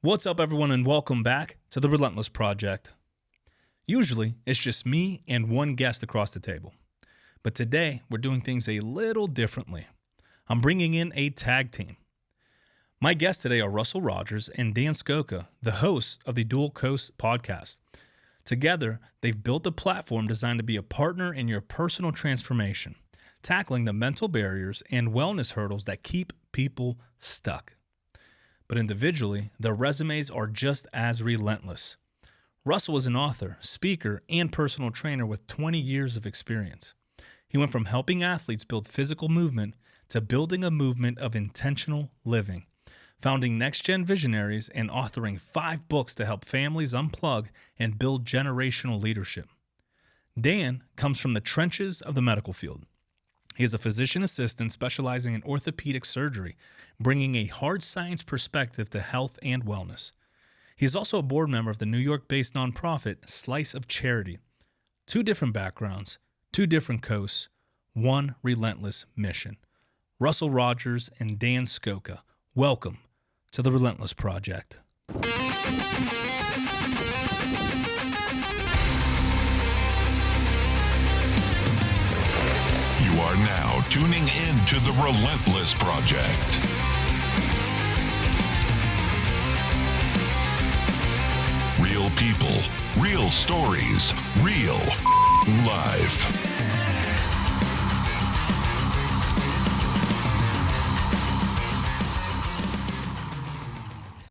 What's up, everyone, and welcome back to the Relentless Project. Usually, it's just me and one guest across the table. But today, we're doing things a little differently. I'm bringing in a tag team. My guests today are Rogers and Dan Scoca, the hosts of the Dual Coast podcast. Together, they've built a platform designed to be a partner in your personal transformation, tackling the mental barriers and wellness hurdles that keep people stuck. But individually, their resumes are just as relentless. Russell is an author, speaker, and personal trainer with 20 years of experience. He went from helping athletes build physical movement to building a movement of intentional living, founding next-gen visionaries and authoring 5 books to help families unplug and build generational leadership. Dan comes from the trenches of the medical field. He is a physician assistant specializing in orthopedic surgery, bringing a hard science perspective to health and wellness. He is also a board member of the New York-based nonprofit Slice of Charity. 2 different backgrounds, 2 different coasts, 1 relentless mission. Russell Rogers and Dan Scoca, welcome to the Relentless Project. You are now tuning in to the Relentless Project. Real people, real stories, real life.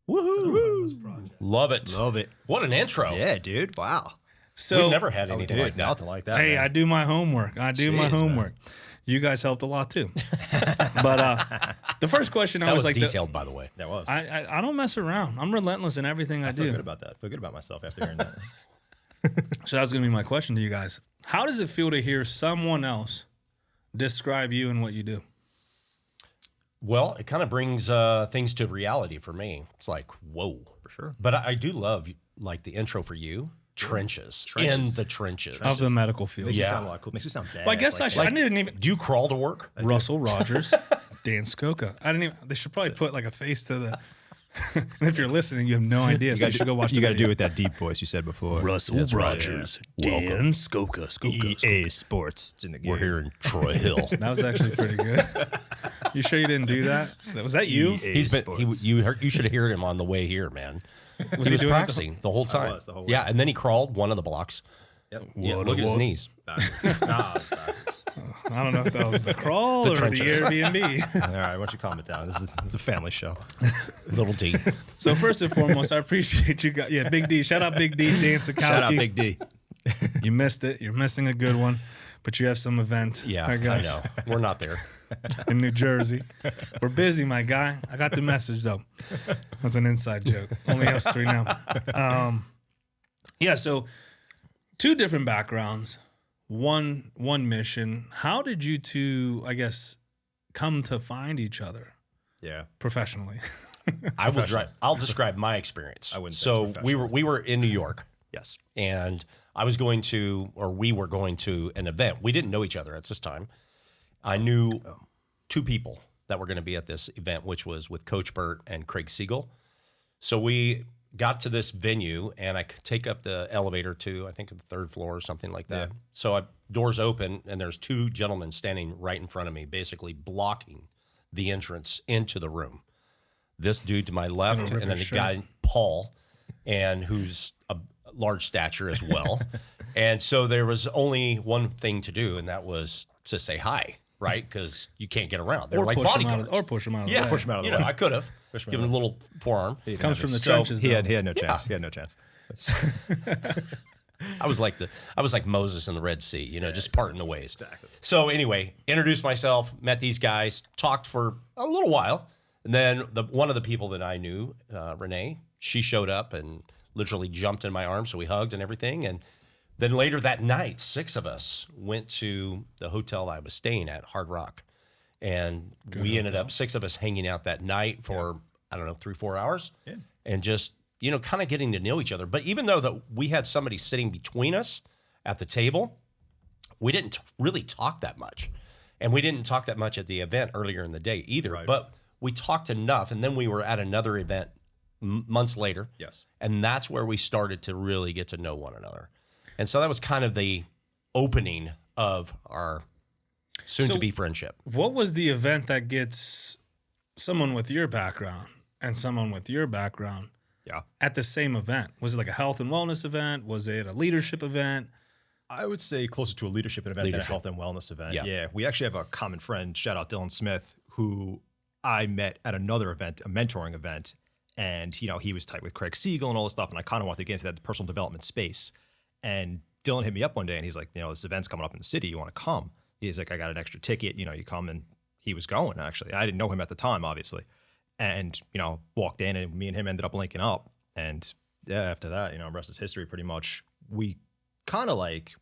Woohoo! Love it. Love it. What an intro. Yeah, dude. Wow. So, We've never had anything like that. Nothing like that. hey, man. I do my homework. My homework. You guys helped a lot too. But the first question I That was was like, detailed, by the way. That was. I don't mess around. I'm relentless in everything I feel do. good about that. I feel good about myself after hearing that. So that's going to be my question to you guys. How does it feel to hear someone else describe you and what you do? Well, it kind of brings things to reality for me. It's like, whoa. For sure. But I do love, like, the intro for you. Trenches. In the trenches. Of the medical field. Makes you Yeah. sound a lot cool. Makes you sound bad. Well, I guess I didn't even. Do you crawl to work? Russell Rogers, Dan Scoca. I didn't even. They should probably put like a face to the. And if you're listening, you have no idea. So you should go watch. You got to do it with that deep voice you said before. Russell Rogers, Dan Scoca. EA Sports. It's in the game. We're here in Troy Hill. That was actually pretty good. You sure you didn't do that? Was that you? EA He's been. Sports. You should have heard him on the way here, man. Was He was doing it practicing the whole time. was the whole way. Yeah, and then he crawled one of the blocks. Yep. Yeah, look at his knees. Backwards. Nah, it's backwards. I don't know if that was the crawl or trenches. the Airbnb. All right, why don't you calm it down? This is a family show. Little D. So first and foremost, I appreciate you guys. Yeah, Big D. Shout out Big D, Dan Sokowski. Shout out Big D. You missed it. You're missing a good one, but you have some event. Yeah, I guess, know. We're not there. in New Jersey. We're busy, my guy. I got the message though. That's an inside joke. Only us 3 now. Yeah. So 2 different backgrounds, one mission. How did you 2, I guess, come to find each other Yeah. professionally? I'll describe my experience. I wouldn't say So it's we were in New York, Yes. and we were going to an event. We didn't know each other at this time. I knew 2 people that were going to be at this event, which was with Coach Burt and Craig Siegel. So we got to this venue, and I could take up the elevator to, I think, the 3rd floor or something like that. Yeah. So doors open, and there's 2 gentlemen standing right in front of me, basically blocking the entrance into the room. This dude to my left, rip and then his the guy, Paul, and who's a large stature as well. And so there was only one thing to do, and that was to say hi, right? Because you can't get around. They're like bodyguards. Or push him out of the Yeah, way. push him out of the way. I could have given him a little forearm. Comes from the So trenches. He though. had no chance. He had no chance. I was like Moses in the Red Sea, just parting the ways. Exactly. So anyway, introduced myself, met these guys, talked for a little while, and then one of the people that I knew, Renee, she showed up and literally jumped in my arms, so we hugged and everything. And then later that night, 6 of us went to the hotel I was staying at, Hard Rock, and we ended up 6 of us hanging out that night for I don't know 3-4 hours, and just kind of getting to know each other. But even though we had somebody sitting between us at the table, we didn't really talk that much. And we didn't talk that much at the event earlier in the day either. Right. But we talked enough, and then we were at another event months later. Yes. And that's where we started to really get to know one another. And so that was kind of the opening of our soon-to-be friendship. What was the event that gets someone with your background and someone with your background at the same event? Was it like a health and wellness event? Was it a leadership event? I would say closer to a leadership event than a health and wellness event. Yeah. We actually have a common friend, shout out Dylan Smith, who I met at another event, a mentoring event. And, you know, he was tight with Craig Siegel and all this stuff. And I kind of wanted to get into that personal development space. And Dylan hit me up one day and he's like, you know, this event's coming up in the city. You want to come? He's like, I got an extra ticket. You know, you come. And he was going, actually. I didn't know him at the time, obviously. And, you know, walked in and me and him ended up linking up. And yeah, after that, you know, rest is history pretty much. We kind of like,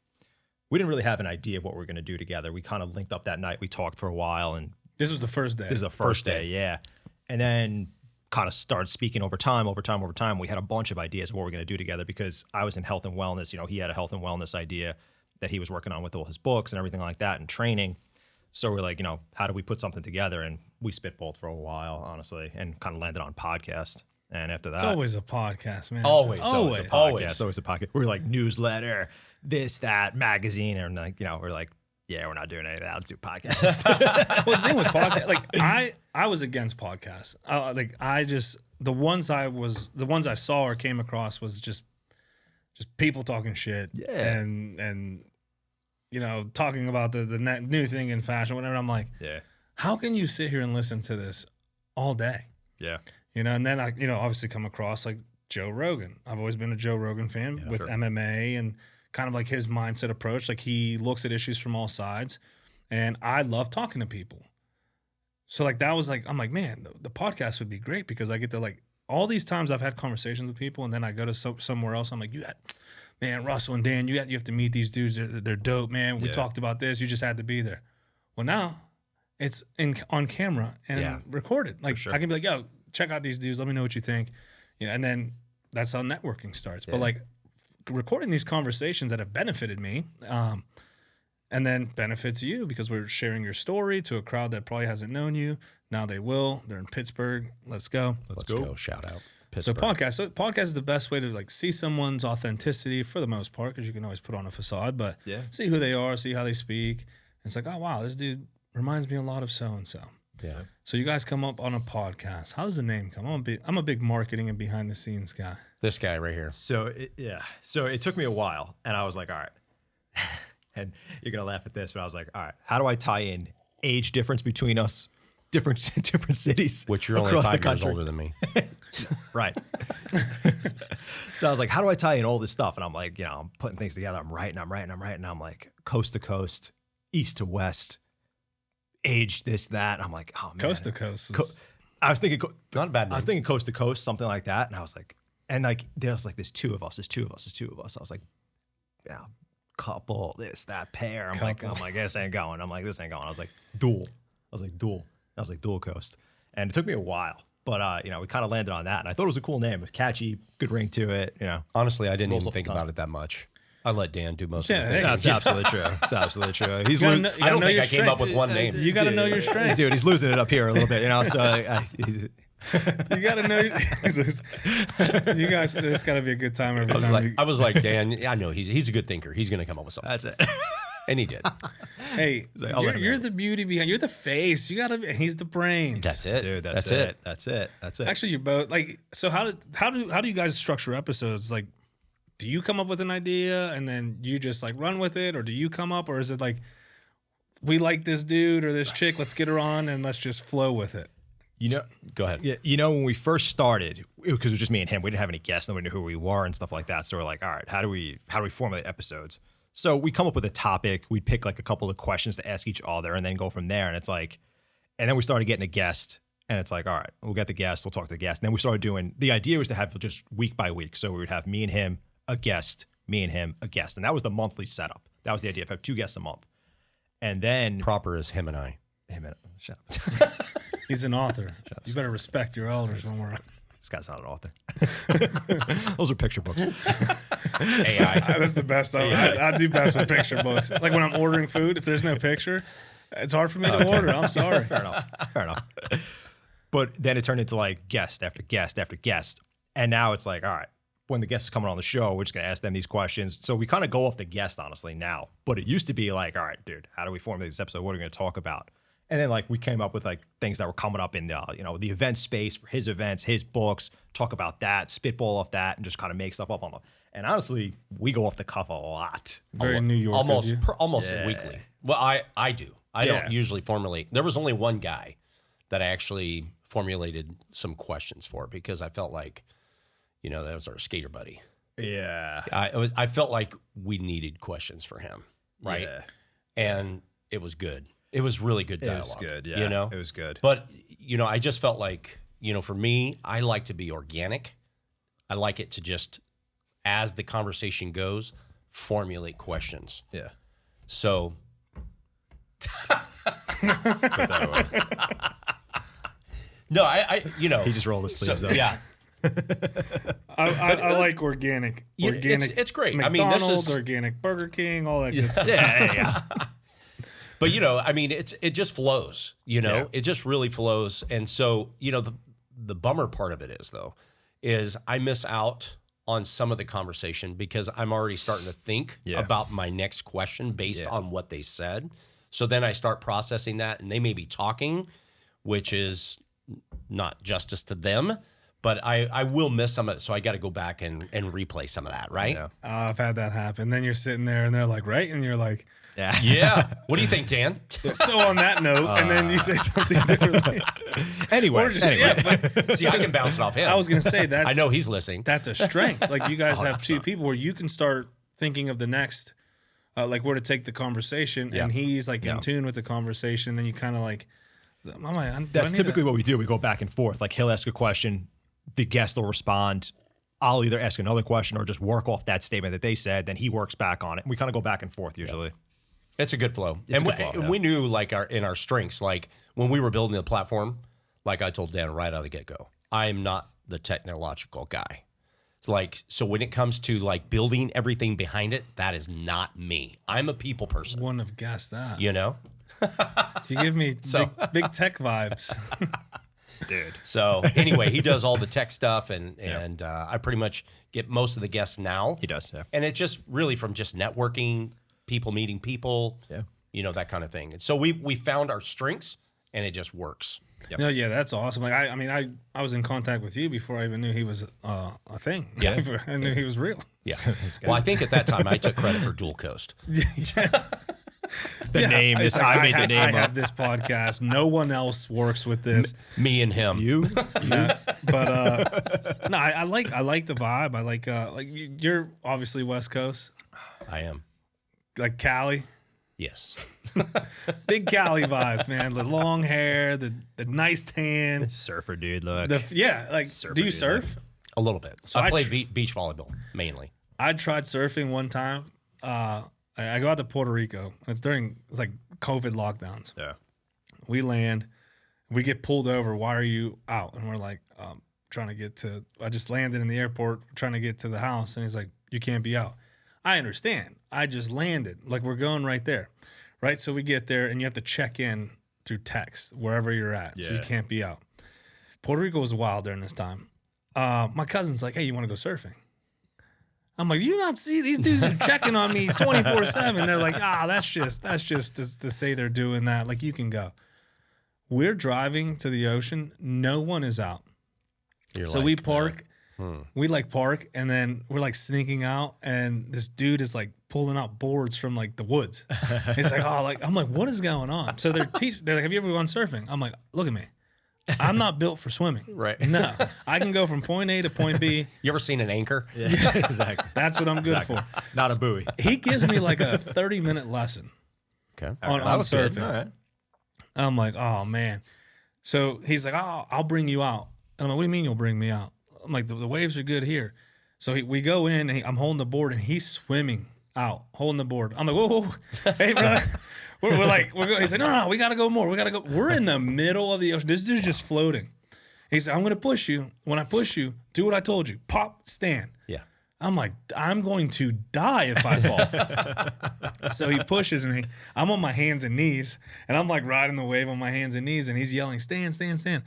we didn't really have an idea of what we were going to do together. We kind of linked up that night. We talked for a while. And this was the first day. This is the first day, yeah. And then kind of started speaking over time. We had a bunch of ideas of what we're going to do together because I was in health and wellness. You know, he had a health and wellness idea that he was working on with all his books and everything like that and training. So we're like, you know, how do we put something together? And we spitballed for a while, honestly, and kind of landed on podcast. And after that, it's always a podcast, man. Always. It's always a podcast. We're like newsletter, this, that, magazine, and like, you know, we're like, yeah, we're not doing any of that. Let's do podcast. Well, the thing with podcast, like I was against podcasts. The ones I saw or came across was just people talking shit. Yeah. And you know, talking about the new thing in fashion, whatever. I'm like, Yeah. How can you sit here and listen to this all day? Yeah. You know, and then I, you know, obviously come across like Joe Rogan. I've always been a Joe Rogan fan with MMA and kind of like his mindset approach. Like he looks at issues from all sides, and I love talking to people. So like that was like, I'm like, man, the podcast would be great because I get to like all these times I've had conversations with people, and then I go to somewhere else. I'm like, man, Russell and Dan, you have to meet these dudes. They're dope, man. We talked about this. You just had to be there. Well, now it's on camera and recorded. Like I can be like, yo, check out these dudes. Let me know what you think. You know, and then that's how networking starts. But like recording these conversations that have benefited me, and then benefits you because we're sharing your story to a crowd that probably hasn't known you. Now they will. They're in Pittsburgh. Let's go. Let's go. Shout out Pittsburgh. So podcast is the best way to like see someone's authenticity for the most part because you can always put on a facade, but see who they are, see how they speak. And it's like, oh wow, this dude reminds me a lot of so and so. Yeah. So you guys come up on a podcast. How does the name come? I'm a big marketing and behind the scenes guy. This guy right here. So it took me a while, and I was like, all right. And you're gonna laugh at this, but I was like, all right, how do I tie in age difference between us, different cities, which you're only 5 years older than me, right? So I was like, how do I tie in all this stuff? And I'm like, you know, I'm putting things together. I'm writing. I'm like, coast to coast, east to west, age this that. And I'm like, oh man, coast to coast. I was thinking, not a bad name. I was thinking coast to coast, something like that. And I was like, and like there's like there's two of us. I was like, yeah. Couple, this, that, pair. I'm like, this ain't going. I was like, dual. I was like, dual coast. And it took me a while, but you know, we kind of landed on that. And I thought it was a cool name. It was catchy, good ring to it, you know. Honestly, I didn't even think about it that much. I let Dan do most of the things. That's absolutely true. It's absolutely true. I don't think I came up with one name. You got to know your strengths. Dude, he's losing it up here a little bit, you know, so you got to know. You guys, it's got to be a good time every time. I was like, Dan, I know he's a good thinker. He's going to come up with something. That's it. And he did. Hey, like, you're the beauty behind. You're the face. You got to. He's the brains. That's it, dude. That's it. Actually, you're both like. So how do you guys structure episodes? Like, do you come up with an idea and then you just like run with it, or do you come up, or is it like, we like this dude or this chick, let's get her on and let's just flow with it? You know, go ahead. Yeah, you know, when we first started, because it was just me and him, we didn't have any guests, nobody knew who we were and stuff like that. So we're like, all right, how do we formulate episodes? So we come up with a topic, we'd pick like a couple of questions to ask each other and then go from there. And it's like, and then we started getting a guest, and it's like, all right, we'll get the guest, we'll talk to the guest. And then we started doing, the idea was to have just week by week. So we would have me and him, a guest, me and him, a guest. And that was the monthly setup. That was the idea, if I have 2 guests a month. And then proper is him and I. Shut up. He's an author. You better respect your elders when we're on. This guy's not an author. Those are picture books. AI. That's the best. I do best with picture books. Like when I'm ordering food, if there's no picture, it's hard for me to order. I'm sorry. Fair enough. But then it turned into like guest after guest after guest. And now it's like, all right, when the guest is coming on the show, we're just going to ask them these questions. So we kind of go off the guest, honestly, now. But it used to be like, all right, dude, how do we formulate this episode? What are we going to talk about? And then like we came up with like things that were coming up in the, the event space for his events, his books, talk about that, spitball off that, and just kind of make stuff up on the. And honestly, we go off the cuff a lot. Very New York. Almost weekly. Well, I do. I don't usually formulate. There was only one guy that I actually formulated some questions for because I felt like, that was our skater buddy. Yeah. I felt like we needed questions for him, right? Yeah. And it was good. It was really good dialogue. It was good, yeah. It was good. But, I just felt like, for me, I like to be organic. I like it to just, as the conversation goes, formulate questions. Yeah. So. No, he just rolled his sleeves up. Yeah. I like organic. It's great. McDonald's, this is organic Burger King, all that good stuff. Yeah. But it just flows. It just really flows. And so the bummer part of it is I miss out on some of the conversation because I'm already starting to think about my next question based on what they said. So then I start processing that, and they may be talking, which is not justice to them. But I will miss some of it, so I got to go back and replay some of that, right? Yeah. I've had that happen. Then you're sitting there, and they're like, right? And you're like, yeah. What do you think, Dan? So on that note, and then you say something differently. Anyway. See, I can bounce it off him. I was going to say that. I know he's listening. That's a strength. Like you guys have two people where you can start thinking of the next, like where to take the conversation, and he's like in tune with the conversation. Then you kind of like, that's typically what we do. We go back and forth. Like he'll ask a question. The guest will respond. I'll either ask another question or just work off that statement that they said. Then he works back on it. We kind of go back and forth usually. It's a good flow. We knew like in our strengths, like when we were building the platform, like I told Dan right out of the get-go, I'm not the technological guy. It's like, so when it comes to like building everything behind it, that is not me. I'm a people person. Wouldn't have guessed that. You give me big tech vibes. Dude. So anyway, he does all the tech stuff, and I pretty much get most of the guests now. He does, yeah. And it's just really from just networking, people meeting people, that kind of thing. And so we found our strengths, and it just works. Yep. No, yeah, that's awesome. Like I was in contact with you before I even knew he was a thing. Yeah, I knew he was real. Yeah. Well, I think at that time I took credit for Dual Coast. The name is I made the name I up. have this podcast. No one else works with this. Me and him. You? No, but no, I like the vibe. I like you're obviously West Coast. I am. Like Cali. Yes. Big Cali vibes, man. The long hair, the nice tan. Surfer dude, look. Surfer, do you surf? Look. A little bit. So I play beach volleyball mainly. I tried surfing one time. I go out to Puerto Rico. It's like COVID lockdowns. Yeah. We land, we get pulled over. Why are you out? And we're like, trying to get to. I just landed in the airport, trying to get to the house, and he's like, you can't be out. I understand. I just landed. Like we're going right there, right? So we get there, and you have to check in through text wherever you're at, so you can't be out. Puerto Rico was wild during this time. My cousin's like, hey, you want to go surfing? I'm like, you not see these dudes are checking on me 24/7. They're like, that's just to say they're doing that. Like you can go. We're driving to the ocean. No one is out. So we park. We like park, and then we're like sneaking out, and this dude is like pulling out boards from like the woods. He's like, I'm like, what is going on? So they're like, have you ever gone surfing? I'm like, look at me. I'm not built for swimming. Right. No. I can go from point A to point B. You ever seen an anchor? Yeah, exactly. That's what I'm good for. Not a buoy. He gives me like a 30-minute lesson. Okay. On surfing. All right. I'm like, oh man. So he's like, I'll bring you out. And I'm like, what do you mean you'll bring me out? I'm like, the waves are good here. So we go in, and I'm holding the board, and he's swimming out, holding the board. I'm like, whoa. Hey, brother. We're like, we're going. He's like, no, we got to go more. We got to go. We're in the middle of the ocean. This dude's just floating. He's like, I'm going to push you. When I push you, do what I told you. Pop, stand. Yeah. I'm like, I'm going to die if I fall. So he pushes me. I'm on my hands and knees, and I'm like riding the wave on my hands and knees, and he's yelling, stand, stand, stand.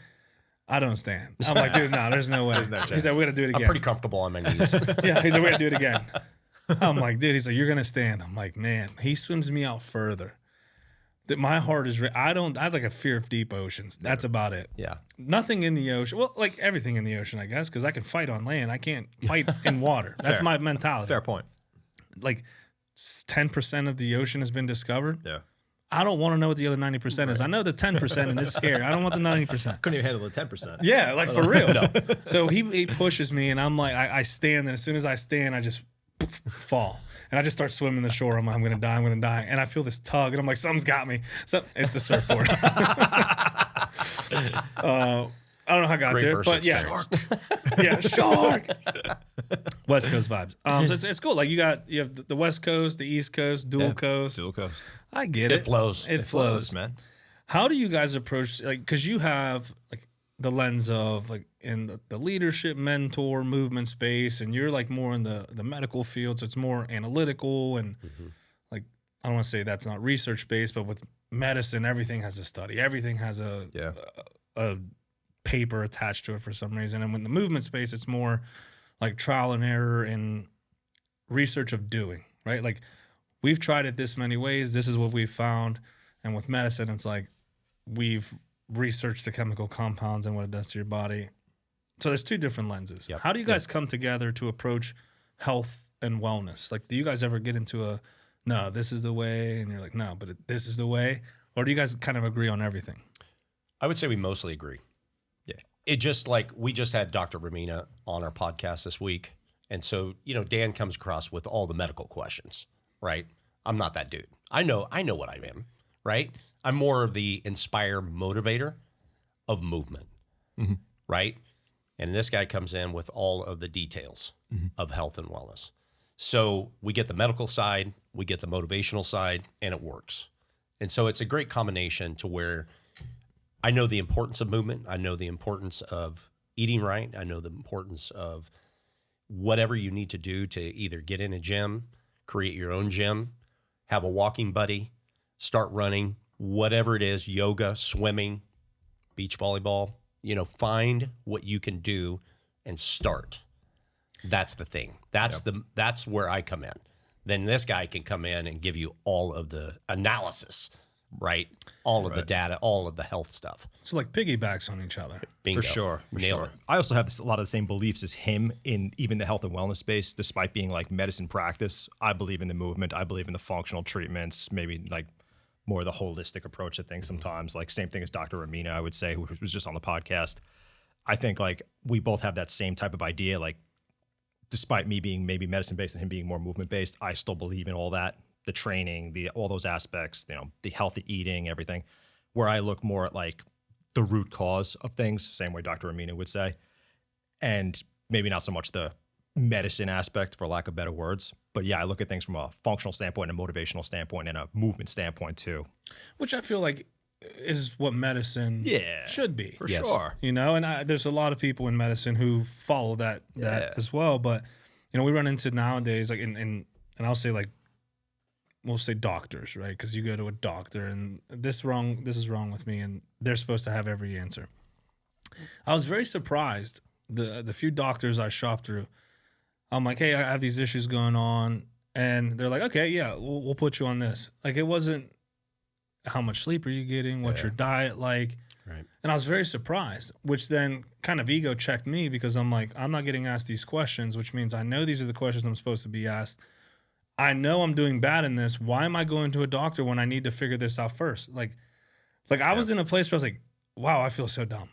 I don't stand. I'm like, dude, no, there's no way. He's like, we're going to do it again. I'm pretty comfortable on my knees. Yeah, he's like, we're going to do it again. I'm like, dude, he's like, you're going to stand. I'm like, man, he swims me out further. My heart is, I have like a fear of deep oceans. That's about it. Yeah. Nothing in the ocean. Well, like everything in the ocean, I guess, because I can fight on land. I can't fight in water. That's my mentality. Fair point. Like 10% of the ocean has been discovered. Yeah. I don't want to know what the other 90% is. I know the 10% and it's scary. I don't want the 90%. Couldn't even handle the 10%. Yeah, like for real. No. So he pushes me and I'm like, I stand, and as soon as I stand, I just fall. And I just start swimming the shore. I'm going to die. And I feel this tug and I'm like, something's got me. So it's a surfboard. I don't know how I got there, but yeah. Shark. Yeah, shark. West Coast vibes. So it's cool. Like you have the West Coast, the East Coast, dual coast. Dual coast. I get it. It flows. It flows, man. How do you guys approach, like, because you have like the lens of like in the leadership, mentor, movement space, and you're like more in the medical field, so it's more analytical and like, I don't want to say that's not research based, but with medicine, everything has a study, everything has a paper attached to it for some reason. And when the movement space, it's more like trial and error and research of doing, right? Like we've tried it this many ways. This is what we've found. And with medicine, it's like we've researched the chemical compounds and what it does to your body. So there's two different lenses. Yep. How do you guys come together to approach health and wellness? Like, do you guys ever get into no, this is the way, and you're like, no, but this is the way? Or do you guys kind of agree on everything? I would say we mostly agree. Yeah. It just like, we just had Dr. Ramina on our podcast this week. And so, Dan comes across with all the medical questions, right? I'm not that dude. I know what I am, right? I'm more of the inspire motivator of movement, right? And this guy comes in with all of the details of health and wellness. So we get the medical side, we get the motivational side, and it works. And so it's a great combination to where I know the importance of movement. I know the importance of eating right. I know the importance of whatever you need to do to either get in a gym, create your own gym, have a walking buddy, start running, whatever it is, yoga, swimming, beach volleyball, find what you can do and start. That's the thing. That's where I come in. Then this guy can come in and give you all of the analysis, right? All of the data, all of the health stuff. So like piggybacks on each other. Bingo. For sure. Nailed it. I also have a lot of the same beliefs as him in even the health and wellness space, despite being like medicine practice. I believe in the movement. I believe in the functional treatments, maybe like more the holistic approach to things sometimes. Like same thing as Dr. Ramina, I would say, who was just on the podcast. I think like we both have that same type of idea. Like despite me being maybe medicine-based and him being more movement-based, I still believe in all that, the training, all those aspects, the healthy eating, everything, where I look more at like the root cause of things, same way Dr. Ramina would say, and maybe not so much the medicine aspect, for lack of better words. But yeah, I look at things from a functional standpoint, a motivational standpoint, and a movement standpoint too. Which I feel like is what medicine should be. For sure. And there's a lot of people in medicine who follow that as well. But, we run into nowadays, like, and I'll say like, we'll say doctors, right? Because you go to a doctor and this is wrong with me, and they're supposed to have every answer. I was very surprised, the few doctors I shopped through. I'm like, hey, I have these issues going on. And they're like, okay, yeah, we'll put you on this. Like, it wasn't, how much sleep are you getting? What's your diet like? Right. And I was very surprised, which then kind of ego checked me, because I'm like, I'm not getting asked these questions, which means I know these are the questions I'm supposed to be asked. I know I'm doing bad in this. Why am I going to a doctor when I need to figure this out first? Like I was in a place where I was like, wow, I feel so dumb.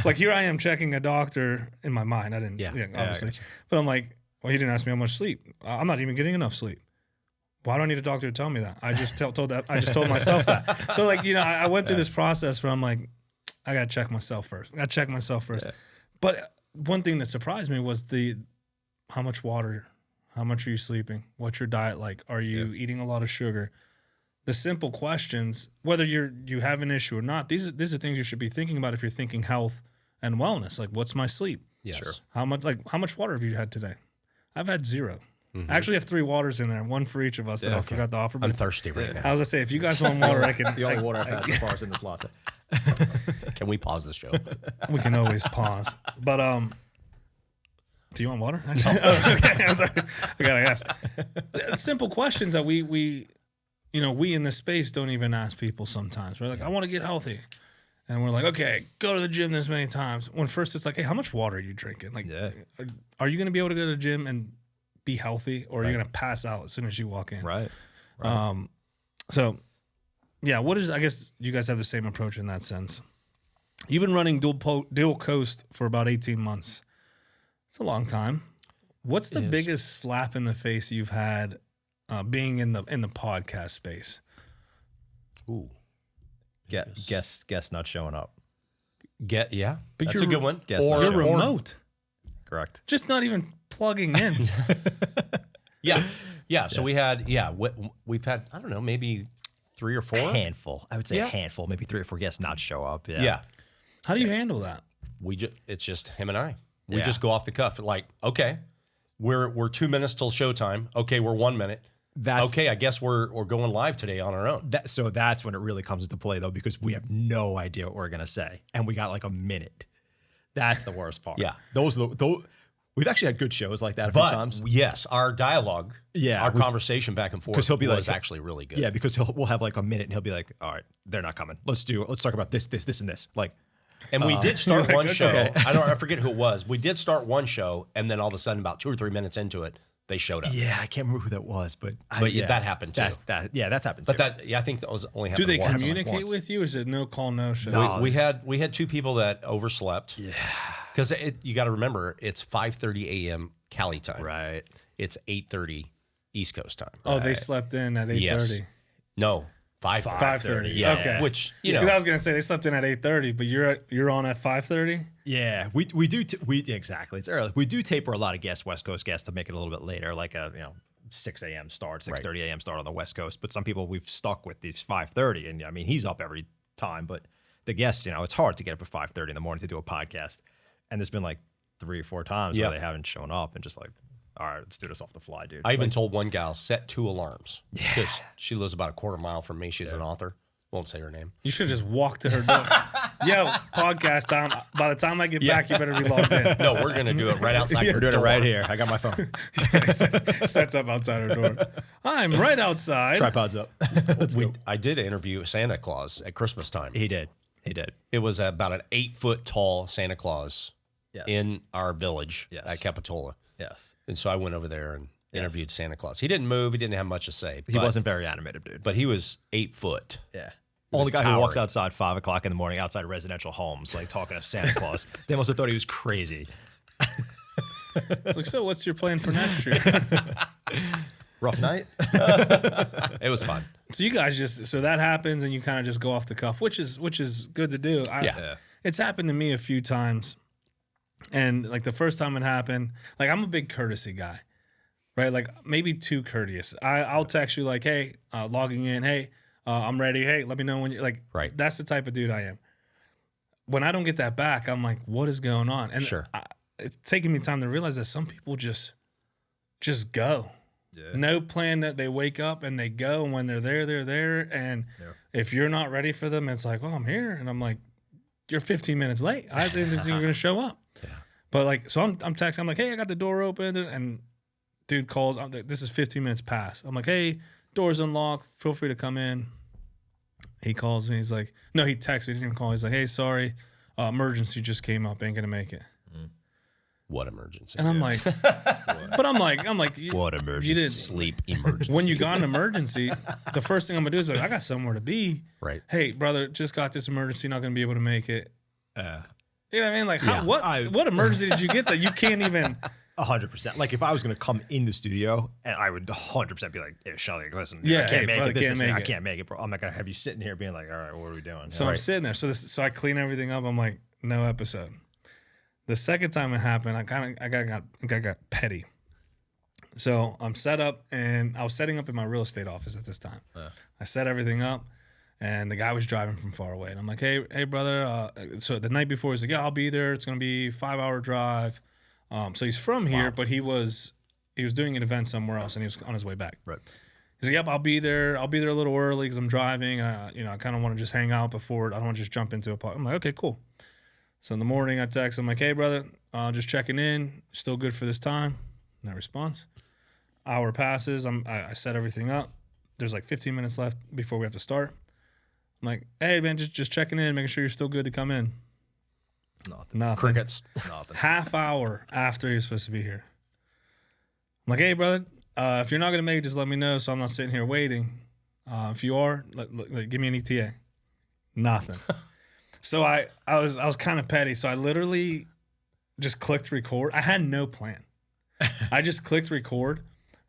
Like here I am checking a doctor in my mind. I didn't, obviously. But I'm like, well, he didn't ask me how much sleep. I'm not even getting enough sleep. Why do I need a doctor to tell me that? I just told myself that. So like, I went through this process where I'm like, I got to check myself first. Yeah. But one thing that surprised me was how much water, how much are you sleeping? What's your diet like? Are you eating a lot of sugar? The simple questions, whether you have an issue or not, these are things you should be thinking about if you're thinking health and wellness. Like, what's my sleep? Yes. Sure. How much water have you had today? I've had 0. I actually have 3 waters in there, one for each of us that I forgot to offer. I'm thirsty right now. I was gonna say, if you guys want water, I can. The only water I've had so far is in this latte. Can we pause the show? We can always pause. But do you want water? Actually? Oh, okay. I gotta ask. Simple questions that we in this space don't even ask people sometimes. We're like, I want to get healthy. And we're like, okay, go to the gym this many times. When first it's like, hey, how much water are you drinking? Like, are you going to be able to go to the gym and be healthy, or are you going to pass out as soon as you walk in? Right. So, yeah, I guess you guys have the same approach in that sense. You've been running dual coast for about 18 months. It's a long time. What's the biggest slap in the face you've had being in the podcast space? Ooh. Guess not showing up. But that's a good one. You're remote. Correct. Just not even plugging in. Yeah. So we've had, I don't know, maybe 3 or 4. A handful. I would say a handful, maybe 3 or 4 guests not show up. Yeah. How do you handle that? It's just him and I. We just go off the cuff. Like, okay, we're 2 minutes till showtime. Okay, we're 1 minute. I guess we're going live today on our own. So that's when it really comes into play, though, because we have no idea what we're gonna say, and we got like a minute. That's the worst part. Yeah, we've actually had good shows like that a few times. Yes, our dialogue, our conversation back and forth, because was actually really good. Yeah, because we'll have like a minute, and he'll be like, "All right, they're not coming. Let's talk about this, and this." Like, and we did start one show. Okay. I forget who it was. We did start one show, and then all of a sudden, about 2 or 3 minutes into it, they showed up. Yeah, I can't remember who that was, but that happened too. That's happened too. But I think that was only happened once. Do they once. communicate with you, or is it no call, no show? No, we had 2 people that overslept. Yeah. Because you got to remember, it's 5:30 a.m. Cali time. Right. It's 8:30 East Coast time. Oh, they slept in at 8:30. Yes. No, 5:30. Yeah. Okay. Which I was gonna say they slept in at 8:30, but you're on at 5:30. Yeah, we do exactly. It's early. We do taper a lot of guests, West Coast guests, to make it a little bit later, like a 6 a.m. start, 6:30 a.m. start on the West Coast. But some people we've stuck with these 5:30, and I mean he's up every time. But the guests, it's hard to get up at 5:30 in the morning to do a podcast. And there's been like 3 or 4 times where they haven't shown up, and just like, all right, let's do this off the fly, dude. I even told one gal, set 2 alarms. Because she lives about a quarter mile from me. She's an author. Won't say her name. You should just walk to her door. Yo, podcast time. By the time I get back, you better be logged in. No, we're going to do it right outside her door. We're doing it right here. I got my phone. Sets up outside her door. I'm right outside. Tripod's up. I did interview Santa Claus at Christmas time. He did. It was about an 8-foot tall Santa Claus in our village at Capitola. Yes. And so I went over there and interviewed Santa Claus. He didn't move. He didn't have much to say. He wasn't very animated, dude. But he was 8 foot. Yeah. Only guy who walks outside 5 o'clock in the morning outside residential homes, like talking to Santa Claus. They must have thought he was crazy. It's like, so what's your plan for next year? Rough night? It was fun. So you guys so that happens and you kind of just go off the cuff, which is good to do. It's happened to me a few times. And like the first time it happened, like I'm a big courtesy guy, right? Like maybe too courteous. I'll text you like, hey, logging in. Hey, I'm ready. Hey, let me know when you're like, right. That's the type of dude I am. When I don't get that back, I'm like, what is going on? And it's taking me time to realize that some people just go. Yeah. No plan, that they wake up and they go, and when they're there, they're there. And if you're not ready for them, it's like, well, I'm here. And I'm like, you're 15 minutes late. I didn't think you were going to show up. Yeah. But like, so I'm texting. I'm like, hey, I got the door open. And dude calls. This is 15 minutes past. I'm like, hey, door's unlocked. Feel free to come in. He calls me. He's like, no, he texts me. He didn't even call. He's like, hey, sorry. Emergency just came up. Ain't going to make it. What emergency? And I'm like, but I'm like, what emergency? You didn't sleep emergency. When you got an emergency, the first thing I'm gonna do is be like, I got somewhere to be. Right. Hey, brother, just got this emergency, not gonna be able to make it. You know what I mean? Like, what emergency did you get that you can't even? 100%. Like, if I was gonna come in the studio, and I would 100% be like, hey, Shelly, listen, yeah, I can't make it. I can't make it, bro. I'm not gonna have you sitting here being like, all right, what are we doing? So I'm sitting there. So I clean everything up. I'm like, no episode. The second time it happened, I got petty. So I'm set up, and I was setting up in my real estate office at this time. I set everything up, and the guy was driving from far away. And I'm like, hey, brother. So the night before, he's like, yeah, I'll be there. It's going to be a 5-hour drive. So he's from here, but he was doing an event somewhere else, and he was on his way back. Right. He's like, yep, I'll be there. I'll be there a little early because I'm driving. And I kind of want to just hang out before. I don't want to just jump into a pod. I'm like, okay, cool. So in the morning, I text him like, hey, brother, just checking in. Still good for this time? No response. Hour passes. I set everything up. There's like 15 minutes left before we have to start. I'm like, hey, man, just checking in, making sure you're still good to come in. Nothing. Crickets. Nothing. Half hour after you're supposed to be here. I'm like, hey, brother, if you're not going to make it, just let me know so I'm not sitting here waiting. If you are, give me an ETA. Nothing. So I was kind of petty. So I literally just clicked record. I had no plan. I just clicked record,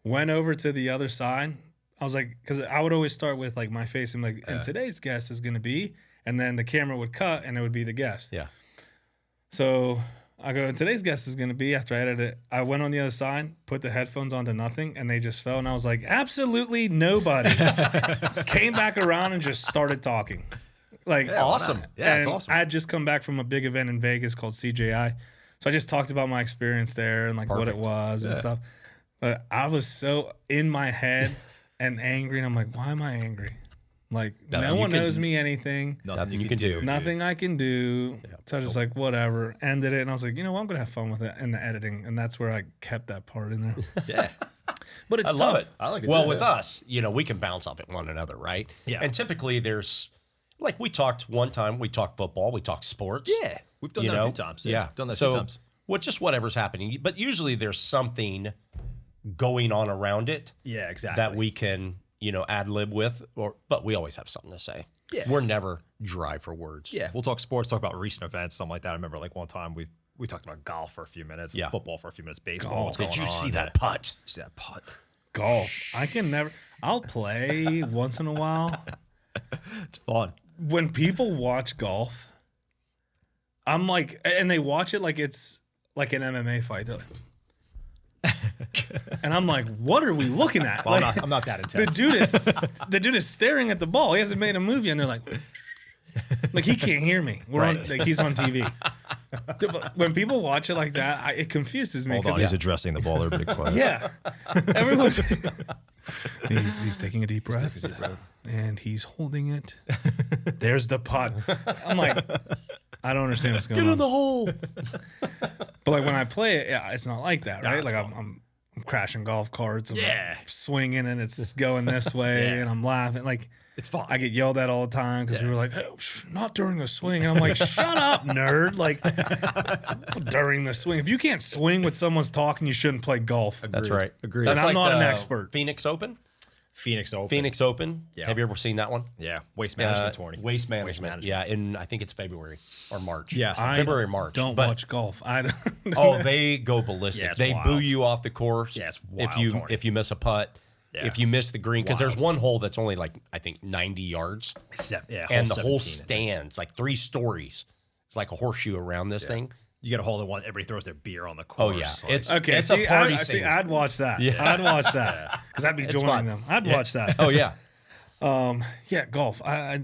went over to the other side. I was like, because I would always start with like my face. I'm like, and today's guest is going to be, and then the camera would cut and it would be the guest. Yeah. So I go, and today's guest is going to be, after I edited it, I went on the other side, put the headphones onto nothing, and they just fell. And I was like, absolutely nobody. Came back around and just started talking. Like, Awesome. Yeah, it's and awesome. I had just come back from a big event in Vegas called CJI. So I just talked about my experience there and like what it was and stuff. But I was so in my head and angry. And I'm like, why am I angry? Like, no one knows me anything. Nothing you can do. Nothing I can do. So I was just like, whatever. Ended it. And I was like, you know what? I'm going to have fun with it in the editing. And that's where I kept that part in there. Yeah. But it's I tough. love it. I like it Well, too, with yeah. us, we can bounce off at one another, right? Yeah. And typically there's, like we talked one time, we talked football, we talked sports. Yeah. We've done that a few times. Yeah. Done that a so, few times. just whatever's happening. But usually there's something going on around it Yeah, exactly. that we can, ad lib with, but we always have something to say. Yeah. We're never dry for words. Yeah, we'll talk sports, talk about recent events, something like that. I remember like one time we talked about golf for a few minutes, Yeah. football for a few minutes, baseball. What's Did going you on? see that putt? See that putt? Golf. I can never. I'll play once in a while. It's fun. When people watch golf, I'm like, and they watch it like it's like an MMA fight. They're like, and I'm like, what are we looking at? Well, Like, I'm not that the intense. dude is staring at the ball. He hasn't made a movie, and they're like he can't hear me. We're on, like he's on TV. When people watch it like that, it confuses me. Hold on, he's addressing the ball. Everybody quiet. Yeah, everyone's. He's taking a deep breath, and he's holding it. There's the putt. I'm like, I don't understand what's going on. Get in the hole. But like when I play it, yeah, it's not like that, right? it's Like fun. I'm crashing golf carts. I'm Yeah. swinging, and it's going this way, Yeah. and I'm laughing. Like It's fun. I get yelled at all the time because we were like, oh, not during the swing. And I'm like, shut up, nerd. Like, during the swing. If you can't swing when someone's talking, you shouldn't play golf. That's right. Agreed. That's And I'm not an the expert. Phoenix Open. Phoenix Open. Phoenix Open. Yeah. Have you ever seen that one? Yeah. Waste management tourney. Waste management. Yeah, I think it's February or March. Yeah, so February or March. Don't But- watch golf. I don't. Oh, they go ballistic. Yeah, it's they wild. boo you off the course. Yeah, it's if wild you miss a putt. Yeah. If you miss the green, because there's Wild. one hole that's only like I think 90 yards, Yeah, and the whole 17, I think. stands like 3 stories. It's like a horseshoe around this thing. You get a hole in one. Everybody throws their beer on the Oh course. yeah, like- it's Okay, It's see, a party see, scene. I'd watch that. Yeah. I'd watch that because I'd be It's joining fun. them. I'd watch that. Oh yeah, Yeah, golf. I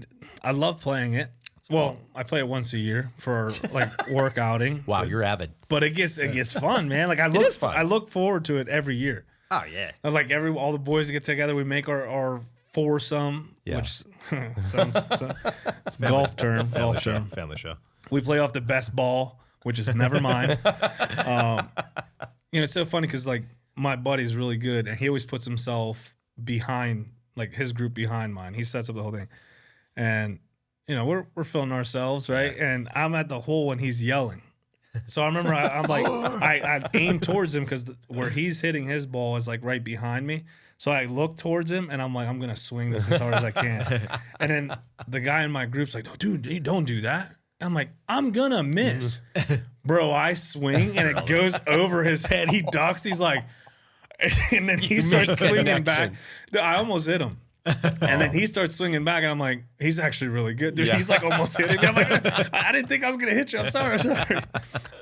love playing it. Well, I play it once a year for like work outing. wow, you're avid. But it gets fun, man. Like is fun. I look forward to it every year. oh yeah. And, like all the boys get together, we make our foursome, which sounds it's a golf term. Golf term. Family show. We play off the best ball, which is never mine. It's so funny because like my buddy's really good, and he always puts himself behind, like his group behind mine. He sets up the whole thing, and we're filling ourselves, right? And I'm at the hole and he's yelling. So I remember I'm like I aim towards him because where he's hitting his ball is like right behind me. So I look towards him and I'm like, I'm gonna swing this as hard as I can. And then the guy in my group's like, no, dude, don't do that. I'm like, I'm gonna miss. Bro, I swing and it goes over his head. He ducks, he's like, and then he starts swinging back. I almost hit him. And then he starts swinging back, and I'm like, he's actually really good, dude. Yeah. He's like almost hitting me. I'm like, I didn't think I was gonna hit you. I'm sorry.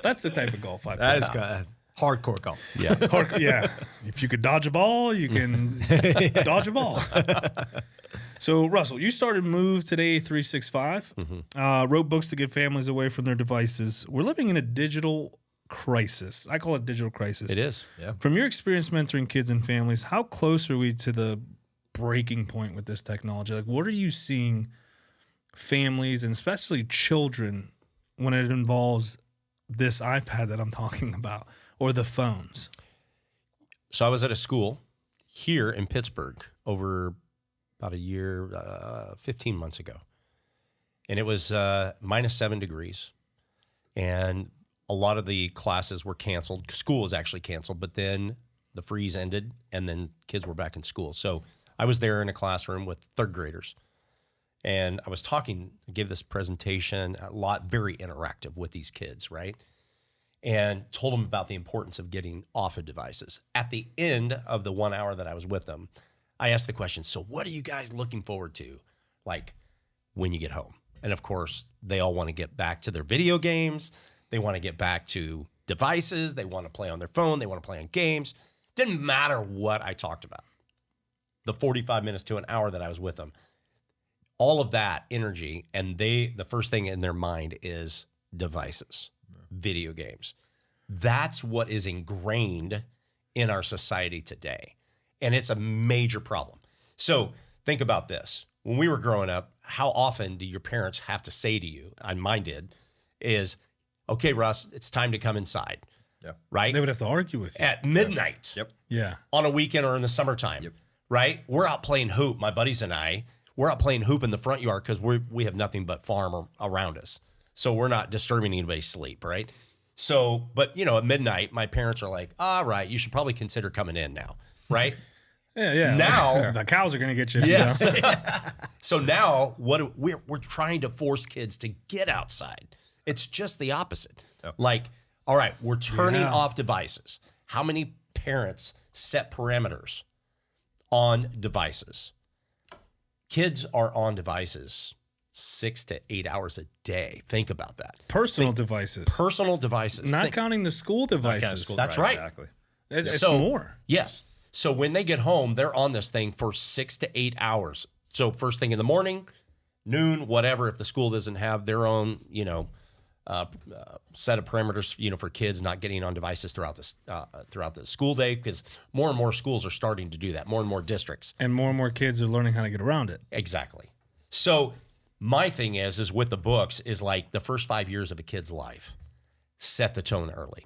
That's the type of golf I play. That is good. Hardcore golf. Yeah, Yeah. If you could dodge a ball, you can dodge a ball. So, Russell, you started Move Today 365, wrote books to get families away from their devices. We're living in a digital crisis. I call it digital crisis. it is. Yeah. From your experience mentoring kids and families, how close are we to the breaking point with this technology? Like, what are you seeing families and especially children when it involves this iPad that I'm talking about or the phones? So I was at a school here in Pittsburgh over about a year, 15 months ago. And it was -7 degrees. And a lot of the classes were canceled. School was actually canceled, but then the freeze ended and then kids were back in school. So I was there in a classroom with third graders. And I was gave this presentation, very interactive with these kids, right? And told them about the importance of getting off of devices. At the end of the 1 hour that I was with them, I asked the question, so what are you guys looking forward to, like, when you get home? And of course, they all want to get back to their video games. They want to get back to devices. They want to play on their phone. They want to play on games. Didn't matter what I talked about. The 45 minutes to an hour that I was with them, all of that energy, and the first thing in their mind is devices, video games. That's what is ingrained in our society today. And it's a major problem. So think about this. When we were growing up, how often do your parents have to say to you, and mine did, is, okay, Russ, it's time to come inside. Yeah. Right? They would have to argue with you. At midnight. Yep. Yeah. On a weekend or in the summertime. Yep. Right? We're out playing hoop, my buddies and I. We're out playing hoop in the front yard because we have nothing but farm around us. So we're not disturbing anybody's sleep, right? So, but, at midnight, my parents are like, all right, you should probably consider coming in now, right? Yeah. Now the cows are going to get you. Yes. You know? So now we're trying to force kids to get outside. It's just the opposite. Oh. Like, all right, we're turning off devices. How many parents set parameters on devices? Kids are on devices 6 to 8 hours a day. Think about that. Personal devices. Not counting the school devices. That's right. Exactly. It's more. Yes. So when they get home, they're on this thing for 6 to 8 hours. So first thing in the morning, noon, whatever, if the school doesn't have their own, set of parameters, for kids not getting on devices throughout the school day, because more and more schools are starting to do that, more and more districts. And more kids are learning how to get around it. Exactly. So my thing is with the books is like the first 5 years of a kid's life, set the tone early.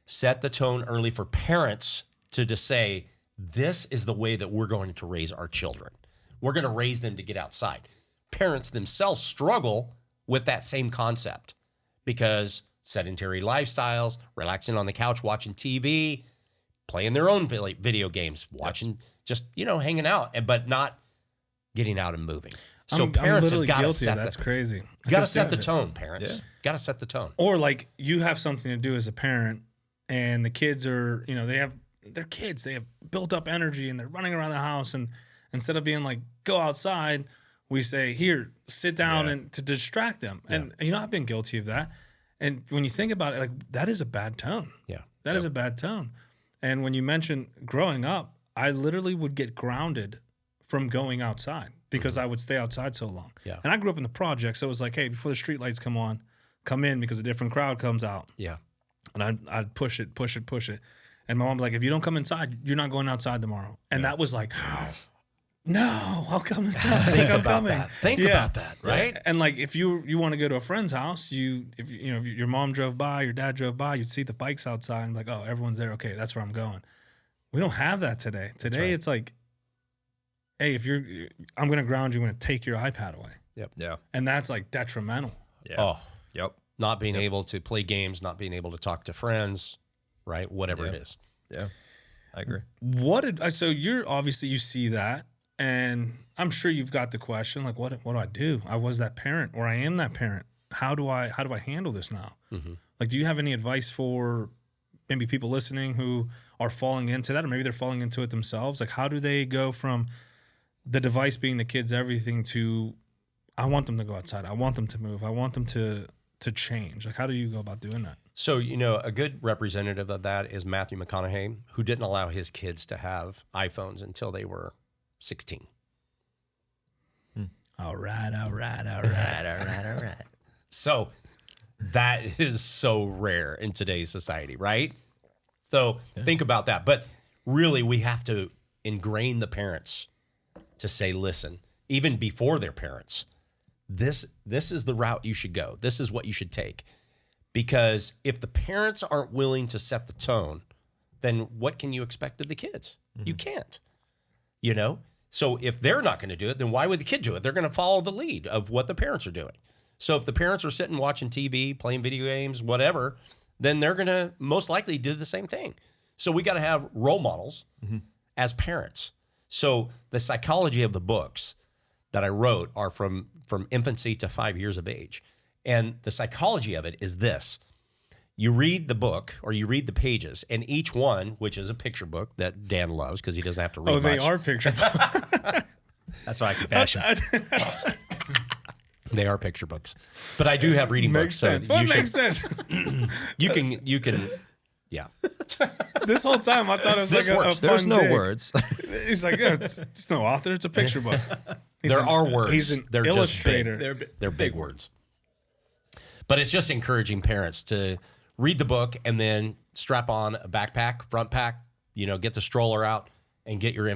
Set the tone early for parents to just say, this is the way that we're going to raise our children. We're going to raise them to get outside. Parents themselves struggle with that same concept because sedentary lifestyles, relaxing on the couch, watching TV, playing their own video games, watching, just, hanging out, but not getting out and moving. So parents have got to set that's crazy. Got to set the tone, parents. Yeah. Got to set the tone. Or like you have something to do as a parent and the kids are, they're kids. They have built up energy and they're running around the house. And instead of being like, go outside, we say, here, sit down and to distract them. Yeah. And, I've been guilty of that. And when you think about it, like that is a bad tone. Yeah. That is a bad tone. And when you mentioned growing up, I literally would get grounded from going outside because I would stay outside so long. Yeah. And I grew up in the project. So it was like, hey, before the street lights come on, come in because a different crowd comes out. Yeah. And I'd push it. And my mom would be like, if you don't come inside, you're not going outside tomorrow. And that was like, no, I'll come inside. Think about that, right? And like, if you want to go to a friend's house, if your mom drove by, your dad drove by, you'd see the bikes outside and be like, oh, everyone's there. Okay, that's where I'm going. We don't have that today. Today, It's like, hey, I'm going to ground you. I'm going to take your iPad away. Yep. Yeah. And that's like detrimental. Yeah. Oh, yep. Not being able to play games, not being able to talk to friends, right? Whatever it is. Yeah. I agree. So you're obviously, you see that. And I'm sure you've got the question, like, what do I do? I was that parent, or I am that parent. How do I handle this now? Mm-hmm. Like, do you have any advice for maybe people listening who are falling into that, or maybe they're falling into it themselves? Like, how do they go from the device being the kids' everything to, I want them to go outside. I want them to move. I want them to change. Like, how do you go about doing that? So, a good representative of that is Matthew McConaughey, who didn't allow his kids to have iPhones until they were 16. All right. So that is so rare in today's society, right? So think about that. But really, we have to ingrain the parents to say, listen, even before their parents, this is the route you should go. This is what you should take. Because if the parents aren't willing to set the tone, then what can you expect of the kids? You can't, you know? So if they're not going to do it, then why would the kid do it? They're going to follow the lead of what the parents are doing. So if the parents are sitting watching TV, playing video games, whatever, then they're going to most likely do the same thing. So we got to have role models as parents. So the psychology of the books that I wrote are from infancy to 5 years of age. And the psychology of it is this. You read the book or you read the pages, and each one, which is a picture book that Dan loves because he doesn't have to read much. They are picture books. That's why I can bash him. They are picture books. But I do have reading books. Sense. So What makes sense? You can, yeah. This whole time I thought it was This like a works. fun There's no day. words. He's like, yeah, it's no author. It's a picture book. There are words. He's an They're just illustrator. big. They're big words. But it's just encouraging parents to read the book and then strap on a backpack, front pack, get the stroller out and get your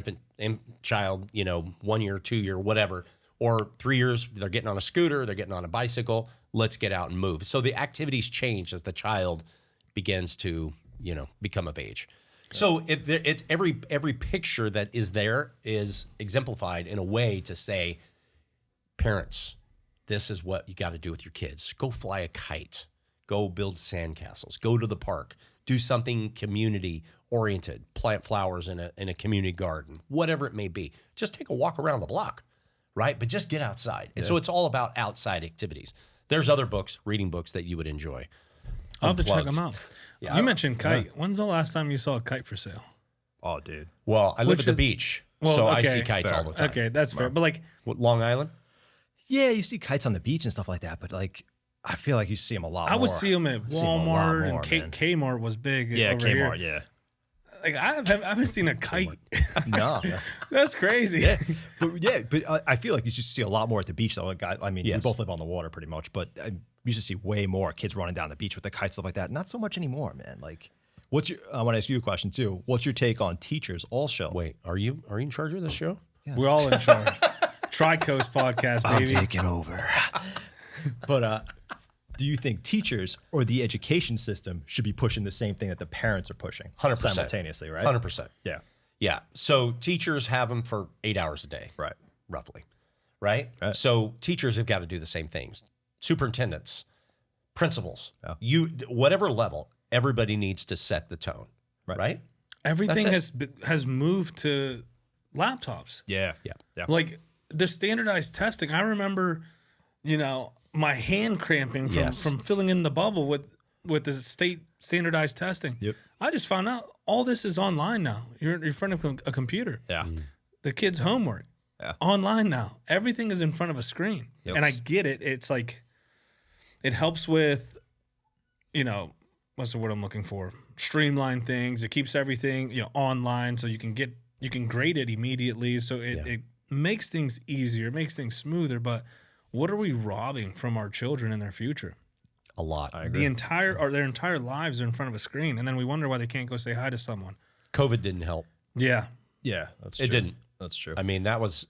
child, 1 year, 2 year, whatever, or 3 years, they're getting on a scooter, they're getting on a bicycle. Let's get out and move. So the activities change as the child begins to, become of age. So it's every picture that is there is exemplified in a way to say, parents, this is what you got to do with your kids. Go fly a kite. Go build sandcastles. Go to the park. Do something community-oriented. Plant flowers in a community garden. Whatever it may be. Just take a walk around the block, right? But just get outside. And so it's all about outside activities. There's other books, reading books that you would enjoy. I'll have to check Unplugged. them out. Yeah. You mentioned kite. When's the last time you saw a kite for sale? Oh, dude. Well, I live at the is- beach, Well, so I okay, see kites fair. all the time. Okay, that's fair. But like, What, Long Island? Yeah, you see kites on the beach and stuff like that, but like, I feel like you see them a lot more. I would see them at See 'em a lot Walmart more, and man. Kmart was big. Yeah, over Kmart, here. yeah. Like I haven't seen a kite. No. That's crazy. Yeah, but I feel like you should see a lot more at the beach though. Like, I mean, Yes. we both live on the water pretty much, but I used to see way more kids running down the beach with the kites, stuff like that. Not so much anymore, man. Like, I want to ask you a question too. What's your take on teachers also? Wait, are you in charge of this show? We're all in charge. Tri-Coast podcast, baby. taking over. But do you think teachers or the education system should be pushing the same thing that the parents are pushing 100%. simultaneously, right? 100%. Yeah. Yeah. So teachers have them for 8 hours a day. Right. Roughly. Right? So teachers have got to do the same things. Superintendents, principals, whatever level, everybody needs to set the tone. Right? Everything That's has moved to laptops. Yeah. Like the standardized testing. I remember, my hand cramping from filling in the bubble with the state standardized testing. Yep. I just found out all this is online now. You're in front of a computer. Yeah. The kids' homework. Yeah. Online now. Everything is in front of a screen. Yep. And I get it. It's like it helps with, what's the word I'm looking for? Streamline things. It keeps everything, online so you can grade it immediately. So it makes things easier, it makes things smoother, but what are we robbing from our children in their future? A lot. Their entire lives are in front of a screen, and then we wonder why they can't go say hi to someone. COVID didn't help. Yeah. Yeah. That's true. It didn't. That's true. I mean, that was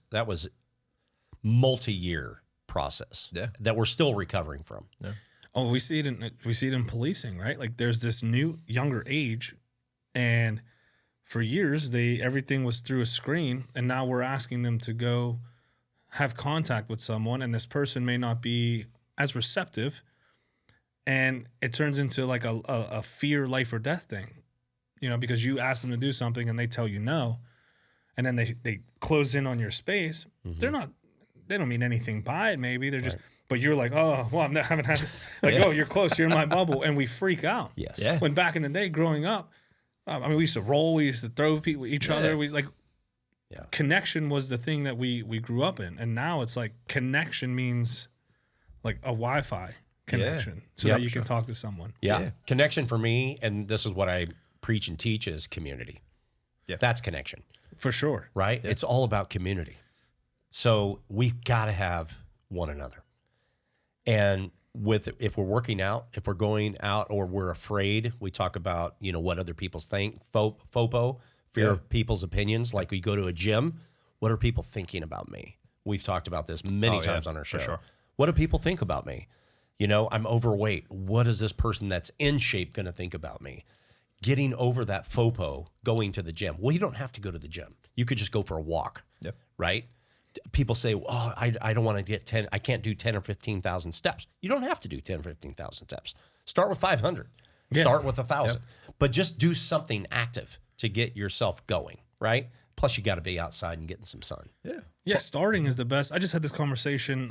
multi-year process that we're still recovering from. Yeah. Oh, we see it in policing, right? Like there's this new younger age, and for years everything was through a screen, and now we're asking them to go have contact with someone, and this person may not be as receptive, and it turns into like a fear, life or death thing, because you ask them to do something and they tell you no, and then they close in on your space. Mm-hmm. They don't mean anything by it. Maybe they're just. But you're like, oh, well, I haven't had, oh, you're close, you're in my bubble, and we freak out. Yes. Yeah. When back in the day, growing up, we used to roll, we used to throw each other. Connection was the thing that we grew up in, and now it's like connection means like a Wi-Fi connection, so that you can talk to someone. Yeah. Connection for me, and this is what I preach and teach, is community. Yeah. That's connection. For sure. Right? Yeah. It's all about community. So we've got to have one another. And if we're working out, if we're going out or we're afraid, we talk about, what other people think, FOPO, fear of people's opinions. Like we go to a gym, What are people thinking about me? We've talked about this many times on our show. For sure. What do people think about me? You know, I'm overweight. What is this person that's in shape going to think about me? Getting over that FOPO, going to the gym. Well, you don't have to go to the gym. You could just go for a walk, right? People say, oh, I don't want to get 10. I can't do 10 or 15,000 steps. You don't have to do 10 or 15,000 steps. Start with 500. Start with 1,000. But just do something active to get yourself going, right? Plus, you got to be outside and getting some sun. Yeah, starting is the best. I just had this conversation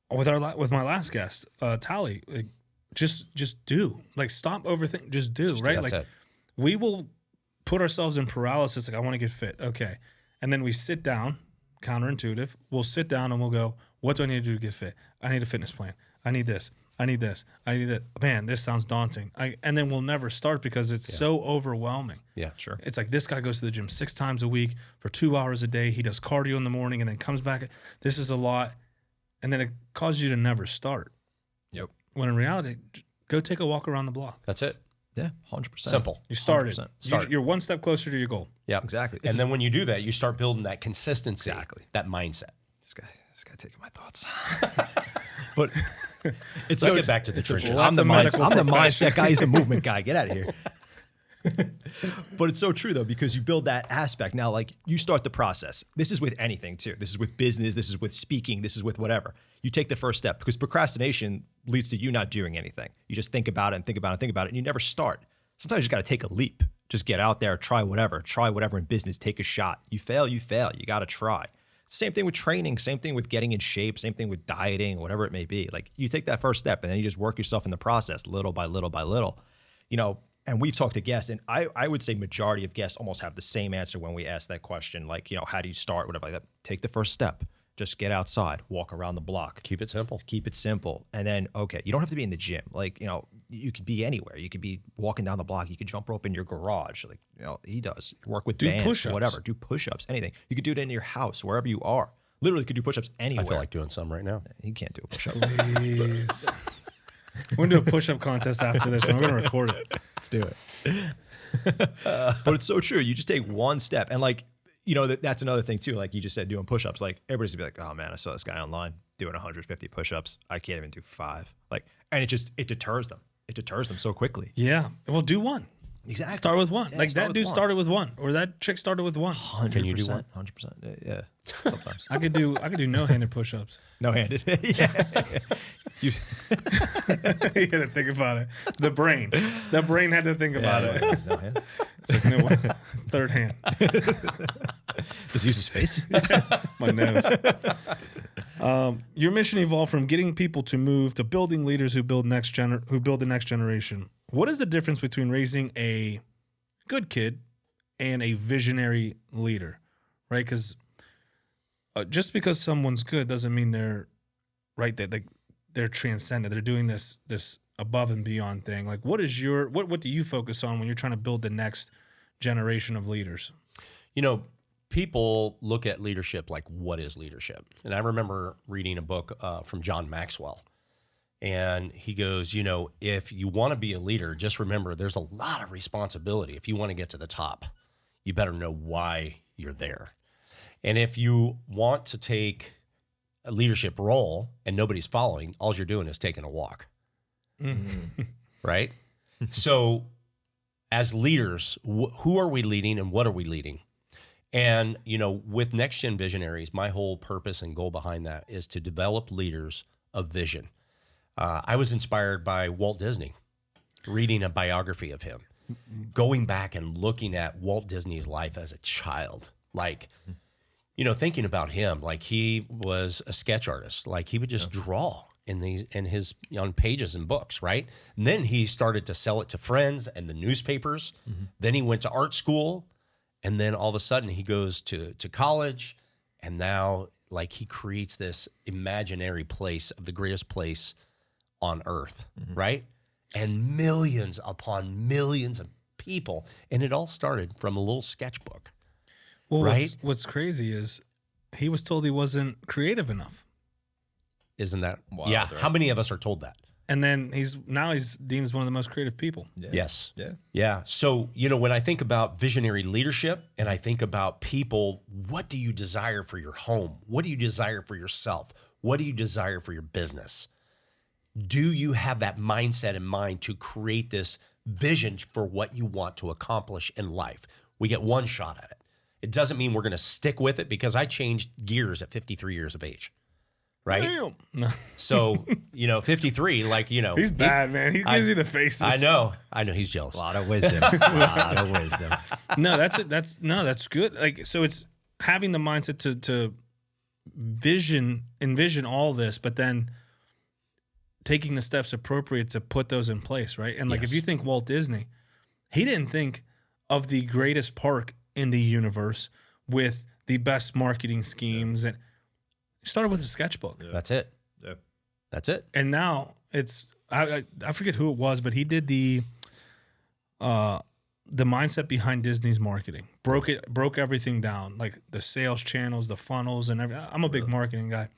with my last guest, Tally. Like, just do. Like, stop overthinking. Just do, right? That's like, it. we will put ourselves in paralysis. Like, I want to get fit. Okay. And then we sit down, counterintuitive. We'll sit down and we'll go, what do I need to do to get fit? I need a fitness plan. I need this. I need this. I need that. Man, this sounds daunting. And then we'll never start because it's so overwhelming. Yeah, sure. It's like this guy goes to the gym 6 times a week for 2 hours a day. He does cardio in the morning and then comes back. This is a lot. And then it causes you to never start. Yep. When in reality, go take a walk around the block. That's it. Yeah, 100%. Simple. You started. 100%. You're one step closer to your goal. Yeah, Exactly. And then when you do that, you start building that consistency, that mindset. This guy taking my thoughts. But Let's get back to the trenches. I'm the mindset guy. He's the movement guy. Get out of here. But it's so true though, because you build that aspect. Now, like, you start the process. This is with anything too. This is with business. This is with speaking. This is with whatever. You take the first step, because procrastination leads to you not doing anything. You just think about it and think about it and think about it, and you never start. Sometimes you just got to take a leap. Just get out there, try whatever in business, take a shot. You fail. You got to try. Same thing with training, same thing with getting in shape, same thing with dieting, whatever it may be. Like, you take that first step and then you just work yourself in the process little by little by little. You know, and we've talked to guests, and I would say majority of guests almost have the same answer when we ask that question. Like, you know, how do you start, whatever like that. Take the first step. Just get outside, walk around the block. Keep it simple. Keep it simple. And then, okay, you don't have to be in the gym. Like, you know, you could be anywhere. You could be walking down the block. You could jump rope in your garage. Like, you know, he does. Work with bands, push-ups. whatever. Do push-ups, anything. You could do it in your house, wherever you are. Literally could do push-ups anywhere. I feel like doing some right now. You can't do a push-up. Please. We're going to do a push-up contest after this, and we're going to record it. Let's do it. But it's so true. You just take one step. And, like, you know, that's another thing too. Like you just said, doing push-ups. Like, everybody's gonna be like, oh man, I saw this guy online doing 150 push-ups. I can't even do 5. Like, and it deters them. It deters them so quickly. Yeah. Well, do one. Exactly. Start with one. Yeah, like, that dude started with one, or that chick started with one. 100%. Can you do one? 100%. Yeah. Sometimes. I could do no-handed push-ups. No-handed. Yeah. You had to think about it. The brain had to think about it. No hands. It's like, no, third hand. Just use his face. My nose. Your mission evolved from getting people to move to building leaders who build the next generation. What is the difference between raising a good kid and a visionary leader? Right? Because just because someone's good doesn't mean they're right. That they're transcendent. They're doing this above and beyond thing. Like, what is what do you focus on when you're trying to build the next generation of leaders? You know, people look at leadership like, what is leadership? And I remember reading a book from John Maxwell. And he goes, you know, if you want to be a leader, just remember there's a lot of responsibility. If you want to get to the top, you better know why you're there. And if you want to take a leadership role and nobody's following, all you're doing is taking a walk. Right? So as leaders, who are we leading and what are we leading? And, you know, with Next Gen Visionaries, my whole purpose and goal behind that is to develop leaders of vision. I was inspired by Walt Disney, reading a biography of him, going back and looking at Walt Disney's life as a child. Like, you know, thinking about him, like he was a sketch artist. Like he would just draw on pages and books, right? And then he started to sell it to friends and the newspapers. Then he went to art school. And then all of a sudden he goes to college, and now like he creates this imaginary place of the greatest place on earth, right? And millions upon millions of people. And it all started from a little sketchbook, right? What's crazy is he was told he wasn't creative enough. Isn't that wild? Yeah. Right? How many of us are told that? And then he's deemed as one of the most creative people. Yeah. Yes. Yeah. Yeah. So, when I think about visionary leadership and I think about people, what do you desire for your home? What do you desire for yourself? What do you desire for your business? Do you have that mindset in mind to create this vision for what you want to accomplish in life? We get one shot at it. It doesn't mean we're going to stick with it, because I changed gears at 53 years of age. Right? Damn. No. So, 53, He's bad, man. He gives you the faces. I know. He's jealous. A lot of wisdom. A lot of wisdom. No, that's good. Like, so it's having the mindset to envision all this, but then taking the steps appropriate to put those in place, right? And if you think Walt Disney, he didn't think of the greatest park in the universe with the best marketing schemes, and he started with a sketchbook. Yeah. That's it. Yeah. That's it. And now it's I forget who it was, but he did the mindset behind Disney's marketing. Broke everything down, like the sales channels, the funnels, and everything. I'm a big marketing guy,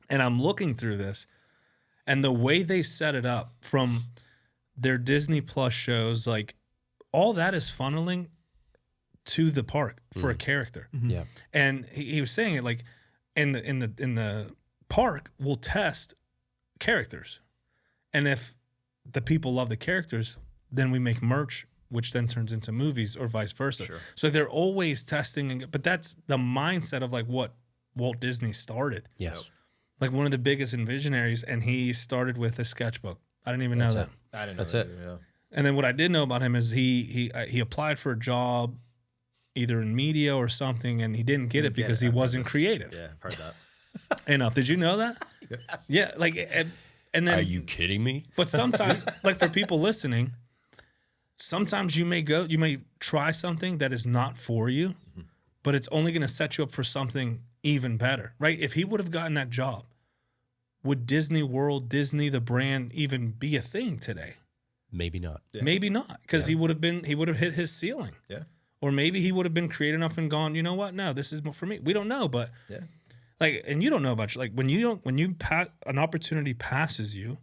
and I'm looking through this, and the way they set it up from their Disney Plus shows, like all that is funneling to the park for a character. Mm-hmm. Yeah. And he was saying it like in the park, we'll test characters, and if the people love the characters, then we make merch, which then turns into movies, or vice versa. Sure. So they're always testing, but that's the mindset of like what Walt Disney started. Yes. Like one of the biggest visionaries, and he started with a sketchbook. I didn't even know that. I didn't know That's that it. either, yeah. And then what I did know about him is he applied for a job either in media or something, and he didn't get it because he wasn't creative Yeah, I've heard that. enough. Did you know that? Yes. Yeah, like and then Are you kidding me? But sometimes, like for people listening, sometimes you may try something that is not for you, but it's only going to set you up for something even better, right? If he would have gotten that job, would Disney World, Disney, the brand, even be a thing today? Maybe not. Yeah. Maybe not, because he would have hit his ceiling. Yeah. Or maybe he would have been creative enough and gone, you know what? No, this is more for me. We don't know, but Yeah. like, and you don't know about like when an opportunity passes you,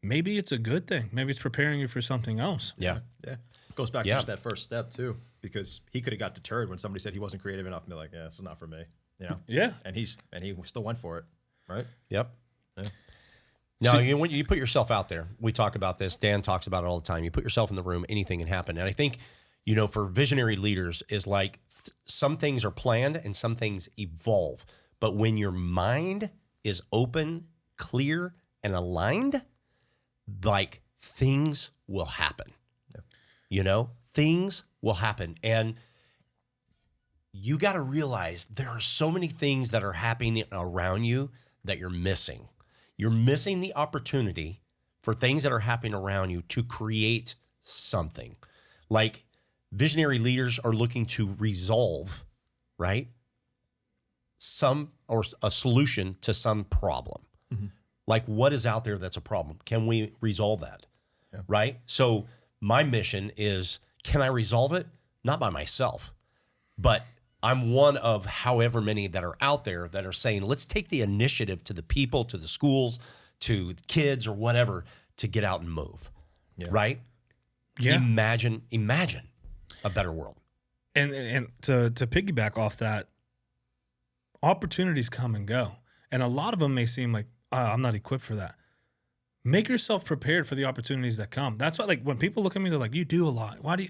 maybe it's a good thing. Maybe it's preparing you for something else. Yeah. Yeah. Goes back to just that first step too, because he could have got deterred when somebody said he wasn't creative enough and be like, yeah, this is not for me. You know? Yeah. And he still went for it. Right? Yep. Yeah. Now, when you put yourself out there, we talk about this. Dan talks about it all the time. You put yourself in the room, anything can happen. And I think, for visionary leaders is like some things are planned and some things evolve. But when your mind is open, clear, and aligned, like things will happen. Yeah. Things will happen. And you got to realize there are so many things that are happening around you that you're missing. You're missing the opportunity for things that are happening around you to create something. Like visionary leaders are looking to resolve, right? A solution to some problem. Mm-hmm. Like what is out there that's a problem? Can we resolve that? Yeah. Right? So my mission is, can I resolve it? Not by myself, but I'm one of however many that are out there that are saying, let's take the initiative to the people, to the schools, to the kids or whatever to get out and move. Yeah. Right? Yeah. Imagine a better world. And to piggyback off that, opportunities come and go. And a lot of them may seem like, I'm not equipped for that. Make yourself prepared for the opportunities that come. That's why, like, when people look at me, they're like, you do a lot. Why do you?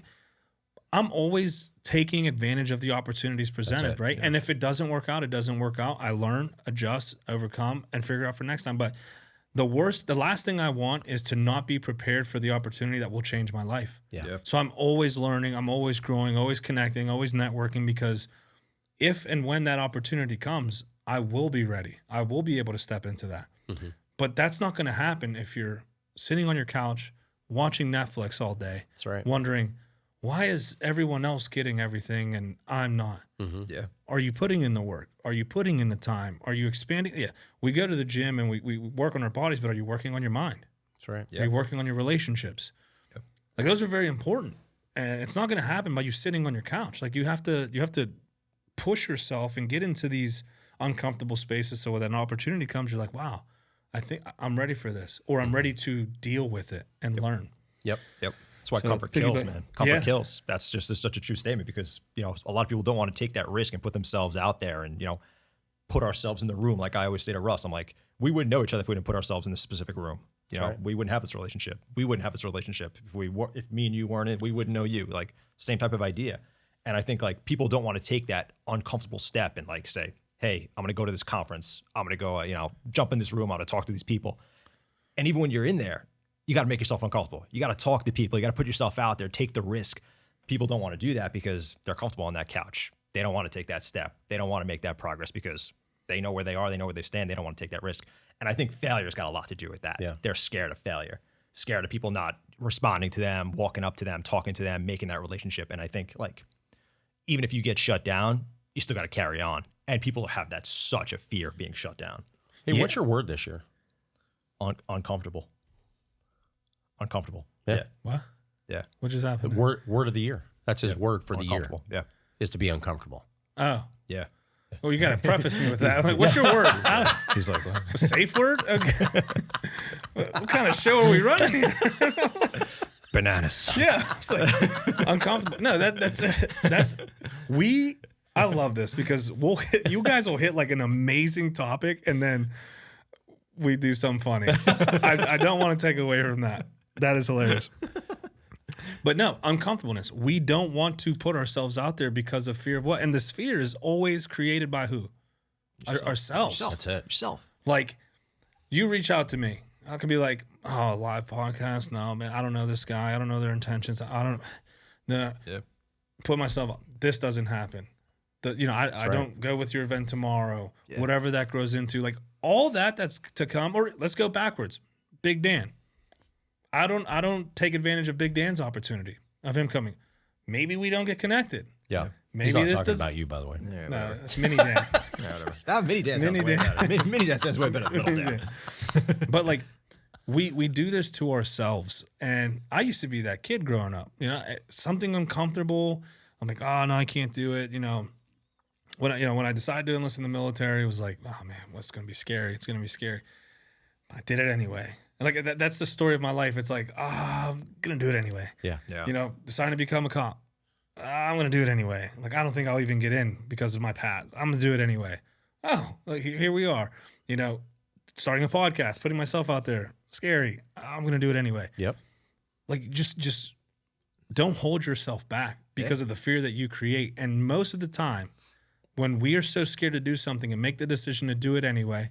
I'm always taking advantage of the opportunities presented, right? Yeah. And if it doesn't work out, it doesn't work out. I learn, adjust, overcome, and figure out for next time. But the last thing I want is to not be prepared for the opportunity that will change my life. Yeah. So I'm always learning, I'm always growing, always connecting, always networking, because if and when that opportunity comes, I will be ready. I will be able to step into that. Mm-hmm. But that's not going to happen if you're sitting on your couch watching Netflix all day. That's right. Wondering, why is everyone else getting everything and I'm not? Mm-hmm. Yeah. Are you putting in the work? Are you putting in the time? Are you expanding? Yeah. We go to the gym and we work on our bodies, but are you working on your mind? That's right. Yeah. Are you working on your relationships? Yep. Like those are very important. And it's not going to happen by you sitting on your couch. Like you have to push yourself and get into these uncomfortable spaces. So when an opportunity comes, you're like, wow, I think I'm ready for this, or I'm ready to deal with it and learn. Yep. That's why comfort kills, man. Comfort kills. That's just such a true statement because, a lot of people don't want to take that risk and put themselves out there and, put ourselves in the room. Like I always say to Russ, I'm like, we wouldn't know each other if we didn't put ourselves in this specific room. We wouldn't have this relationship. We wouldn't have this relationship if me and you weren't in. We wouldn't know you. Like same type of idea. And I think like people don't want to take that uncomfortable step and like say, hey, I'm going to go to this conference. I'm going to go, jump in this room. I'm going to talk to these people. And even when you're in there, you got to make yourself uncomfortable. You got to talk to people. You got to put yourself out there, take the risk. People don't want to do that because they're comfortable on that couch. They don't want to take that step. They don't want to make that progress because they know where they are. They know where they stand. They don't want to take that risk. And I think failure's got a lot to do with that. Yeah. They're scared of failure, scared of people not responding to them, walking up to them, talking to them, making that relationship. And I think like, even if you get shut down, you still got to carry on. And people have that such a fear of being shut down. Hey, what's your word this year? Uncomfortable. Uncomfortable. Yeah. What? Yeah. What just happened? Word of the year. That's his word for the year. Yeah. Is to be uncomfortable. Oh. Yeah. Well, you got to preface me with that. Like, what's your word? He's like, what? A safe word? Okay. What kind of show are we running here? Bananas. Yeah. It's like uncomfortable. No, I love this because you guys will hit like an amazing topic and then we do something funny. I don't want to take away from that. That is hilarious. But no, uncomfortableness. We don't want to put ourselves out there because of fear of what? And this fear is always created by who? Ourselves. That's it. Yourself. Like, you reach out to me. I could be like, oh, a live podcast? No, man, I don't know this guy. I don't know their intentions. Put myself up. This doesn't happen. I don't go with your event tomorrow. Yeah. Whatever that grows into. Like, all that's to come. Or let's go backwards. Big Dan. I don't take advantage of Big Dan's opportunity of him coming. Maybe we don't get connected. Yeah. Maybe he's not talking about you, by the way. Yeah, no, it's Mini Dan. Yeah, whatever. Mini Dan sounds way better. Mini Dan sounds way better than Little Dan. But like, we do this to ourselves. And I used to be that kid growing up. Something uncomfortable. I'm like, oh no, I can't do it. When I decided to enlist in the military, it was like, oh man, what's gonna be scary? It's gonna be scary. I did it anyway. And like that's the story of my life. It's like, I'm gonna do it anyway. Yeah. Deciding to become a cop. I'm gonna do it anyway. Like I don't think I'll even get in because of my past. I'm gonna do it anyway. Oh, like here we are. Starting a podcast, putting myself out there. Scary. I'm gonna do it anyway. Yep. Like just don't hold yourself back because of the fear that you create. And most of the time, when we are so scared to do something and make the decision to do it anyway,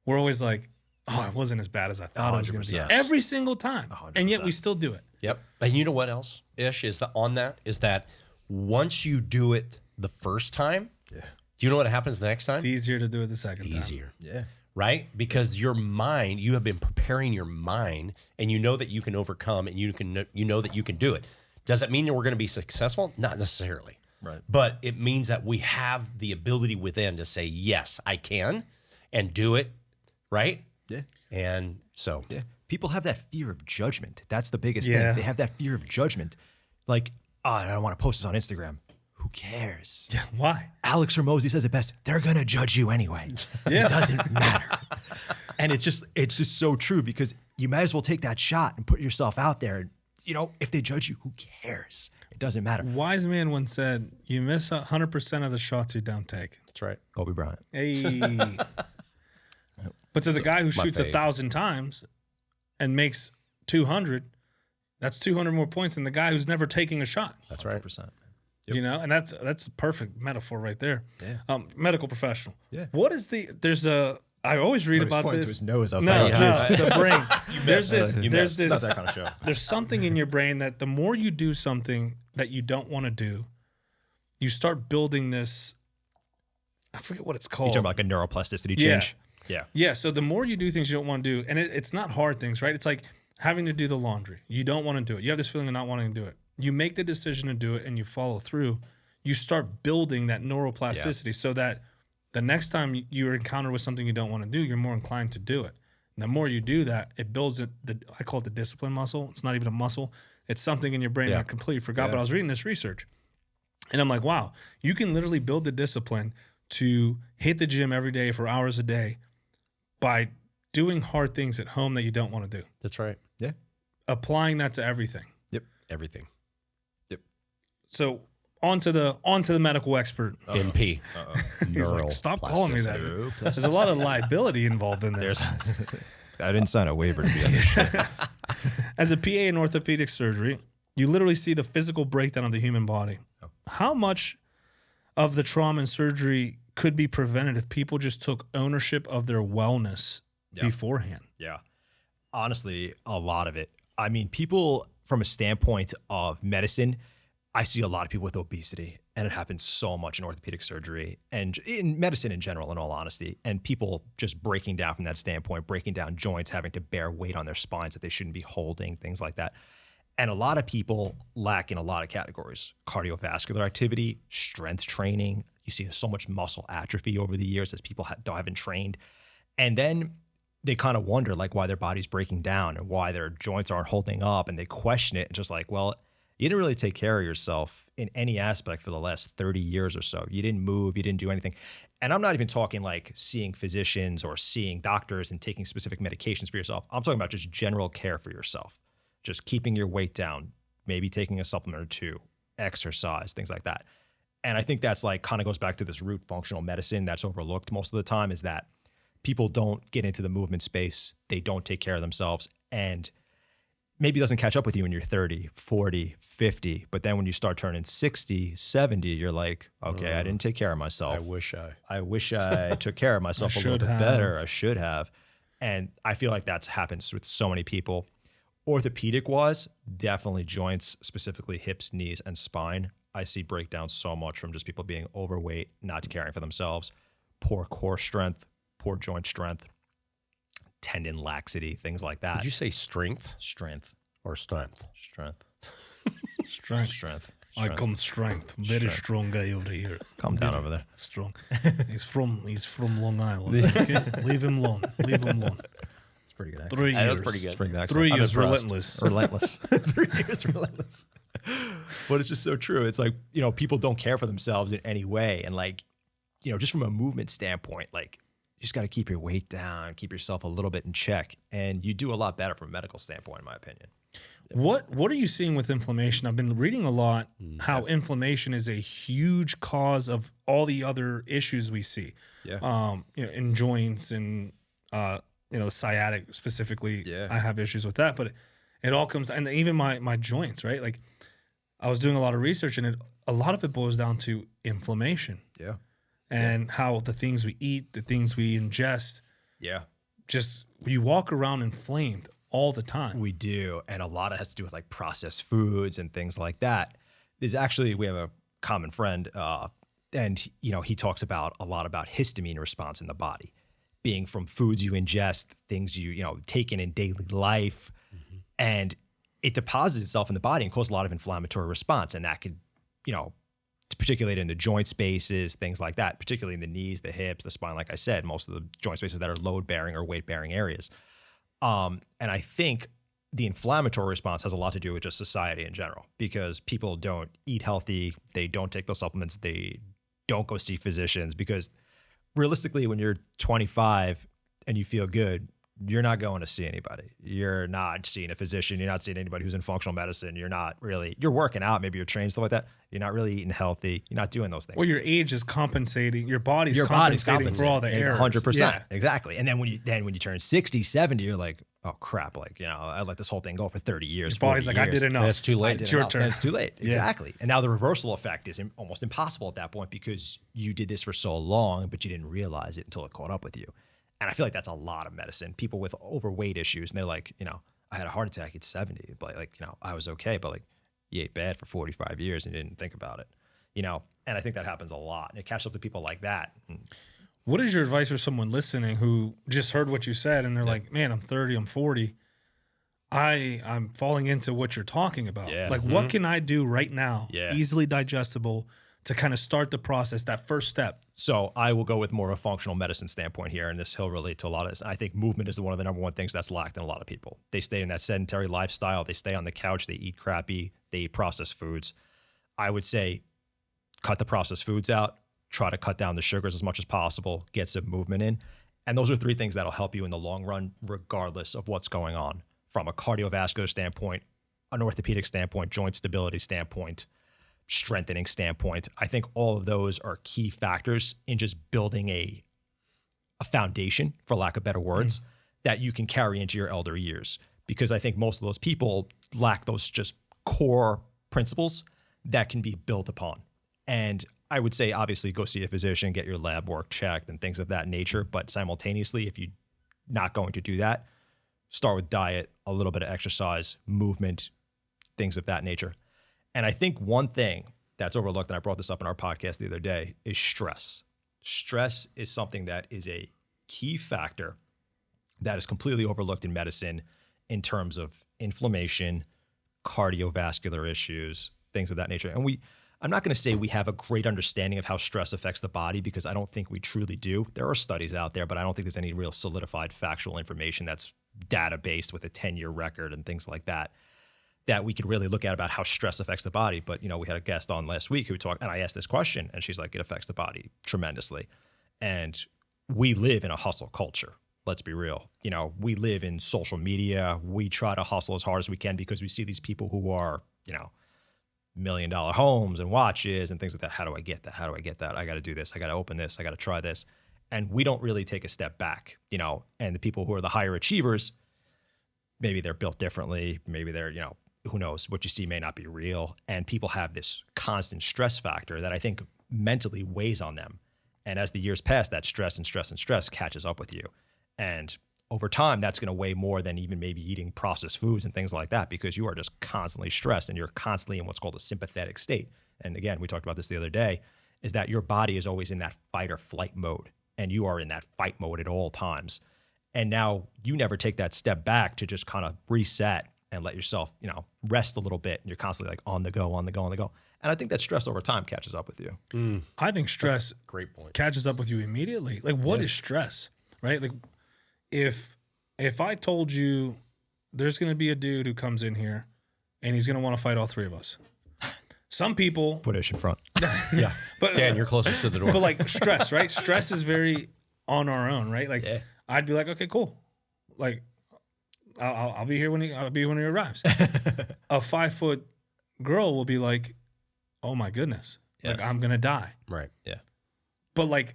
we're always like, oh, it wasn't as bad as I thought it was going to be. Yes. Every single time. 100%. And yet we still do it. Yep. And you know what else, Ish, is that once you do it the first time, do you know what happens the next time? It's easier to do it the second time. Easier. Yeah. Right? Because your mind, you have been preparing your mind and you know that you can overcome and you know that you can do it. Does it mean that we're going to be successful? Not necessarily. Right. But it means that we have the ability within to say, yes, I can and do it. Right? Yeah. And so. Yeah. People have that fear of judgment. That's the biggest thing. They have that fear of judgment. Like, I don't want to post this on Instagram. Who cares? Yeah. Why? Alex Hormozy says it best. They're going to judge you anyway. Yeah. It doesn't matter. And it's just so true because you might as well take that shot and put yourself out there. If they judge you, who cares? It doesn't matter. Wise man once said, you miss 100% of the shots you don't take. That's right. Kobe Bryant. Hey. But to the guy who shoots 1,000 times and makes 200, that's 200 more points than the guy who's never taking a shot. That's right. 100%. Yep. And that's the perfect metaphor right there. Yeah. Medical professional. Yeah. What is I always read about this. this. To his nose. I was no, like, the brain. There's this. It's not that kind of show. There's something in your brain that the more you do something that you don't want to do, you start building this. I forget what it's called. You're talking about like a neuroplasticity change. Yeah. Yeah. So the more you do things you don't want to do, and it's not hard things, right? It's like having to do the laundry. You don't want to do it. You have this feeling of not wanting to do it. You make the decision to do it and you follow through. You start building that neuroplasticity so that the next time you're encountered with something you don't want to do, you're more inclined to do it. And the more you do that, it builds I call it the discipline muscle. It's not even a muscle. It's something in your brain I completely forgot. But I was reading this research and I'm like, wow, you can literally build the discipline to hit the gym every day for hours a day by doing hard things at home that you don't want to do. That's right. Yeah. Applying that to everything. Yep. Everything. Yep. So on to the medical expert. NP. He's like, stop calling me that. There's a lot of liability involved in this. I didn't sign a waiver to be on this show. As a PA in orthopedic surgery, you literally see the physical breakdown of the human body. Oh. How much of the trauma and surgery could be prevented if people just took ownership of their wellness beforehand? Yeah. Honestly, a lot of it. I mean, people from a standpoint of medicine, I see a lot of people with obesity, and it happens so much in orthopedic surgery and in medicine in general, in all honesty, and people just breaking down from that standpoint, breaking down joints, having to bear weight on their spines that they shouldn't be holding, things like that. And a lot of people lack in a lot of categories: cardiovascular activity, strength training. You see so much muscle atrophy over the years as people haven't trained. And then they kind of wonder like why their body's breaking down and why their joints aren't holding up, and they question it and just like, well, you didn't really take care of yourself in any aspect for the last 30 years or so. You didn't move, you didn't do anything. And I'm not even talking like seeing physicians or seeing doctors and taking specific medications for yourself. I'm talking about just general care for yourself, just keeping your weight down, maybe taking a supplement or two, exercise, things like that. And I think that's like kind of goes back to this root functional medicine that's overlooked most of the time, is that people don't get into the movement space. They don't take care of themselves. And maybe it doesn't catch up with you when you're 30, 40, 50. But then when you start turning 60, 70, you're like, okay, I didn't take care of myself. I wish I took care of myself a little bit better. I should have. And I feel like that's happens with so many people. Orthopedic wise, definitely joints, specifically hips, knees, and spine. I see breakdown so much from just people being overweight, not caring for themselves, poor core strength, poor joint strength, tendon laxity, things like that. Did you say strength? Strength. Or strength? Strength. Strength. I come strength. Very strong guy over here. Calm down over there. Strong. He's from Long Island. Okay? Leave him alone. Leave him alone. It's pretty good. 3 years. That was pretty good. It's pretty good. 3 years relentless. Relentless. 3 years relentless. But it's just so true. It's like, you know, people don't care for themselves in any way. And like, you know, just from a movement standpoint, like you just got to keep your weight down, keep yourself a little bit in check. And you do a lot better from a medical standpoint, in my opinion. What are you seeing with inflammation? I've been reading a lot how inflammation is a huge cause of all the other issues we see. Yeah. You know, in joints and you know, sciatic specifically. Yeah. I have issues with that, but it all comes, and even my joints, right? Like I was doing a lot of research, and a lot of it boils down to inflammation. Yeah. And how the things we eat, the things we ingest, just you walk around inflamed all the time. We do. And a lot of it has to do with like processed foods and things like that. We have a common friend, and you know, he talks about a lot about histamine response in the body, being from foods you ingest, things you know, taken in daily life, and it deposits itself in the body and causes a lot of inflammatory response. And that could, you know, particularly in the joint spaces, things like that, particularly in the knees, the hips, the spine, like I said, most of the joint spaces that are load-bearing or weight-bearing areas. And I think the inflammatory response has a lot to do with just society in general, because people don't eat healthy, they don't take those supplements, they don't go see physicians, because realistically, when you're 25 and you feel good, you're not going to see anybody. You're not seeing a physician. You're not seeing anybody who's in functional medicine. You're working out, maybe you're trained, stuff like that. You're not really eating healthy. You're not doing those things. Well, your age is compensating. Your body's compensating for all the errors. 100%. Yeah. Exactly. And then when you turn 60, 70, you're like, oh crap. Like, you know, I let this whole thing go for 30 years. Your body's like, years. I did enough. That's too late. It's your turn. It's too late. Exactly. And now the reversal effect is almost impossible at that point, because you did this for so long, but you didn't realize it until it caught up with you. And I feel like that's a lot of medicine. People with overweight issues, and they're like, you know, I had a heart attack at 70, but like, you know, I was okay, but like you ate bad for 45 years and you didn't think about it, you know? And I think that happens a lot. And it catches up to people like that. What is your advice for someone listening who just heard what you said and they're like, man, I'm 30, I'm 40. I'm falling into what you're talking about. Yeah. Like, what can I do right now? Yeah. Easily digestible to kind of start the process, that first step. So I will go with more of a functional medicine standpoint here, and this will relate to a lot of this. I think movement is one of the number one things that's lacked in a lot of people. They stay in that sedentary lifestyle. They stay on the couch. They eat crappy. They eat processed foods. I would say cut the processed foods out. Try to cut down the sugars as much as possible. Get some movement in. And those are three things that'll help you in the long run, regardless of what's going on from a cardiovascular standpoint, an orthopedic standpoint, joint stability standpoint, strengthening standpoint. I think all of those are key factors in just building a foundation, for lack of better words, that you can carry into your elder years. Because I think most of those people lack those just core principles that can be built upon. And I would say, obviously, go see a physician, get your lab work checked and things of that nature. But simultaneously, if you're not going to do that, start with diet, a little bit of exercise, movement, things of that nature. And I think one thing that's overlooked, and I brought this up in our podcast the other day, is stress. Stress is something that is a key factor that is completely overlooked in medicine in terms of inflammation, cardiovascular issues, things of that nature. And I'm not going to say we have a great understanding of how stress affects the body, because I don't think we truly do. There are studies out there, but I don't think there's any real solidified factual information that's data-based with a 10-year record and things like that we could really look at about how stress affects the body. But, we had a guest on last week who talked, and I asked this question, and she's like, it affects the body tremendously. And we live in a hustle culture. Let's be real. We live in social media. We try to hustle as hard as we can because we see these people who are, $1 million homes and watches and things like that. How do I get that? How do I get that? I got to do this. I got to open this. I got to try this. And we don't really take a step back, and the people who are the higher achievers, maybe they're built differently. Maybe they're, who knows, what you see may not be real. And people have this constant stress factor that I think mentally weighs on them. And as the years pass, that stress catches up with you. And over time, that's going to weigh more than even maybe eating processed foods and things like that, because you are just constantly stressed and you're constantly in what's called a sympathetic state. And again, we talked about this the other day, is that your body is always in that fight or flight mode, and you are in that fight mode at all times. And now you never take that step back to just kind of reset and let yourself, rest a little bit. And you're constantly like on the go. And I think that stress over time catches up with you. I think stress great point. catches up with you immediately. Like, what is stress, right? Like, if I told you there's going to be a dude who comes in here and he's going to want to fight all three of us. Some people put Ish in front. Yeah. But Dan, you're closest to the door. But like stress, right? Stress is very on our own, right? Like I'd be like, okay, cool. Like I'll be here when he arrives. A 5-foot girl will be like, oh my goodness, like I'm gonna die. Right. Yeah. But like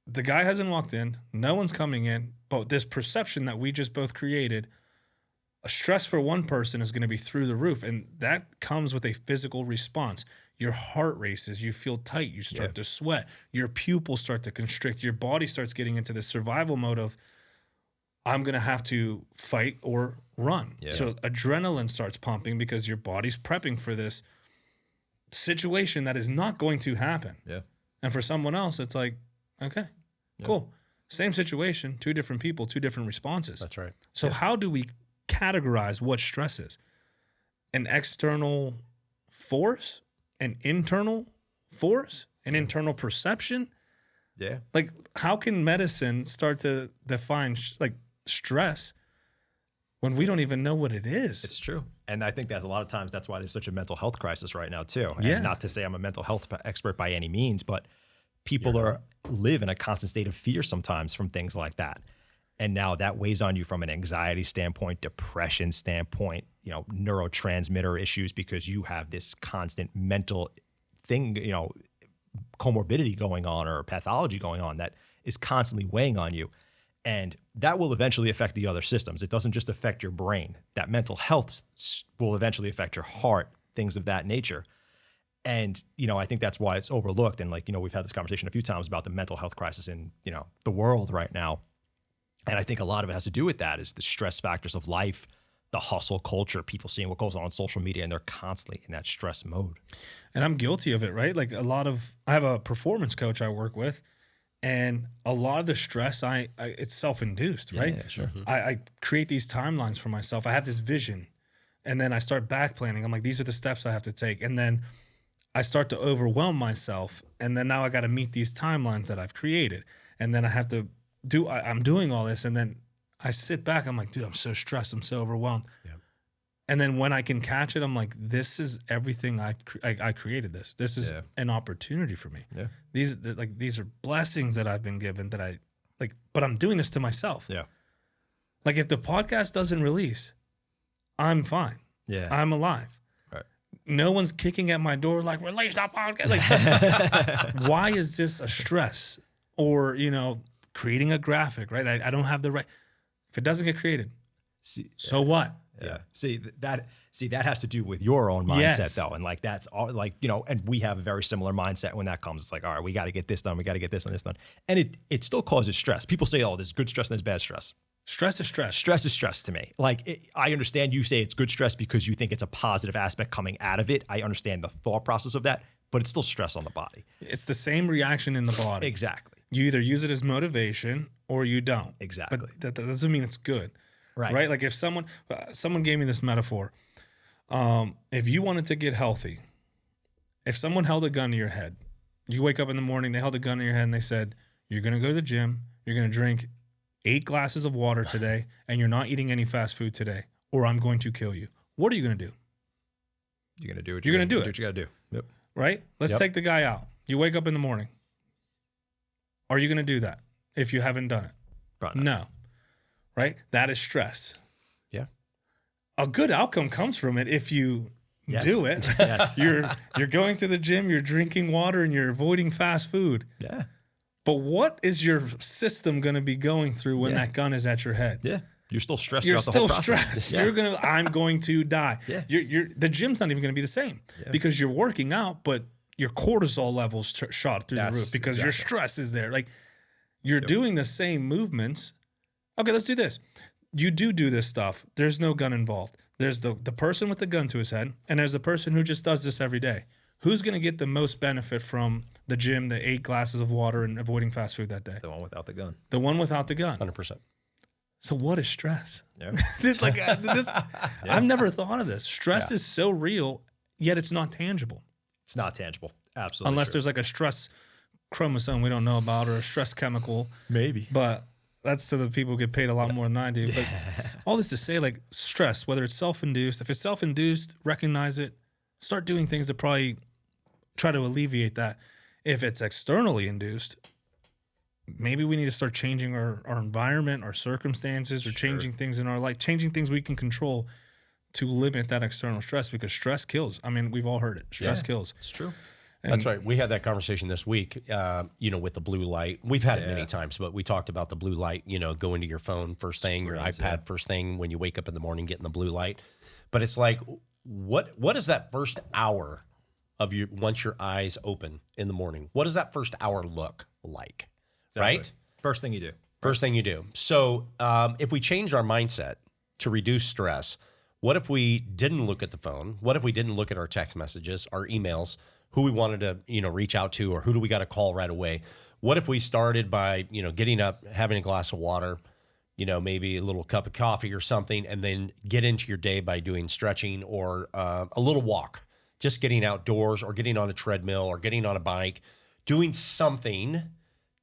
the guy hasn't walked in, no one's coming in, but this perception that we just both created, a stress for one person is going to be through the roof, and that comes with a physical response. Your heart races, you feel tight, you start to sweat, your pupils start to constrict, your body starts getting into this survival mode of, I'm going to have to fight or run. Yeah. So adrenaline starts pumping because your body's prepping for this situation that is not going to happen. Yeah. And for someone else, it's like, okay, cool. Same situation, two different people, two different responses. That's right. So how do we categorize what stress is? An external force, an internal force, an internal perception? Yeah. Like, how can medicine start to define stress when we don't even know what it is? It's true. And I think that a lot of times that's why there's such a mental health crisis right now too. And yeah. Not to say I'm a mental health expert by any means, but people live in a constant state of fear sometimes from things like that. And now that weighs on you from an anxiety standpoint, depression standpoint, neurotransmitter issues, because you have this constant mental thing, comorbidity going on or pathology going on that is constantly weighing on you. And that will eventually affect the other systems. It doesn't just affect your brain. That mental health will eventually affect your heart, things of that nature. And, I think that's why it's overlooked. And we've had this conversation a few times about the mental health crisis in, the world right now. And I think a lot of it has to do with that, is the stress factors of life, the hustle culture, people seeing what goes on social media, and they're constantly in that stress mode. And I'm guilty of it, right? Like I have a performance coach I work with, and a lot of the stress, it's self-induced, right? Yeah, sure. Mm-hmm. I create these timelines for myself. I have this vision, and then I start back planning. I'm like, these are the steps I have to take. And then I start to overwhelm myself, and then now I got to meet these timelines that I've created. And then I have to I'm doing all this, and then I sit back. I'm like, dude, I'm so stressed. I'm so overwhelmed. Yeah. And then when I can catch it, I'm like, this is everything I created this. This is an opportunity for me. Yeah. These are blessings that I've been given that I Like, but I'm doing this to myself. Yeah. Like if the podcast doesn't release, I'm fine. Yeah. I'm alive. Right. No one's kicking at my door like, release that podcast. Like, why is this a stress? Or, creating a graphic, right? I don't have the right. If it doesn't get created, so what? Yeah. See, that has to do with your own mindset though. And like, that's all and we have a very similar mindset when that comes. It's like, all right, we got to get this done. We got to get this and this done. And it still causes stress. People say, oh, there's good stress and there's bad stress. Stress is stress. Stress is stress to me. Like, I understand you say it's good stress because you think it's a positive aspect coming out of it. I understand the thought process of that, but it's still stress on the body. It's the same reaction in the body. Exactly. You either use it as motivation or you don't. Exactly. But that doesn't mean it's good. Right. Like if someone gave me this metaphor, if you wanted to get healthy, if someone held a gun to your head, you wake up in the morning, they held a gun to your head and they said, you're going to go to the gym, you're going to drink 8 glasses of water today, and you're not eating any fast food today, or I'm going to kill you. What are you going to do? You're going to do it. You're going to do it. Do what you got to do. Yep. Right? Let's take the guy out. You wake up in the morning. Are you going to do that if you haven't done it? Probably not. No. Right? That is stress. Yeah. A good outcome comes from it if you do it. Yes. You're going to the gym, you're drinking water, and you're avoiding fast food. Yeah. But what is your system going to be going through when that gun is at your head? Yeah. You're still stressed You're throughout the whole still process. stressed. Yeah. I'm going to die. Yeah. The gym's not even going to be the same because you're working out, but your cortisol levels shot through the roof because your stress is there. Like you're doing the same movements. Okay, let's do this. You do this stuff. There's no gun involved. There's the person with the gun to his head, and there's the person who just does this every day. Who's going to get the most benefit from the gym, the 8 glasses of water, and avoiding fast food that day? The one without the gun. The one without the gun. 100%. So what is stress? Yeah. I've never thought of this. Stress is so real, yet it's not tangible. It's not tangible. Absolutely. Unless true. there's like a stress chromosome we don't know about or a stress chemical. Maybe. But that's to the people who get paid a lot more than I do. But all this to say, like stress, whether it's self-induced, if it's self-induced, recognize it, start doing things to probably try to alleviate that. If it's externally induced, maybe we need to start changing our environment, our circumstances, or changing things in our life, changing things we can control to limit that external stress because stress kills. I mean, we've all heard it. Stress kills. It's true. That's right. We had that conversation this week, with the blue light. We've had it many times, but we talked about the blue light, go into your phone first thing, your iPad first thing when you wake up in the morning, getting the blue light. But it's like, what is that first hour of once your eyes open in the morning? What does that first hour look like? Exactly. Right? First thing you do. First thing you do. So if we change our mindset to reduce stress, what if we didn't look at the phone? What if we didn't look at our text messages, our emails, who we wanted to, reach out to, or who do we got to call right away? What if we started by, getting up, having a glass of water, maybe a little cup of coffee or something, and then get into your day by doing stretching or a little walk, just getting outdoors or getting on a treadmill or getting on a bike, doing something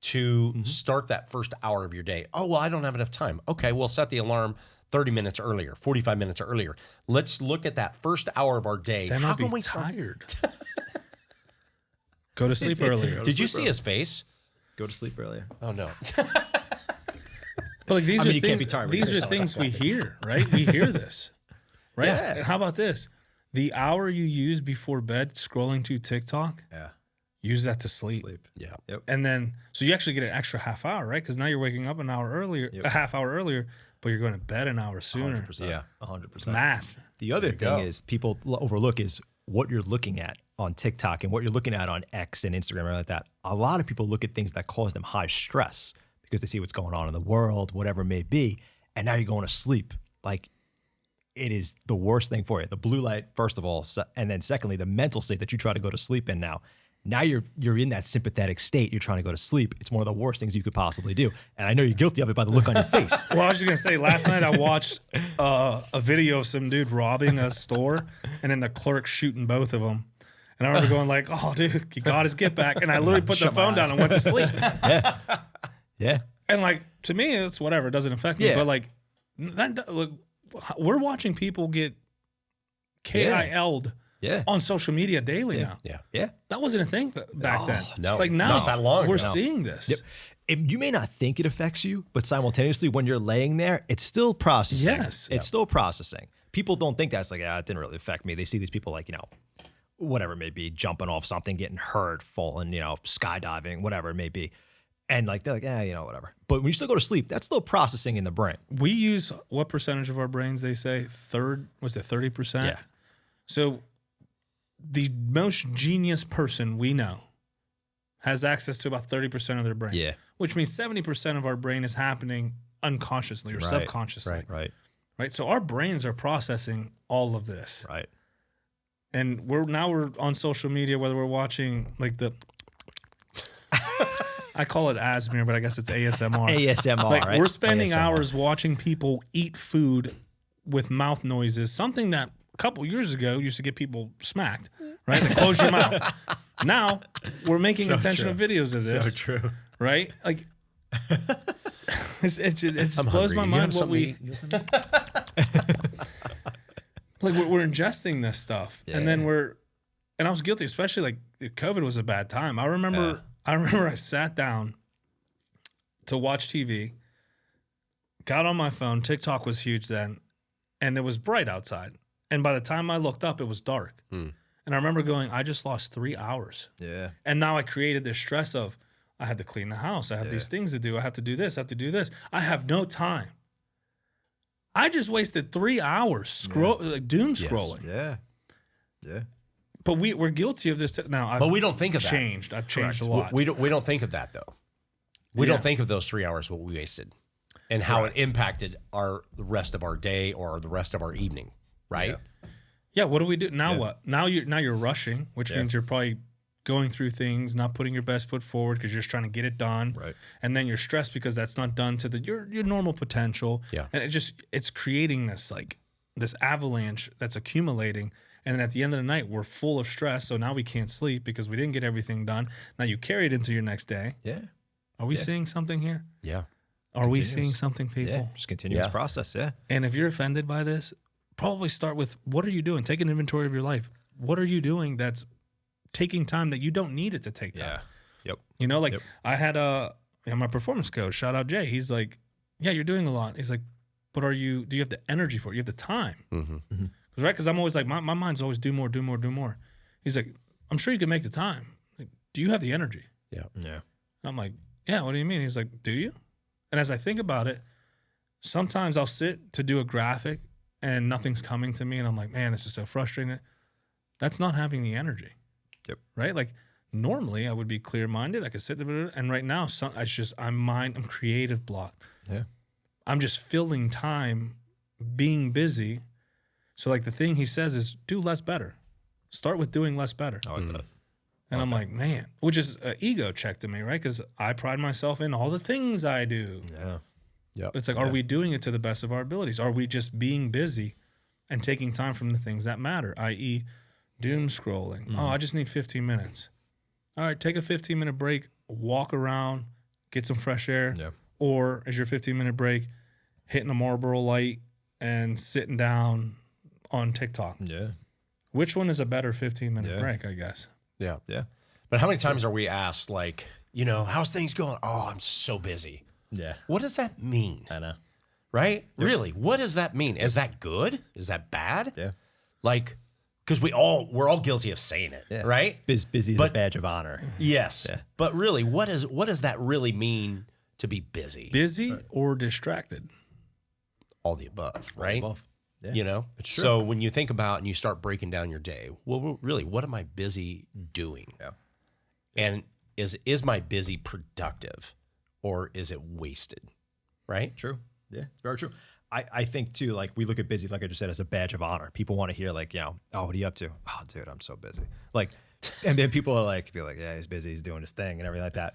to start that first hour of your day. Oh, well, I don't have enough time. Okay, well, set the alarm 30 minutes earlier, 45 minutes earlier. Let's look at that first hour of our day. Then How I'll be can we tired. Go to sleep earlier. Did you see his face? Go to sleep earlier. Oh, no. But like these I mean, are you things, can't be tired when these you're are things we hear, right? We hear this, right? Yeah. And how about this? The hour you use before bed scrolling to TikTok, use that to sleep. Yeah. Yep. And then, so you actually get an extra half hour, right? Because now you're waking up an hour earlier, a half hour earlier, but you're going to bed an hour sooner. 100%. Yeah. 100%. It's math. The other thing go. is people overlook is what you're looking at on TikTok and what you're looking at on X and Instagram and like that. A lot of people look at things that cause them high stress because they see what's going on in the world, whatever it may be, and now you're going to sleep. Like, it is the worst thing for you. The blue light, first of all, and then secondly, the mental state that you try to go to sleep in now. Now you're in that sympathetic state. You're trying to go to sleep. It's one of the worst things you could possibly do. And I know you're guilty of it by the look on your face. Well, I was just going to say, last night I watched a video of some dude robbing a store and then the clerk shooting both of them. And I remember going like, oh, dude, he got his get back. And I literally put the phone down and went to sleep. Yeah. And like, to me, it's whatever. It doesn't affect me. Yeah. But like, look, we're watching people get KIL'd on social media daily now. Yeah. Yeah. That wasn't a thing back then. no, Like now, not that long we're ago. seeing this. Yep. you may not think it affects you, but simultaneously when you're laying there, it's still processing. Yes. It's still processing. People don't think that's like, it didn't really affect me. They see these people like, whatever it may be, jumping off something, getting hurt, falling, skydiving, whatever it may be. And like, they're like, whatever. But when you still go to sleep, that's still processing in the brain. We use what percentage of our brains they say? 30%? Yeah. So the most genius person we know has access to about 30% of their brain. Yeah. Which means 70% of our brain is happening unconsciously or subconsciously. Right. So our brains are processing all of this. Right. And we're on social media, whether we're watching like I call it ASMR, but I guess it's ASMR. ASMR, like, right? We're spending ASMR. hours watching people eat food with mouth noises, something that a couple years ago used to get people smacked, right? Like, close your mouth. Now we're making intentional videos of this. So true. Right? Like, it just blows my mind what we... Like, we're ingesting this stuff, and then and I was guilty, especially like COVID was a bad time. I remember I sat down to watch TV, got on my phone. TikTok was huge then, and it was bright outside. And by the time I looked up, it was dark. And I remember going, I just lost 3 hours. Yeah. And now I created this stress of, I have to clean the house. I have these things to do. I have to do this. I have to do this. I have no time. I just wasted 3 hours doom scrolling. Yeah. Yeah. But we're guilty of this now. But we don't think of that. I've changed a lot. We don't think of that though. We don't think of those 3 hours what we wasted, and how it impacted the rest of our day or the rest of our evening. Right. Yeah. What do we do now? What now? You're rushing, which means you're probably going through things, not putting your best foot forward because you're just trying to get it done. Right. And then you're stressed because that's not done to your normal potential. Yeah. And it's creating this avalanche that's accumulating. And then at the end of the night, we're full of stress. So now we can't sleep because we didn't get everything done. Now you carry it into your next day. Yeah. Are we seeing something here? Yeah. Are we seeing something, people? Yeah. Just continuous process. Yeah. And if you're offended by this, probably start with, what are you doing? Take an inventory of your life. What are you doing that's taking time that you don't need it to take time? Yeah. Yep. I had my performance coach, shout out Jay. He's like, yeah, you're doing a lot. He's like, but do you have the energy for it? You have the time. Mm-hmm. Right? Because I'm always like, my mind's always do more. He's like, I'm sure you can make the time. Like, do you have the energy? Yeah. Yeah. And I'm like, yeah, what do you mean? He's like, do you? And as I think about it, sometimes I'll sit to do a graphic and nothing's coming to me. And I'm like, man, this is so frustrating. That's not having the energy. Yep. Right? Like, normally I would be clear-minded. I could sit there, and right now I'm creative blocked. Yeah. I'm just filling time being busy. So like the thing he says is do less better. Start with doing less better. I like that. And I'm like, man, which is an ego check to me, right? Because I pride myself in all the things I do. Yeah. Yeah. But it's like, are we doing it to the best of our abilities? Are we just being busy and taking time from the things that matter, i.e. doom scrolling? Oh, I just need 15 minutes. All right, take a 15-minute break, walk around, get some fresh air. Yeah. Or is your 15-minute break hitting a Marlboro Light and sitting down on TikTok? Yeah. Which one is a better 15-minute break, I guess? Yeah. Yeah. But how many times are we asked, like, how's things going? Oh, I'm so busy. Yeah. What does that mean? I know. Right? Yep. Really? What does that mean? Is that good? Is that bad? Yeah. Like, because we're all guilty of saying it, right? Busy is a badge of honor. Yes. Yeah. But really, what does that really mean to be busy? Busy or distracted? All the above, right? All the above. Yeah. It's true. So when you think about and you start breaking down your day, well, really, what am I busy doing? Yeah. And is my busy productive, or is it wasted? Right? True. Yeah, it's very true. I think too, like we look at busy, like I just said, as a badge of honor. People want to hear like, oh, what are you up to? Oh, dude, I'm so busy. Like, and then people are like, yeah, he's busy, he's doing his thing and everything like that.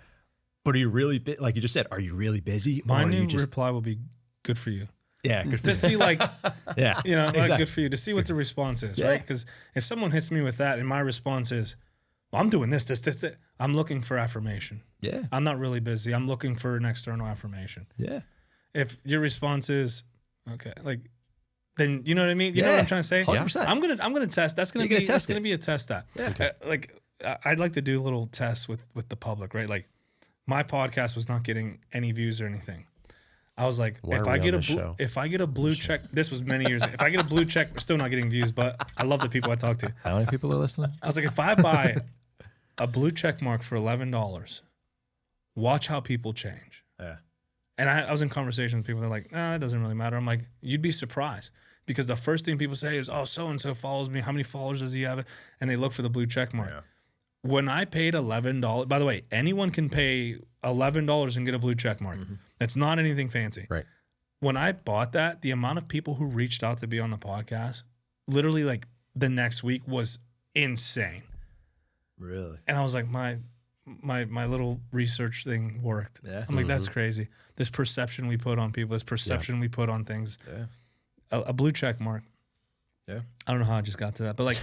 But are you really, like you just said, are you really busy? My new reply will be good for you. Yeah, good for to see like, exactly. good for you, to see what the response is, right? Because if someone hits me with that and my response is, well, I'm doing this, I'm looking for affirmation. Yeah. I'm not really busy. I'm looking for an external affirmation. Yeah. If your response is, okay, like, then you know what I mean? You know what I'm trying to say? 100%. I'm gonna test. That's gonna be a test that. Yeah. Like, I'd like to do a little tests with the public, right? Like, my podcast was not getting any views or anything. I was like, Why if are I we get on a this show? if I get a blue check, this was many years ago. If I get a blue check, we're still not getting views, but I love the people I talk to. How many people are listening? I was like, if I buy a blue check mark for $11, watch how people change. Yeah. And I was in conversation with people. They're like, nah, it doesn't really matter. I'm like, you'd be surprised. Because the first thing people say is, oh, so-and-so follows me. How many followers does he have? And they look for the blue check mark. Yeah. When I paid $11, by the way, anyone can pay $11 and get a blue check mark. Mm-hmm. It's not anything fancy. Right. When I bought that, the amount of people who reached out to be on the podcast, literally like the next week, was insane. Really? And I was like, my little research thing worked. Yeah. I'm like, that's crazy. This perception we put on people, this perception we put on things. Yeah. A blue check mark. Yeah. I don't know how I just got to that, but like,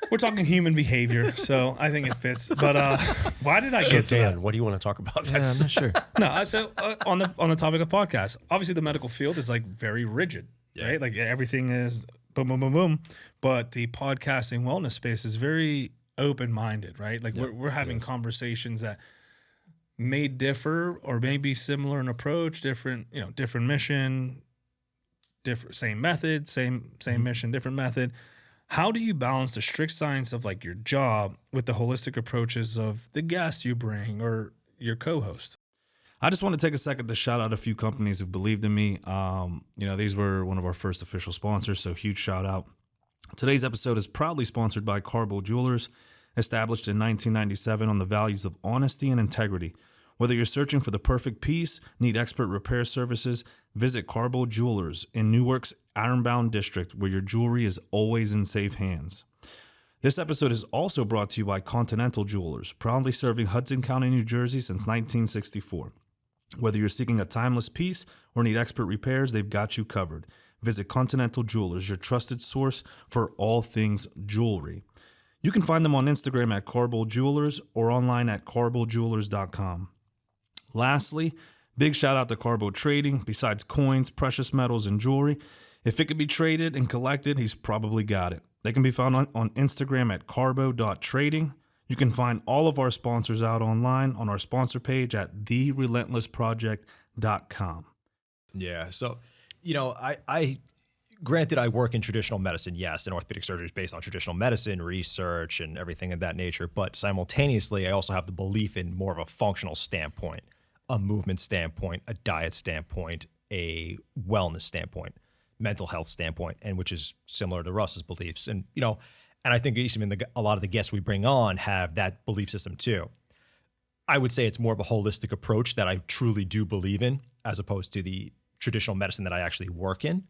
we're talking human behavior, so I think it fits. But why did I get to that? Dan, what do you want to talk about? Yeah, I'm not sure. No, so on the topic of podcasts, obviously the medical field is like very rigid, right? Like everything is boom, boom, boom, boom. But the podcasting wellness space is very open-minded, right? Like we're having conversations that may differ or may be similar in approach, different mission, same method, same mission, different method. How do you balance the strict science of like your job with the holistic approaches of the guests you bring or your co-host? I just want to take a second to shout out a few companies who believed in me. These were one of our first official sponsors, so huge shout out. Today's episode is proudly sponsored by Carbo Jewelers, established in 1997 on the values of honesty and integrity. Whether you're searching for the perfect piece, need expert repair services, visit Carbo Jewelers in Newark's Ironbound District, where your jewelry is always in safe hands. This episode is also brought to you by Continental Jewelers, proudly serving Hudson County, New Jersey since 1964. Whether you're seeking a timeless piece or need expert repairs, they've got you covered. Visit Continental Jewelers, your trusted source for all things jewelry. You can find them on Instagram at Carbo Jewelers or online at carbojewelers.com. Lastly, big shout out to Carbo Trading. Besides coins, precious metals, and jewelry, if it could be traded and collected, he's probably got it. They can be found on Instagram at carbo.trading. You can find all of our sponsors out online on our sponsor page at therelentlessproject.com. Yeah. So, I granted, I work in traditional medicine, yes, and orthopedic surgery is based on traditional medicine, research, and everything of that nature. But simultaneously, I also have the belief in more of a functional standpoint, a movement standpoint, a diet standpoint, a wellness standpoint, mental health standpoint, and which is similar to Russ's beliefs. And, and I think a lot of the guests we bring on have that belief system too. I would say it's more of a holistic approach that I truly do believe in, as opposed to the traditional medicine that I actually work in.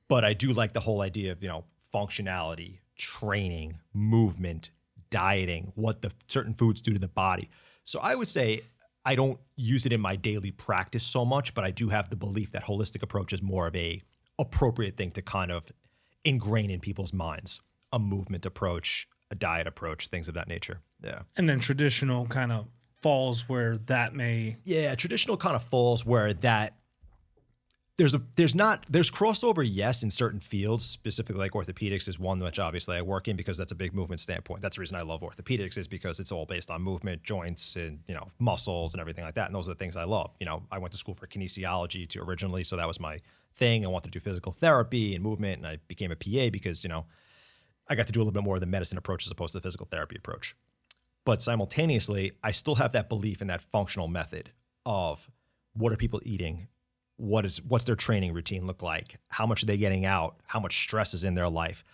But I do like the whole idea of, functionality, training, movement, dieting, what the certain foods do to the body. So I would say I don't use it in my daily practice so much, but I do have the belief that holistic approach is more of a appropriate thing to kind of ingrain in people's minds. A movement approach, a diet approach, things of that nature. Yeah. And then traditional kind of falls where that may... Yeah, traditional kind of falls where that... There's crossover, yes, in certain fields, specifically like orthopedics is one which obviously I work in because that's a big movement standpoint. That's the reason I love orthopedics, is because it's all based on movement, joints, and muscles and everything like that. And those are the things I love. I went to school for kinesiology originally, so that was my thing. I wanted to do physical therapy and movement, and I became a PA because I got to do a little bit more of the medicine approach as opposed to the physical therapy approach. But simultaneously, I still have that belief in that functional method of what are people eating. What's their training routine look like? How much are they getting out? How much stress is in their life?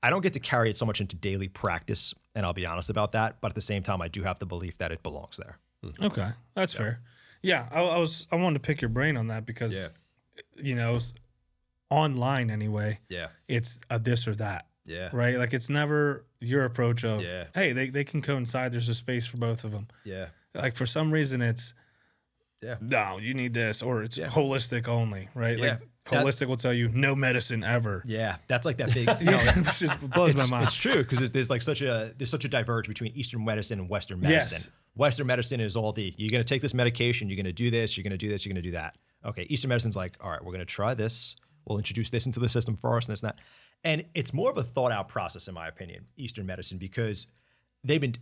I don't get to carry it so much into daily practice, and I'll be honest about that. But at the same time, I do have the belief that it belongs there. Okay, that's fair. Yeah, I wanted to pick your brain on that because, online anyway. Yeah, it's a this or that. Yeah, right. Like it's never your approach of hey, they can coincide. There's a space for both of them. Yeah, like for some reason it's. Yeah. No, you need this, or it's holistic only, right? Yeah. Like holistic will tell you no medicine ever. Yeah, that's like that big. Which just blows my mind. It's true because there's such a diverge between Eastern medicine and Western medicine. Yes. Western medicine is all you're going to take this medication, you're going to do this, you're going to do this, you're going to do that. Okay, Eastern medicine's like, all right, we're going to try this. We'll introduce this into the system first, and this and that. And it's more of a thought out process, in my opinion, Eastern medicine, because they've been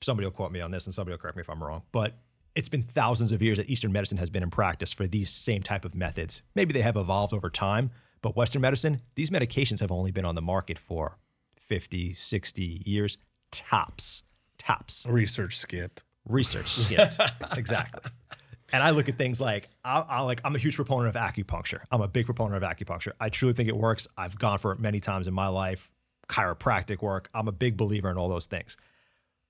somebody will quote me on this and somebody will correct me if I'm wrong, but it's been thousands of years that Eastern medicine has been in practice for these same type of methods. Maybe they have evolved over time, but Western medicine, these medications have only been on the market for 50, 60 years, tops. Research skipped. Exactly. And I look at things like, I'm a huge proponent of acupuncture. I'm a big proponent of acupuncture. I truly think it works. I've gone for it many times in my life. Chiropractic work. I'm a big believer in all those things.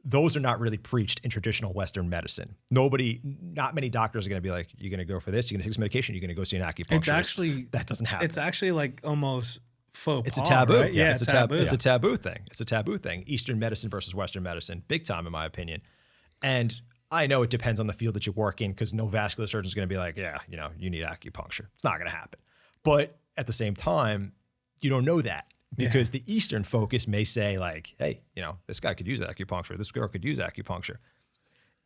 Those are not really preached in traditional Western medicine. Not many doctors are going to be like, you're going to go for this, you're going to take this medication, you're going to go see an acupuncturist. That doesn't happen. It's actually like almost faux It's a pas, taboo. right? Yeah, it's a taboo. Yeah. It's a taboo thing. It's a taboo thing. Eastern medicine versus Western medicine, big time in my opinion. And I know it depends on the field that you work in, because no vascular surgeon is going to be like, yeah, you need acupuncture. It's not going to happen. But at the same time, you don't know that. Because the Eastern focus may say like, hey, this guy could use acupuncture. This girl could use acupuncture.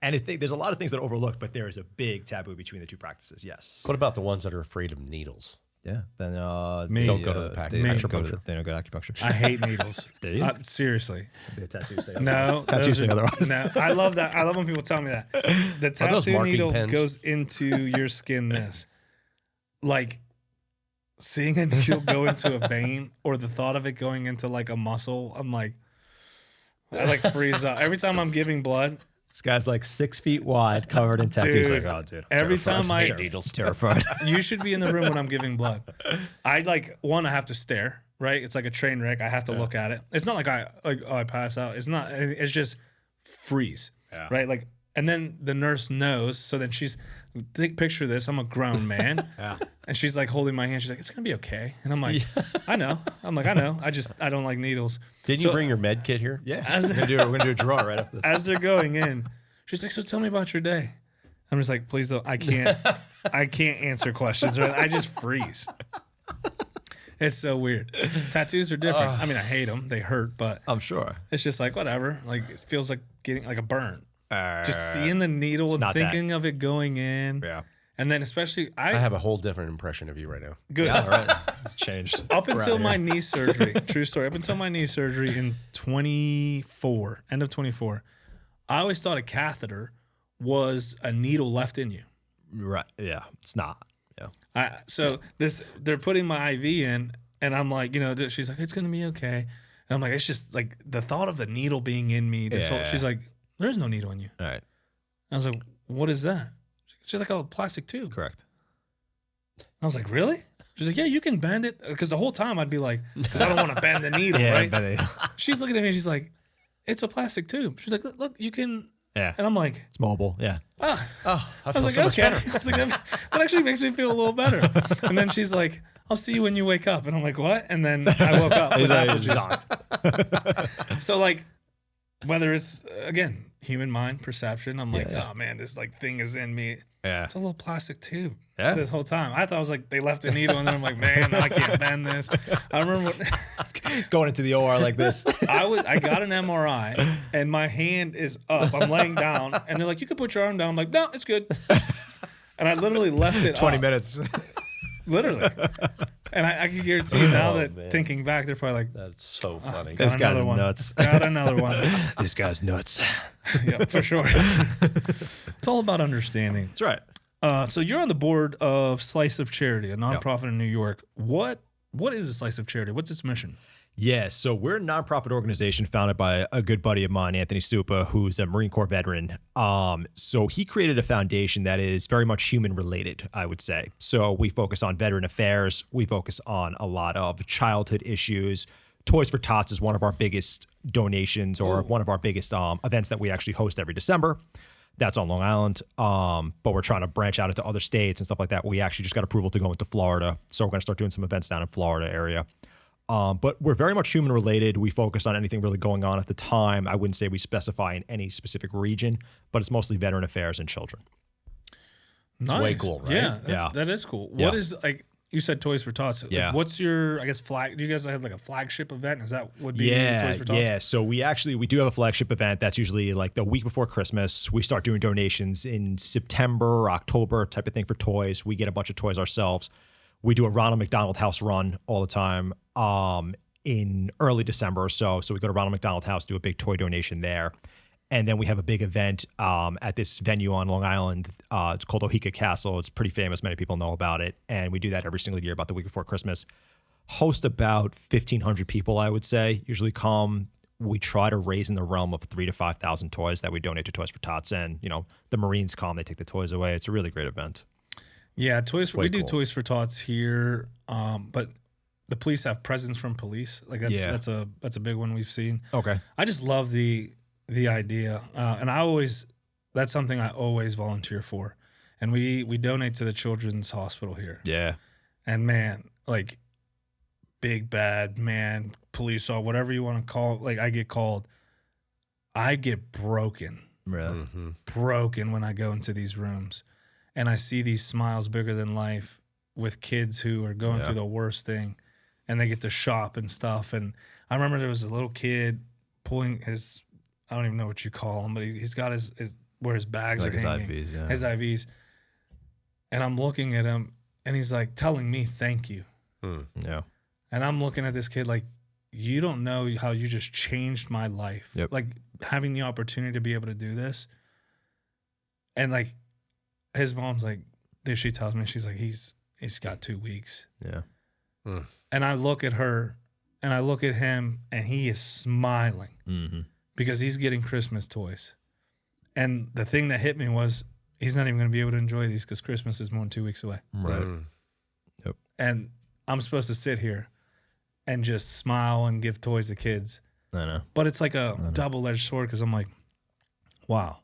And there's a lot of things that are overlooked, but there is a big taboo between the two practices. Yes. What about the ones that are afraid of needles? Yeah. Then Me. Don't go to the they don't acupuncture. go to acupuncture. I hate needles. Do you? Seriously. The tattoos say No. tattoos say otherwise. No. I love that. I love when people tell me that. The those tattoo marking needle pens? goes into your skin like seeing a needle go into a vein, or the thought of it going into like a muscle, I freeze up. Every time I'm giving blood. This guy's like 6 feet wide, covered in tattoos. Dude, Like, oh, dude. Every terrified. time I needles. Terrified. You should be in the room when I'm giving blood. I have to stare, right? It's like a train wreck. I have to look at it. It's not like I pass out. It's not. It's just freeze, right? Like, and then the nurse knows. So then picture this. I'm a grown man, and she's like holding my hand. She's like, "It's gonna be okay." And I'm like, "I know." I'm like, "I know." I don't like needles. Didn't you bring your med kit here? Yeah. We're gonna do a draw right after this. As they're going in, she's like, "So tell me about your day." I'm just like, "Please don't. I can't answer questions. Right? I just freeze." It's so weird. Tattoos are different. I mean, I hate them. They hurt, but I'm sure. it's just like whatever. Like it feels like getting like a burn. Just seeing the needle and thinking of it going in. Yeah. And then especially I have a whole different impression of you right now. good. All right. Changed. Up until my knee surgery, true story. Up until my knee surgery in 24, end of 24, I always thought a catheter was a needle left in you. Right. Yeah. It's not. Yeah. So they're putting my IV in, and I'm like, she's like, it's gonna be okay. And I'm like, it's just like the thought of the needle being in me. She's like, there's no needle in you. All right. I was like, what is that? She's like a plastic tube. Correct. I was like, really? She's like, yeah, you can bend it. Because the whole time I'd be like, because I don't want to bend the needle, right? She's looking at me and she's like, it's a plastic tube. She's like, look, you can. Yeah. And I'm like, it's mobile. Yeah. I was like, so much okay. better. I was like, that actually makes me feel a little better. And then she's like, I'll see you when you wake up. And I'm like, what? And then I woke up with apple juice. So like, whether it's, again, human mind perception, I'm like, oh man, this like thing is in me. Yeah. It's a little plastic tube. Yeah. This whole time. I thought it was like they left a needle and then I'm like, man, I can't bend this. I remember going into the OR like this. I got an MRI and my hand is up. I'm laying down and they're like, you can put your arm down. I'm like, no, it's good. And I literally left it 20 up. minutes. Literally. And I can guarantee you now that man. thinking back, they're probably like, That's so funny. got This guy's another one. nuts. Got another one. This guy's nuts. Yeah, for sure. It's all about understanding. That's right. So you're on the board of Slice of Charity, a nonprofit in New York. What is a Slice of Charity? What's its mission? Yeah, so we're a nonprofit organization founded by a good buddy of mine, Anthony Supa, who's a Marine Corps veteran. So he created a foundation that is very much human related, I would say. So we focus on veteran affairs. We focus on a lot of childhood issues. Toys for Tots is one of our biggest donations or one of our biggest events that we actually host every December. That's on Long Island, but we're trying to branch out into other states and stuff like that. We actually just got approval to go into Florida, so we're going to start doing some events down in Florida area. But we're very much human related. We focus on anything really going on at the time. I wouldn't say we specify in any specific region, but it's mostly veteran affairs and children. Nice. Way cool, right? Yeah, that is cool. What is like? You said Toys for Tots. Like, Yeah. what's your, I guess, flag? Do you guys have like a flagship event? Is that would be Toys for Tots? Yeah. So we do have a flagship event that's usually like the week before Christmas. We start doing donations in September, October type of thing for toys. We get a bunch of toys ourselves. We do a Ronald McDonald House run all the time in early December or so. So we go to Ronald McDonald House, do a big toy donation there. And then we have a big event at this venue on Long Island. It's called Oheka Castle. It's pretty famous. Many people know about it. And we do that every single year about the week before Christmas. Host about 1,500 people, I would say. Usually come. We try to raise in the realm of 3,000 to 5,000 toys that we donate to Toys for Tots. And, the Marines come, they take the toys away. It's a really great event. Yeah, we do Toys for Tots here, but the police have presents from police. Like that's a big one we've seen. Okay. I just love the idea, and that's something I always volunteer for, and we donate to the Children's Hospital here. Yeah. And man, like big bad man, police or whatever you want to call it, like I get called, I get broken. Really? Mm-hmm. Broken when I go into these rooms and I see these smiles bigger than life with kids who are going through the worst thing and they get to shop and stuff. And I remember there was a little kid pulling his, I don't even know what you call him, but he's got his where his bags like are his hanging. IVs, yeah. His IVs. And I'm looking at him and he's like telling me thank you. Yeah. And I'm looking at this kid like, you don't know how you just changed my life. Yep. Like having the opportunity to be able to do this. And like his mom's like, she tells me, she's like, he's got 2 weeks. Yeah. And I look at her and I look at him and he is smiling because he's getting Christmas toys. And the thing that hit me was he's not even going to be able to enjoy these because Christmas is more than 2 weeks away. Right. Yep. And I'm supposed to sit here and just smile and give toys to kids. I know. But it's like a double-edged sword because I'm like, wow.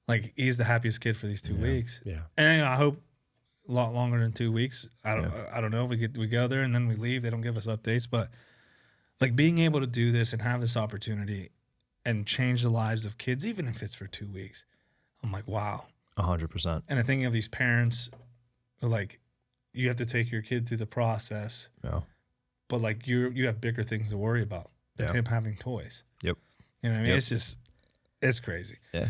Like, he's the happiest kid for these 2 weeks. Yeah. And I hope a lot longer than 2 weeks. I don't know. We go there and then we leave. They don't give us updates. But, like, being able to do this and have this opportunity and change the lives of kids, even if it's for 2 weeks, I'm like, wow. 100%. And I'm thinking of these parents who, like, you have to take your kid through the process. Yeah. But like you have bigger things to worry about than him having toys. Yep. You know what I mean? Yep. It's crazy. Yeah.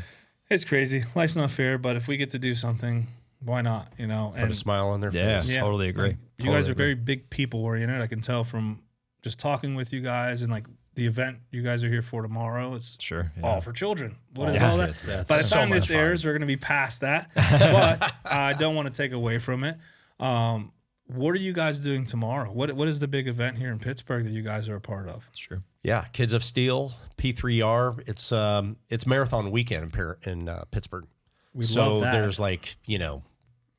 It's crazy. Life's not fair, but if we get to do something, why not? And put a smile on their face. Yeah, totally agree. Like, you guys are very big people oriented. I can tell from just talking with you guys and like the event you guys are here for tomorrow. It's all for children. What is all that? By the time this airs, we're going to be past that. But I don't want to take away from it. What are you guys doing tomorrow? What is the big event here in Pittsburgh that you guys are a part of? Sure. Yeah, Kids of Steel, P3R. It's marathon weekend in Pittsburgh. We love that. There's 5K,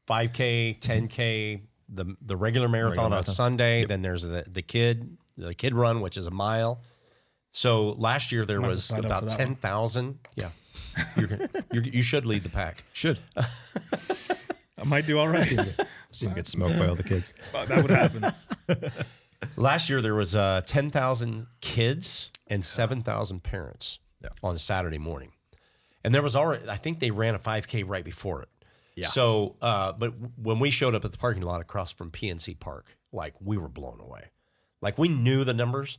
10K, the regular marathon on Sunday. Yep. Then there's the kid run, which is a mile. So last year there was about 10,000. Yeah, you should lead the pack. Should. I might do all right. See him get smoked by all the kids. That would happen. Last year there was 10,000 kids and 7,000 parents on Saturday morning, and there was already, I think they ran a 5K right before it. Yeah. So, but when we showed up at the parking lot across from PNC Park, like we were blown away. Like we knew the numbers,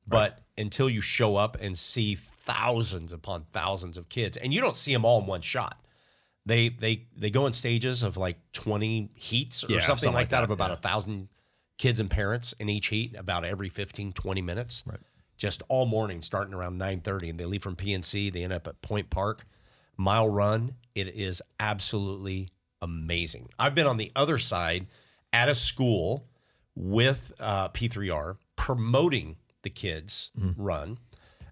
but until you show up and see thousands upon thousands of kids, and you don't see them all in one shot. They go in stages of like 20 heats or something like that of about 1,000 kids and parents in each heat about every 15, 20 minutes. Right. Just all morning starting around 9:30, and they leave from PNC. They end up at Point Park. Mile run. It is absolutely amazing. I've been on the other side at a school with P3R promoting the kids run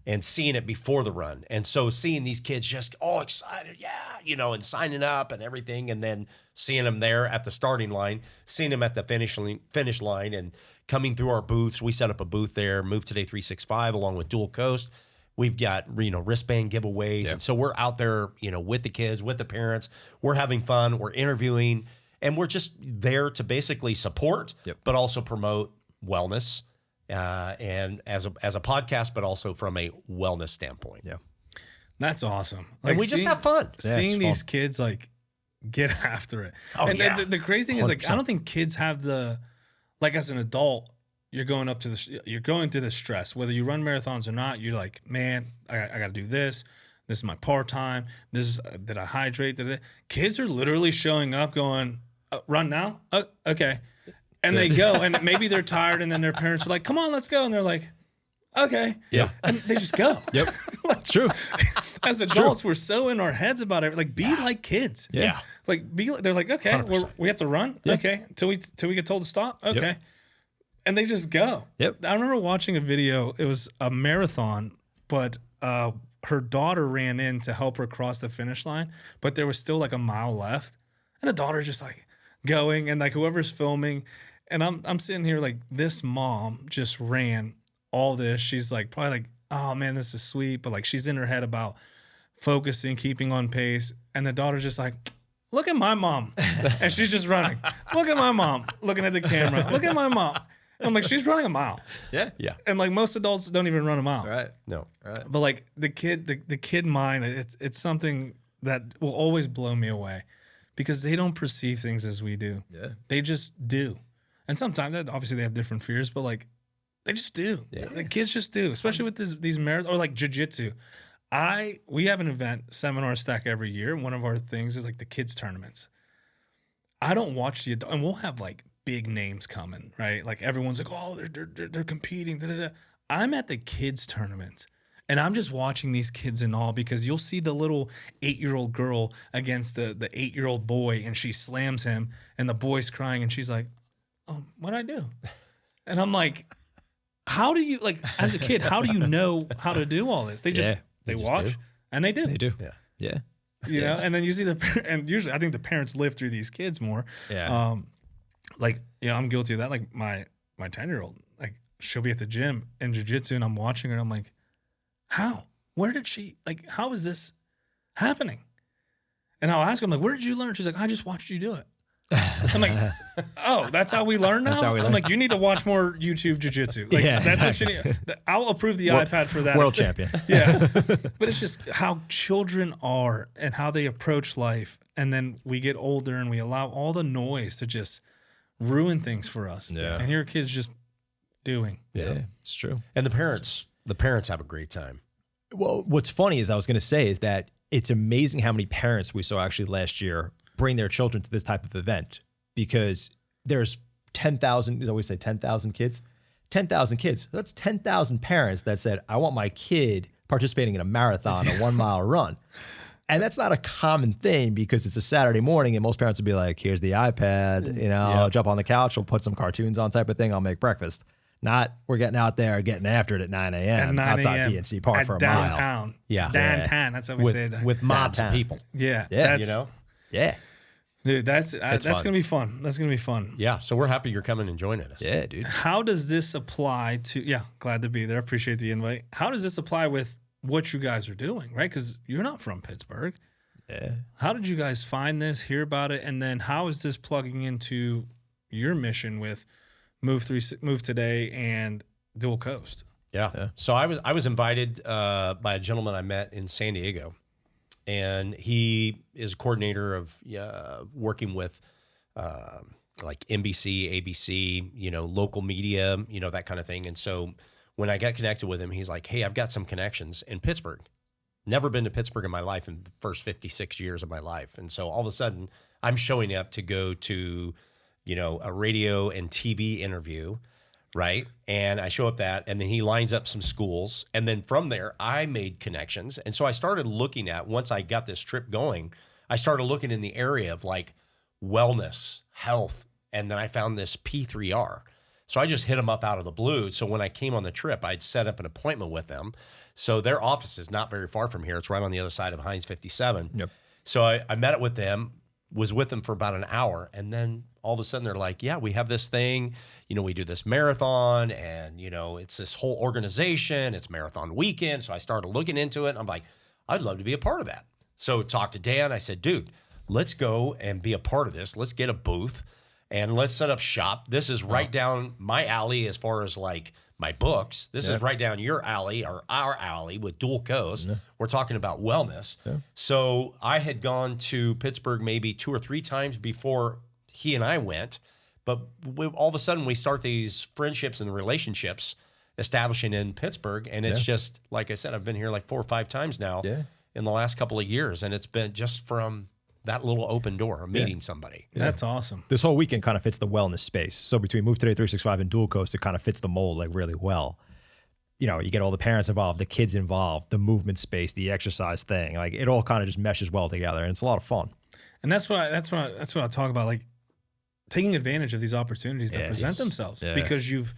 and seeing it before the run. And so seeing these kids just all excited, and signing up and everything, and then seeing them there at the starting line, seeing them at the finish line and coming through our booths. We set up a booth there, Move Today 365, along with Dual Coast. We've got, wristband giveaways. Yep. And so we're out there, with the kids, with the parents. We're having fun. We're interviewing. And we're just there to basically support, but also promote wellness. And as a podcast, but also from a wellness standpoint. Yeah, that's awesome. Like, and we just have fun seeing these kids like get after it. Oh, and the crazy thing is, like, I don't think kids have the, like, as an adult, you're going through the stress. Whether you run marathons or not, you're like, man, I got to do this. This is my part time. This is did I hydrate? Kids are literally showing up, going, run now? Okay. And they go, and maybe they're tired, and then their parents are like, come on, let's go. And they're like, Okay. Yeah. And they just go. Yep. It's true. As adults, we're so in our heads about it. Like, be like kids. Yeah. Like, they're like, okay, we have to run. Yeah. Okay. Till we get told to stop. Okay. Yep. And they just go. Yep. I remember watching a video. It was a marathon, but her daughter ran in to help her cross the finish line, but there was still like a mile left. And the daughter just like going, and like whoever's filming, and I'm sitting here like, this mom just ran all this. She's like, probably like, oh man, this is sweet. But like, she's in her head about focusing, keeping on pace. And the daughter's just like, look at my mom. And she's just running. Look at my mom, looking at the camera. Look at my mom. And I'm like, she's running a mile. Yeah. Yeah. And like most adults don't even run a mile. Right. No. Right. But like the kid mind, it's something that will always blow me away because they don't perceive things as we do. Yeah. They just do. And sometimes obviously they have different fears, but like they just do. Yeah. The kids just do, especially with these marathons or like jiu-jitsu. We have an event, seminar stack every year. One of our things is like the kids tournaments. I don't watch the adult, and we'll have like big names coming, right? Like everyone's like, oh, they're competing. Da, da, da. I'm at the kids tournament, and I'm just watching these kids in awe because you'll see the little 8-year-old girl against the 8-year-old boy, and she slams him, and the boy's crying, and she's like, oh, what'd I do? And I'm like, how do you, like, as a kid, how do you know how to do all this? They just, they watch, do. and they do. They do. Yeah. Yeah. You know, and then you see and usually I think the parents live through these kids more. Yeah. Like, you know, I'm guilty of that. Like my 10-year-old, like she'll be at the gym in jiu-jitsu and I'm watching her and I'm like, how? Where did she, like, how is this happening? And I'll ask her, I'm like, where did you learn? She's like, I just watched you do it. I'm like, oh, that's how we learn now? That's how we I'm learn. like, you need to watch more YouTube jiu-jitsu. Like, Yeah, that's exactly. what you need. I'll approve the iPad for that. World champion. Yeah. But it's just how children are and how they approach life. And then we get older and we allow all the noise to just ruin things for us. Yeah. And here are kids just doing. Yeah. It's true. And the parents have a great time. Well, what's funny is I was going to say is that it's amazing how many parents we saw actually last year bring their children to this type of event because there's 10,000, we always say 10,000 kids, 10,000 kids. That's 10,000 parents that said, I want my kid participating in a marathon, a 1 mile run. And that's not a common thing because it's a Saturday morning and most parents would be like, here's the iPad, you know, I'll jump on the couch, we'll put some cartoons on type of thing, I'll make breakfast. Not we're getting out there, getting after it at 9 a.m. outside PNC Park for a downtown. mile. Yeah. Downtown. That's how we say it. With mobs of Downtown. people. Yeah. Yeah. That's, You know? Yeah. dude, that's fun. going to be fun. That's going to be fun. Yeah. So we're happy you're coming and joining us. Yeah, dude. How does this apply to, glad to be there. Appreciate the invite. How does this apply with what you guys are doing, right? Because you're not from Pittsburgh. Yeah. How did you guys find this, hear about it, and then how is this plugging into your mission with Move Today and Dual Coast? Yeah. So I was invited by a gentleman I met in San Diego, and he is a coordinator of working with like NBC, ABC, you know, local media, you know, that kind of thing. And so when I got connected with him, he's like, hey, I've got some connections in Pittsburgh. Never been to Pittsburgh in my life in the first 56 years of my life. And so all of a sudden I'm showing up to go to, you know, a radio and TV interview, right? And I show up and then he lines up some schools. And then from there, I made connections. And so I started looking at, once I got this trip going, I started looking in the area of like wellness, health. And then I found this P3R. So I just hit them up out of the blue. So when I came on the trip, I'd set up an appointment with them. So their office is not very far from here. It's right on the other side of Heinz 57. Yep. So I met with them, was with them for about an hour. And then all of a sudden they're like, yeah, we have this thing, you know, we do this marathon and, you know, it's this whole organization, it's marathon weekend. So I started looking into it. And I'm like, I'd love to be a part of that. So talked to Dan. I said, dude, let's go and be a part of this. Let's get a booth and let's set up shop. This is right down my alley as far as like my books. This is right down your alley or our alley with Dual Coast. Yeah. We're talking about wellness. Yeah. So I had gone to Pittsburgh maybe 2 or 3 times before he and I went, but all of a sudden we start these friendships and relationships establishing in Pittsburgh. And it's just, like I said, I've been here like 4 or 5 times now in the last couple of years. And it's been just from that little open door, meeting somebody. That's awesome. This whole weekend kind of fits the wellness space. So between Move Today 365 and Dual Coast, it kind of fits the mold like really well. you know, you get all the parents involved, the kids involved, the movement space, the exercise thing. Like it all kind of just meshes well together, and it's a lot of fun. And that's what I talk about, like taking advantage of these opportunities that present themselves because you've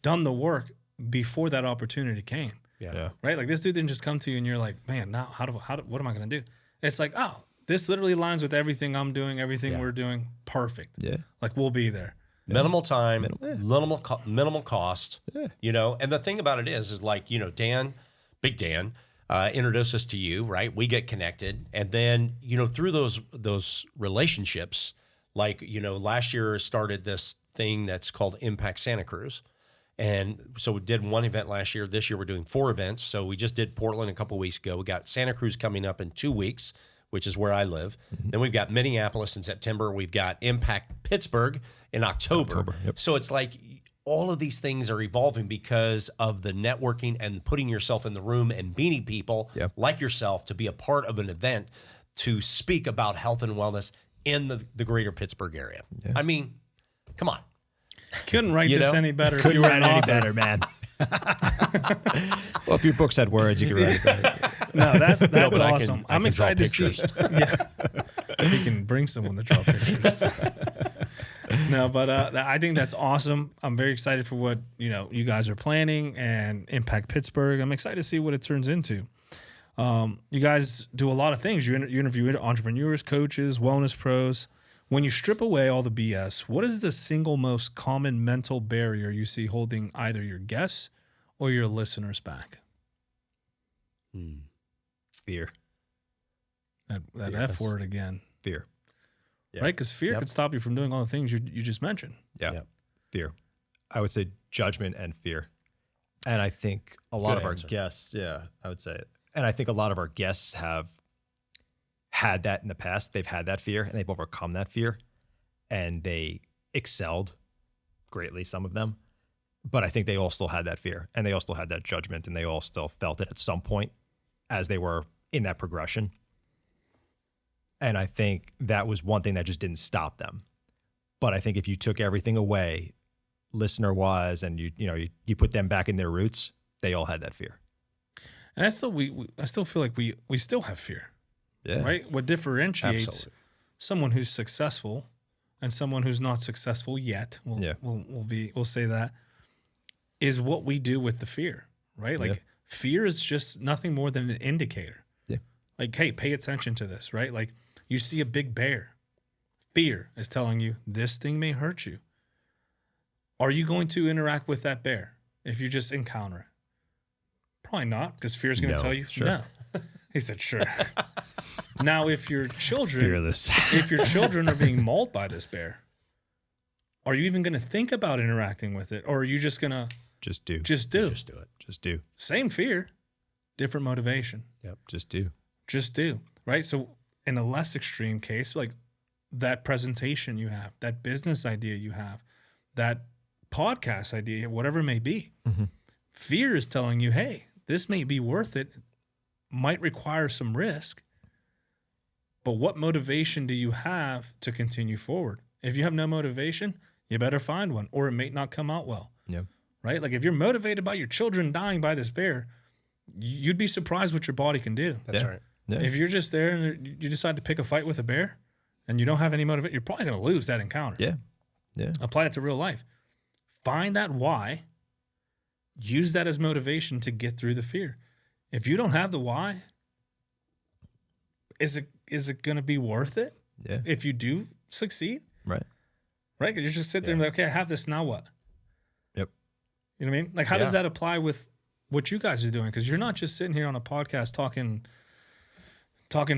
done the work before that opportunity came. Yeah. Right? Like this dude didn't just come to you and you're like, man, now what am I going to do? It's like, oh, this literally aligns with everything I'm doing, everything we're doing. Perfect. Yeah. Like we'll be there. Minimal time, minimal cost, you know. And the thing about it is like, you know, Big Dan, introduced us to you, right? We get connected. And then, you know, through those relationships, like, you know, last year started this thing that's called Impact Santa Cruz. And so we did one event last year. This year we're doing 4 events. So we just did Portland a couple weeks ago. We got Santa Cruz coming up in 2 weeks, which is where I live. Then we've got Minneapolis in September. We've got Impact Pittsburgh in October. So it's like all of these things are evolving because of the networking and putting yourself in the room and meeting people like yourself to be a part of an event to speak about health and wellness in the greater Pittsburgh area. I mean, come on. Couldn't write this any better. Couldn't write any better, man. Well, if your books had words, you could write it better. No, that's awesome. I'm excited to see. He can bring someone to draw pictures. No, but I think that's awesome. I'm very excited for what you guys are planning and Impact Pittsburgh. I'm excited to see what it turns into. You guys do a lot of things. You interview entrepreneurs, coaches, wellness pros. When you strip away all the BS, what is the single most common mental barrier you see holding either your guests or your listeners back? Fear. That F word again. Fear. Yeah. Right? Because fear could stop you from doing all the things you just mentioned. Yeah. Fear. I would say judgment and fear. And I think a lot of our guests, I would say it. And I think a lot of our guests have had that in the past. They've had that fear and they've overcome that fear and they excelled greatly, some of them. But I think they all still had that fear and they all still had that judgment and they all still felt it at some point as they were in that progression. And I think that was one thing that just didn't stop them. But I think if you took everything away, listener-wise, and you put them back in their roots, they all had that fear. And I still feel like we still have fear. Yeah. Right? What differentiates someone who's successful and someone who's not successful yet, we'll say that, is what we do with the fear, right? Like fear is just nothing more than an indicator. Yeah. Like, hey, pay attention to this, right? Like you see a big bear. Fear is telling you this thing may hurt you. Are you going to interact with that bear if you just encounter it? Probably not, because fear is going to tell you no. He said, sure. Now, if your children are being mauled by this bear, are you even going to think about interacting with it? Or are you just going to just do it? Same fear, different motivation. Yep. Just do. Right. So in a less extreme case, like that presentation you have, that business idea you have, that podcast idea, whatever it may be, fear is telling you, hey, this may be worth it. Might require some risk, but what motivation do you have to continue forward? If you have no motivation, you better find one, or it may not come out well. Yeah. Right? Like if you're motivated by your children dying by this bear, you'd be surprised what your body can do. That's right. Yeah. If you're just there and you decide to pick a fight with a bear and you don't have any motivation, you're probably going to lose that encounter. Yeah. Yeah. Apply it to real life. Find that why. Use that as motivation to get through the fear. If you don't have the why, is it going to be worth it? Yeah. If you do succeed? Right. Right? You just sit there and be like, okay, I have this, now what? Yep. You know what I mean? Like, how does that apply with what you guys are doing? Because you're not just sitting here on a podcast talking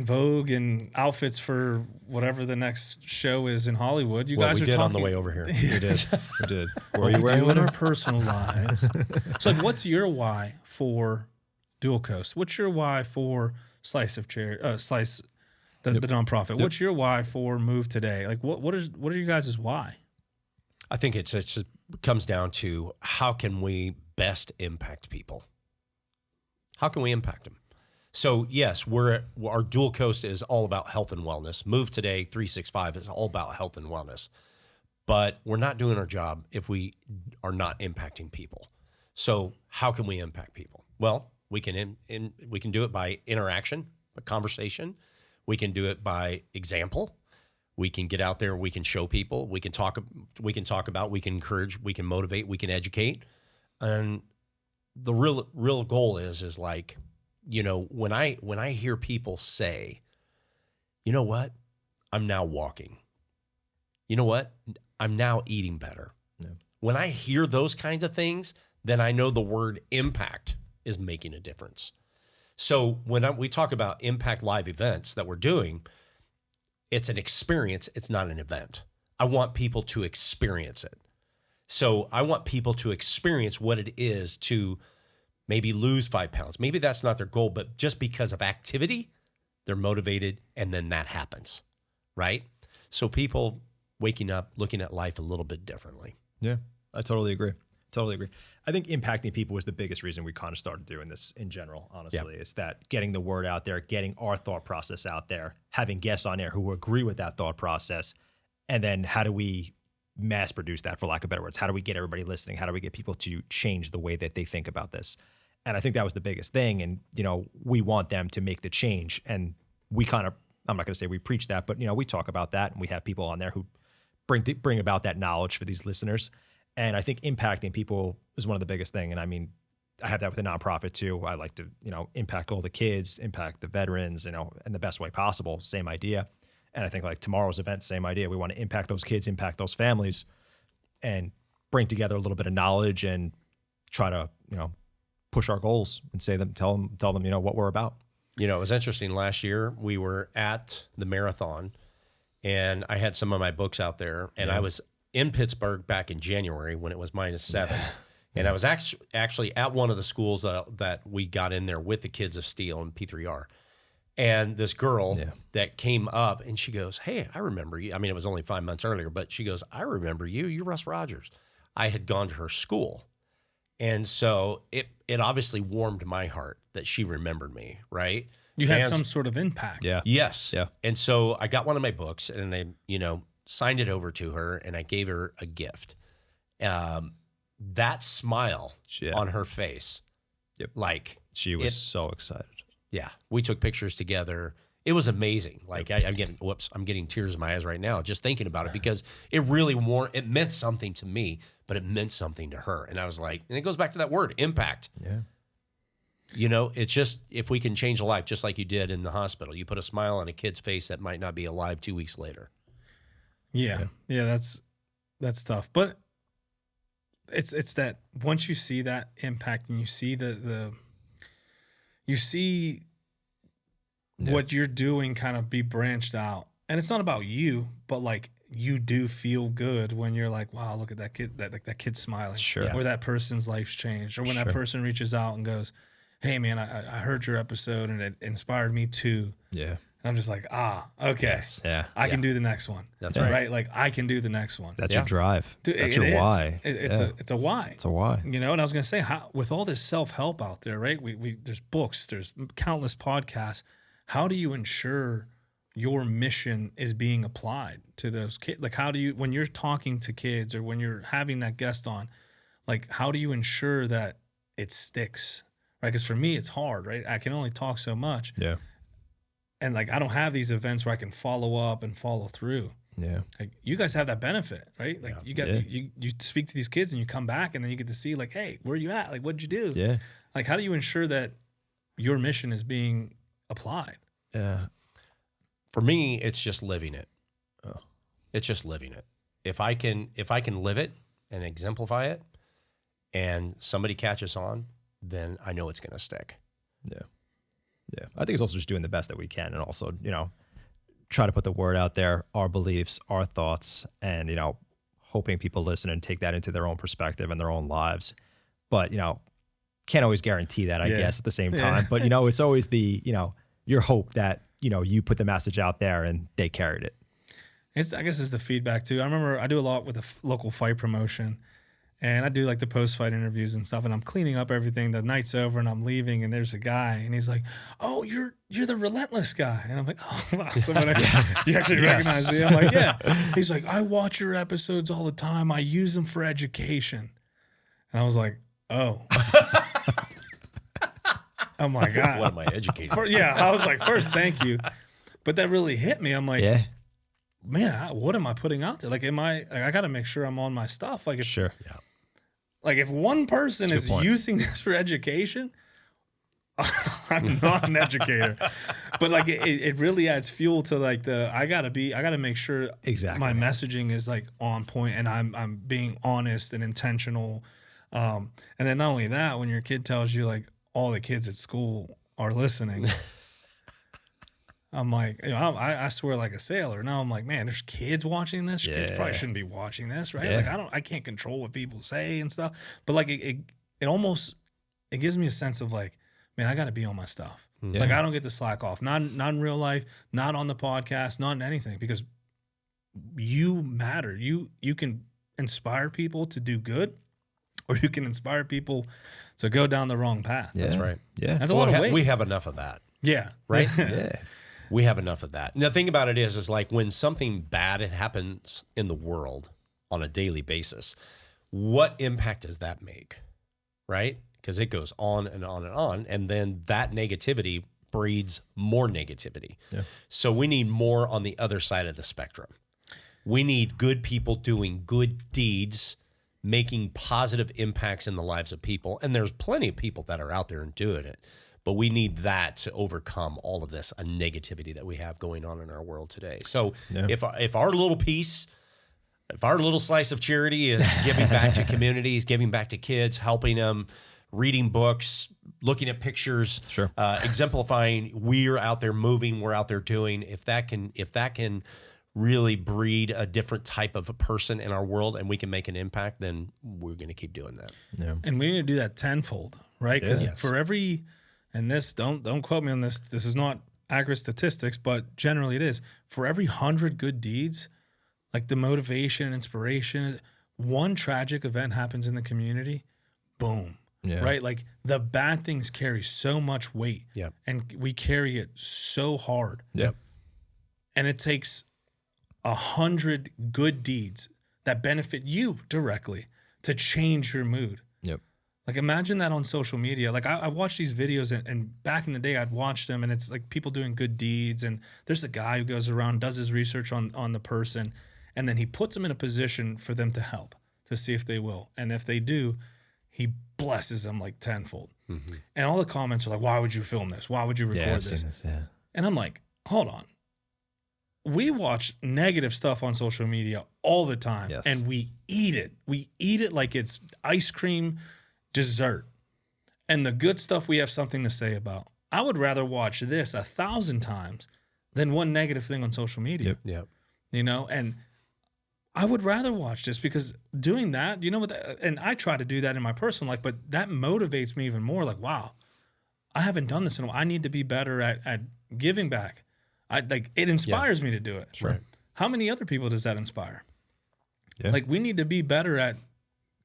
Vogue and outfits for whatever the next show is in Hollywood. You guys are talking on the way over here. We did. What are you wearing in our personal lives? So, like, what's your why for Dual Coast? What's your why for Slice, the nonprofit? Yep. What's your why for Move Today? Like, what are you guys' why? I think it comes down to how can we best impact people? How can we impact them? So yes, our Dual Coast is all about health and wellness. Move Today 365 is all about health and wellness, but we're not doing our job if we are not impacting people. So how can we impact people? Well, we can we can do it by interaction, by conversation. We can do it by example. We can get out there. We can show people. We can talk about. We can encourage. We can motivate. We can educate. And the real goal is like, you know, when I hear people say, you know what, I'm now walking. You know what, I'm now eating better. Yeah. When I hear those kinds of things, then I know the word impact is making a difference. So when we talk about impact live events that we're doing, it's an experience. It's not an event. I want people to experience it. So I want people to experience what it is to maybe lose 5 pounds. Maybe that's not their goal, but just because of activity, they're motivated, and then that happens, right? So people waking up, looking at life a little bit differently. Yeah, I totally agree. Totally agree. I think impacting people was the biggest reason we kind of started doing this in general, honestly. Yeah. It's that getting the word out there, getting our thought process out there, having guests on there who agree with that thought process, and then how do we mass produce that, for lack of better words? How do we get everybody listening? How do we get people to change the way that they think about this? And I think that was the biggest thing. And, you know, we want them to make the change. And we kind of, I'm not going to say we preach that, but, you know, we talk about that, and we have people on there who bring about that knowledge for these listeners. And I think impacting people is one of the biggest thing. And I mean, I have that with a nonprofit too. I like to, you know, impact all the kids, impact the veterans, you know, in the best way possible. Same idea. And I think like tomorrow's event, same idea. We want to impact those kids, impact those families, and bring together a little bit of knowledge and try to, you know, push our goals and tell them, you know, what we're about. You know, it was interesting. Last year we were at the marathon, and I had some of my books out there, and I was in Pittsburgh back in January when it was -7. Yeah. And I was actually at one of the schools that we got in there with the Kids of Steel and P3R. And this girl that came up, and she goes, "Hey, I remember you." I mean, it was only 5 months earlier, but she goes, "I remember you. You're Russ Rogers." I had gone to her school. And so it obviously warmed my heart that she remembered me, right? You had some sort of impact. Yeah. Yes. Yeah. And so I got one of my books, and I, you know, signed it over to her, and I gave her a gift. That smile on her face, like she was so excited. Yeah, we took pictures together. It was amazing. Like I'm getting tears in my eyes right now just thinking about it, because it really it meant something to me, but it meant something to her. And I was like, and it goes back to that word, impact. Yeah. You know, it's just, if we can change a life, just like you did in the hospital, you put a smile on a kid's face that might not be alive 2 weeks later. Yeah, that's tough. But it's that once you see that impact and you see what you're doing kind of be branched out, and it's not about you, but like you do feel good when you're like, wow, look at that kid, that kid's smiling, or that person's life's changed, or when that person reaches out and goes, "Hey man, I heard your episode and it inspired me too." Yeah. I'm just like, okay. Yes. Yeah. I can do the next one. That's right. Right? Like I can do the next one. That's your drive. Dude, that's your why. It's a why. It's a why. You know, and I was going to say, how, with all this self-help out there, right? There's books, there's countless podcasts. How do you ensure your mission is being applied to those kids? Like how do you, when you're talking to kids or when you're having that guest on, like how do you ensure that it sticks? Right? Because for me, it's hard, right? I can only talk so much. Yeah. And like, I don't have these events where I can follow up and follow through. Yeah. Like you guys have that benefit, right? Like you speak to these kids and you come back and then you get to see like, hey, where are you at? Like, what'd you do? Yeah. Like, how do you ensure that your mission is being applied? Yeah. For me, it's just living it. Oh. It's just living it. If I can live it and exemplify it and somebody catches on, then I know it's going to stick. Yeah. Yeah. I think it's also just doing the best that we can, and also, you know, try to put the word out there, our beliefs, our thoughts, and, you know, hoping people listen and take that into their own perspective and their own lives. But, you know, can't always guarantee that, I guess, at the same time. But, you know, it's always your hope that, you know, you put the message out there and they carried it. I guess it's the feedback too. I remember I do a lot with a local fight promotion, and I do like the post-fight interviews and stuff, and I'm cleaning up everything. The night's over and I'm leaving, and there's a guy, and he's like, "Oh, you're the Relentless guy." And I'm like, "Oh, wow, somebody, you actually recognize me?" I'm like, "Yeah." He's like, "I watch your episodes all the time. I use them for education." And I was like, oh. Oh my God. What am I educating? I was like, first, thank you. But that really hit me. I'm like, man, what am I putting out there? Like, I got to make sure I'm on my stuff. Like, if one person is using this for education, I'm not an educator, but like it really adds fuel to like I gotta make sure my messaging is like on point and I'm being honest and intentional. And then not only that, when your kid tells you like all the kids at school are listening, I'm like, I swear like a sailor. Now I'm like, man, there's kids watching this. Kids probably shouldn't be watching this, right? Like I can't control what people say and stuff, but like it almost gives me a sense of like, man, I got to be on my stuff. Yeah. Like I don't get to slack off. Not in real life, not on the podcast, not in anything, because you matter. You can inspire people to do good, or you can inspire people to go down the wrong path. Yeah. That's right. Yeah. That's a lot of weight. We have enough of that. Yeah. Right? Yeah. We have enough of that. And the thing about it is like when something bad happens in the world on a daily basis, what impact does that make? Right? Because it goes on and on and on. And then that negativity breeds more negativity. Yeah. So we need more on the other side of the spectrum. We need good people doing good deeds, making positive impacts in the lives of people. And there's plenty of people that are out there and doing it. But we need that to overcome all of this negativity that we have going on in our world today. So if our little piece, if our little slice of charity is giving back to communities, giving back to kids, helping them, reading books, looking at pictures, exemplifying we're out there moving, we're out there doing, if that can really breed a different type of a person in our world and we can make an impact, then we're going to keep doing that. Yeah. And we need to do that tenfold, right? Because for every... And this, don't quote me on this. This is not accurate statistics, but generally it is. For every 100 good deeds, like the motivation and inspiration, one tragic event happens in the community, boom, right? Like the bad things carry so much weight, and we carry it so hard. Yep. And it takes 100 good deeds that benefit you directly to change your mood. Yep. Like imagine that on social media. Like I watch these videos and back in the day I'd watch them and it's like people doing good deeds and there's a guy who goes around, does his research on the person and then he puts them in a position for them to help, to see if they will. And if they do, he blesses them like tenfold. Mm-hmm. And all the comments are like, why would you film this? Why would you record this? And I'm like, hold on. We watch negative stuff on social media all the time and we eat it. We eat it like it's ice cream dessert, and the good stuff we have something to say about. I would rather watch this 1,000 times than one negative thing on social media. Yep. You know, and I would rather watch this because doing that, you know what, and I try to do that in my personal life, but that motivates me even more. Like, wow, I haven't done this in a while. I need to be better at giving back. It inspires me to do it. Sure. How many other people does that inspire? Yeah. Like we need to be better at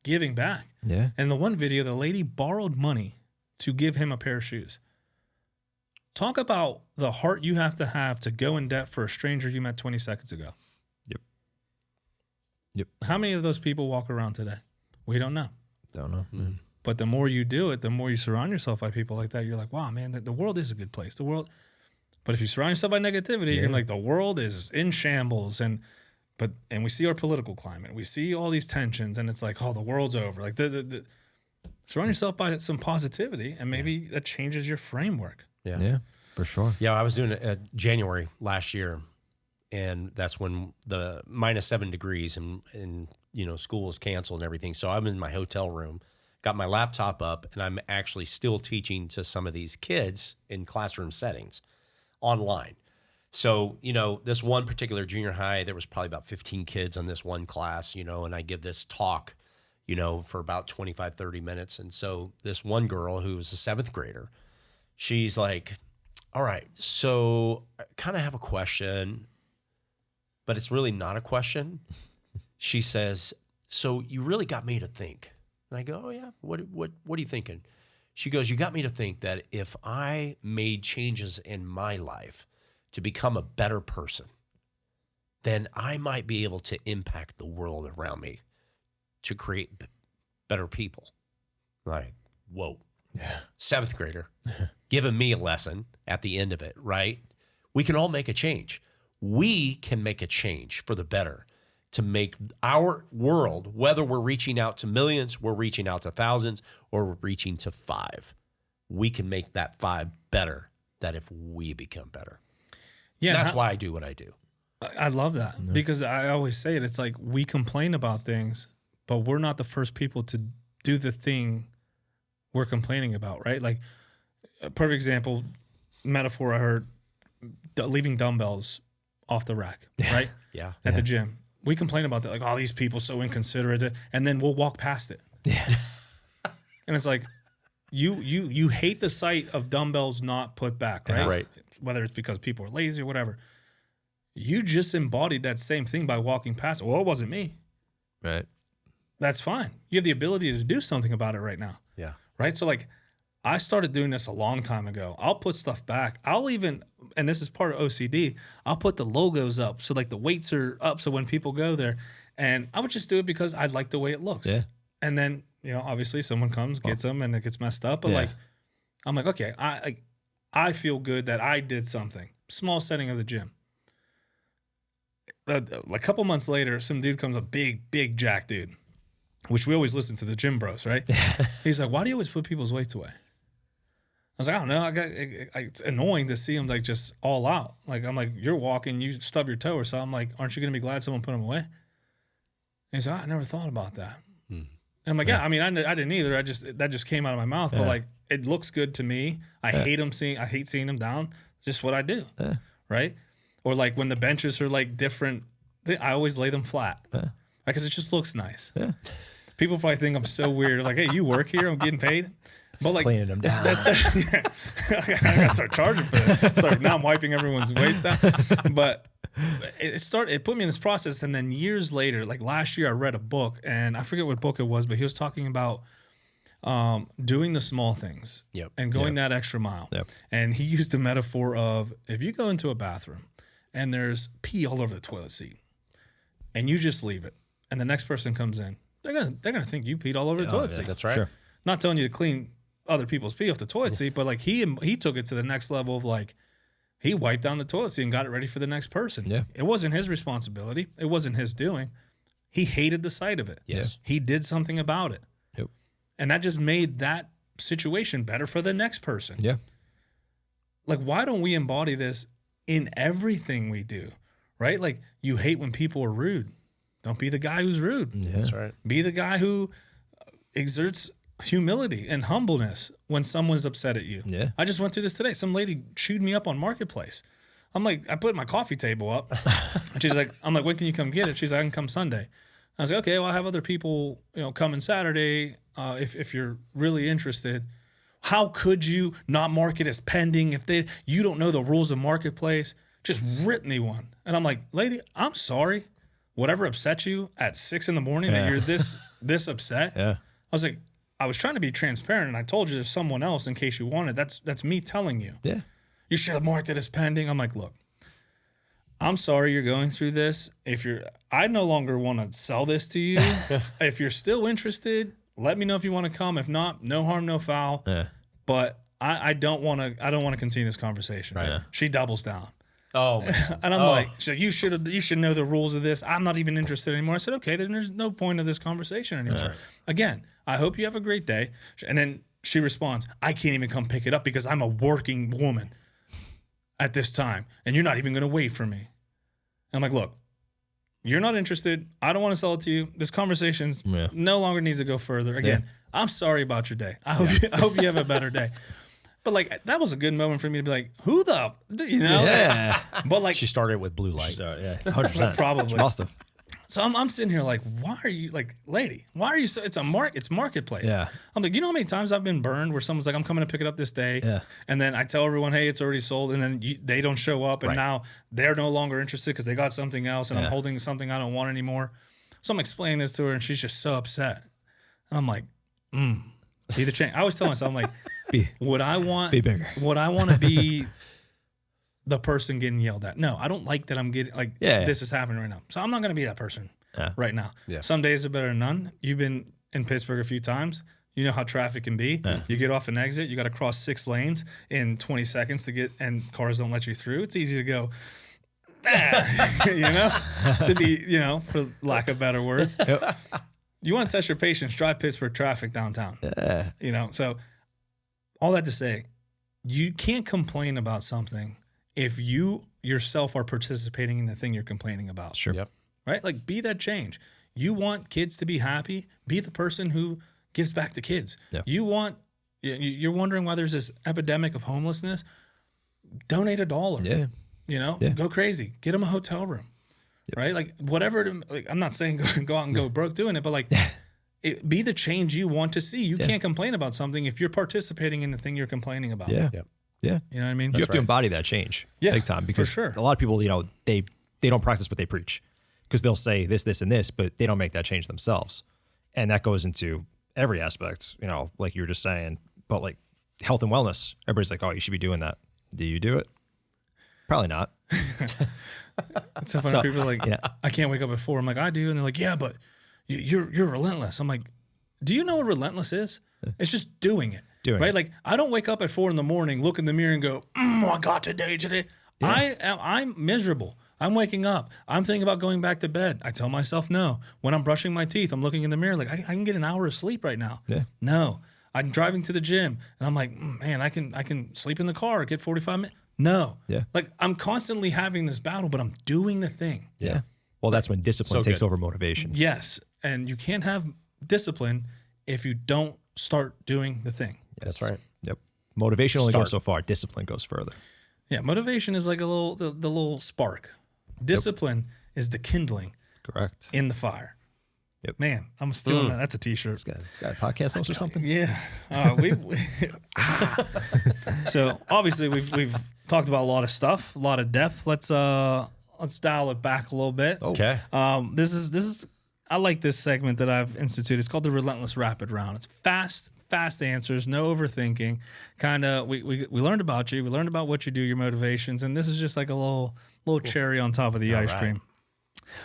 giving back. Yeah. And the one video, the lady borrowed money to give him a pair of shoes. Talk about the heart you have to go in debt for a stranger you met 20 seconds ago. Yep. How many of those people walk around today? We don't know. Don't know. Mm-hmm. But the more you do it, the more you surround yourself by people like that. You're like, wow, man, the world is a good place. But if you surround yourself by negativity, you're like, the world is in shambles. And we see our political climate. We see all these tensions, and it's like, oh, the world's over. Like surround yourself by some positivity, and maybe that changes your framework. Yeah, for sure. Yeah, I was doing it January last year, and that's when the -7 degrees and school was canceled and everything. So I'm in my hotel room, got my laptop up, and I'm actually still teaching to some of these kids in classroom settings online. So, this one particular junior high, there was probably about 15 kids on this one class, and I give this talk, for about 25, 30 minutes. And so this one girl who was a 7th grader, she's like, all right, so I kind of have a question, but it's really not a question. She says, so you really got me to think. And I go, oh yeah, what are you thinking? She goes, you got me to think that if I made changes in my life to become a better person, then I might be able to impact the world around me to create better people. Like, whoa. Yeah. 7th grader giving me a lesson at the end of it, right? We can all make a change. We can make a change for the better to make our world, whether we're reaching out to millions, we're reaching out to thousands, or we're reaching to 5. We can make that 5 better, that if we become better. Yeah. And that's why I do what I do. I love that because I always say it. It's like we complain about things, but we're not the first people to do the thing we're complaining about, right? Like a perfect example, metaphor I heard, leaving dumbbells off the rack, right? Yeah. At the gym. We complain about that, like, oh, these people so inconsiderate, and then we'll walk past it. Yeah. And it's like, you hate the sight of dumbbells not put back, right? Right. Whether it's because people are lazy or whatever. You just embodied that same thing by walking past it. Well, it wasn't me. Right. That's fine. You have the ability to do something about it right now. Yeah. Right? So, like, I started doing this a long time ago. I'll put stuff back. I'll even, and this is part of OCD, I'll put the logos up. So, like, the weights are up. So when people go there, and I would just do it because I like the way it looks. Yeah. And then, you know, obviously someone comes, gets them, and it gets messed up. But, like, I'm like, okay, I feel good that I did something. Small setting of the gym. A couple months later, some dude comes up, big jack dude, which we always listen to the gym bros, right? He's like, why do you always put people's weights away? I was like, I don't know. It's annoying to see him like just all out. Like, I'm like, you're walking, you stub your toe or something. I'm like, aren't you going to be glad someone put them away? And he's like, I never thought about that. And I'm like, yeah, I mean, I didn't either. That just came out of my mouth. But like, it looks good to me. I hate seeing them down. It's just what I do. Right. Or like when the benches are like different, I always lay them flat because it just looks nice. People probably think I'm so weird. Like, hey, you work here? I'm getting paid. But like cleaning them down. That's I gotta start charging for that. Now I'm wiping everyone's weights down. But it put me in this process, and then years later, like last year, I read a book, and I forget what book it was, but he was talking about doing the small things and going that extra mile. And he used a metaphor of if you go into a bathroom and there's pee all over the toilet seat, and you just leave it, and the next person comes in, they're gonna think you peed all over the toilet seat. That's right. Sure. Not telling you to clean other people's pee off the toilet seat, but like he took it to the next level of like he wiped down the toilet seat and got it ready for the next person. Yeah. It wasn't his responsibility. It wasn't his doing. He hated the sight of it. Yes. He did something about it. Yep. And that just made that situation better for the next person. Yeah. Like, why don't we embody this in everything we do? Right? Like, you hate when people are rude. Don't be the guy who's rude. Yeah. That's right. Be the guy who exerts humility and humbleness when someone's upset at you. Yeah. I just went through this today. Some lady chewed me up on Marketplace. I'm like, I put my coffee table up. And she's like, I'm like, when can you come get it? She's like, I can come Sunday. I was like, okay, well, I have other people, coming Saturday if you're really interested. How could you not mark it as pending if you don't know the rules of Marketplace? Just rip me one. And I'm like, lady, I'm sorry. Whatever upset you at 6 a.m. that you're this upset. Yeah. I was like, I was trying to be transparent, and I told you there's someone else in case you wanted. That's me telling you. Yeah. You should have marked it as pending. I'm like, look, I'm sorry you're going through this. I no longer want to sell this to you. If you're still interested, let me know if you want to come. If not, no harm, no foul. Yeah. But I don't want to continue this conversation. Right. Yeah. She doubles down. Oh, man. And I'm like, so you should know the rules of this. I'm not even interested anymore. I said, okay, then there's no point of this conversation anymore. Right. Again, I hope you have a great day. And then she responds, I can't even come pick it up because I'm a working woman at this time, and you're not even going to wait for me. And I'm like, look, you're not interested. I don't want to sell it to you. This conversation no longer needs to go further. Again, I'm sorry about your day. I hope you have a better day. But like that was a good moment for me to be like, who the, Yeah. But like She started with blue light. So, yeah. 100%. Probably. She must have. So I'm sitting here like, why are you like, lady? Why are you so? It's Marketplace. Yeah. I'm like, you know how many times I've been burned where someone's like, I'm coming to pick it up this day. Yeah. And then I tell everyone, hey, it's already sold, and then they don't show up, and Right. now they're no longer interested because they got something else, and I'm holding something I don't want anymore. So I'm explaining this to her, and she's just so upset. And I'm like, be the change. I always tell myself, I'm like, Be bigger. Would I want to be the person getting yelled at? No, I don't like that I'm getting like this is happening right now. So I'm not going to be that person right now. Yeah. Some days are better than none. You've been in Pittsburgh a few times. You know how traffic can be. You get off an exit, you got to cross 6 lanes in 20 seconds to get, and cars don't let you through. It's easy to go, to be, for lack of better words. Yep. You want to test your patience, drive Pittsburgh traffic downtown. Yeah. So all that to say, you can't complain about something if you yourself are participating in the thing you're complaining about. Sure. Yep. Right? Like, be that change. You want kids to be happy, be the person who gives back to kids. Yep. You're wondering why there's this epidemic of homelessness. Donate $1. Yeah. Go crazy. Get them a hotel room. Yep. Right? Like, whatever. Like, I'm not saying go out and go broke doing it, but like, be the change you want to see. You can't complain about something if you're participating in the thing you're complaining about. Yeah. Yep. Yeah. You know what I mean? You have to embody that change big time, because for sure. a lot of people, they don't practice what they preach, because they'll say this, this, and this, but they don't make that change themselves. And that goes into every aspect, like you were just saying, but like health and wellness, everybody's like, oh, you should be doing that. Do you do it? Probably not. It's so funny. People are like, I can't wake up at 4. I'm like, I do. And they're like, yeah, but you're relentless. I'm like, do you know what relentless is? It's just doing it. Right? Like, I don't wake up at 4 in the morning, look in the mirror and go, I got today. Yeah. I'm miserable. I'm waking up. I'm thinking about going back to bed. I tell myself no. When I'm brushing my teeth, I'm looking in the mirror like, I can get an hour of sleep right now. Yeah. No. I'm driving to the gym and I'm like, man, I can sleep in the car, get 45 minutes. No. Yeah. Like, I'm constantly having this battle, but I'm doing the thing. Yeah. Well, that's when discipline takes over motivation. Yes. And you can't have discipline if you don't start doing the thing. That's right. Yep. Motivation only goes so far. Discipline goes further. Yeah. Motivation is like the little spark. Discipline is the kindling. Correct. In the fire. Yep. Man, I'm stealing that. That's a T-shirt. This guy a podcast host or something? Yeah. So obviously we've talked about a lot of stuff, a lot of depth. Let's dial it back a little bit. Okay. This is I like this segment that I've instituted. It's called the Relentless Rapid Round. It's fast answers, no overthinking. Kind of we learned about you, we learned about what you do, your motivations, and this is just like a little cherry on top of the ice cream.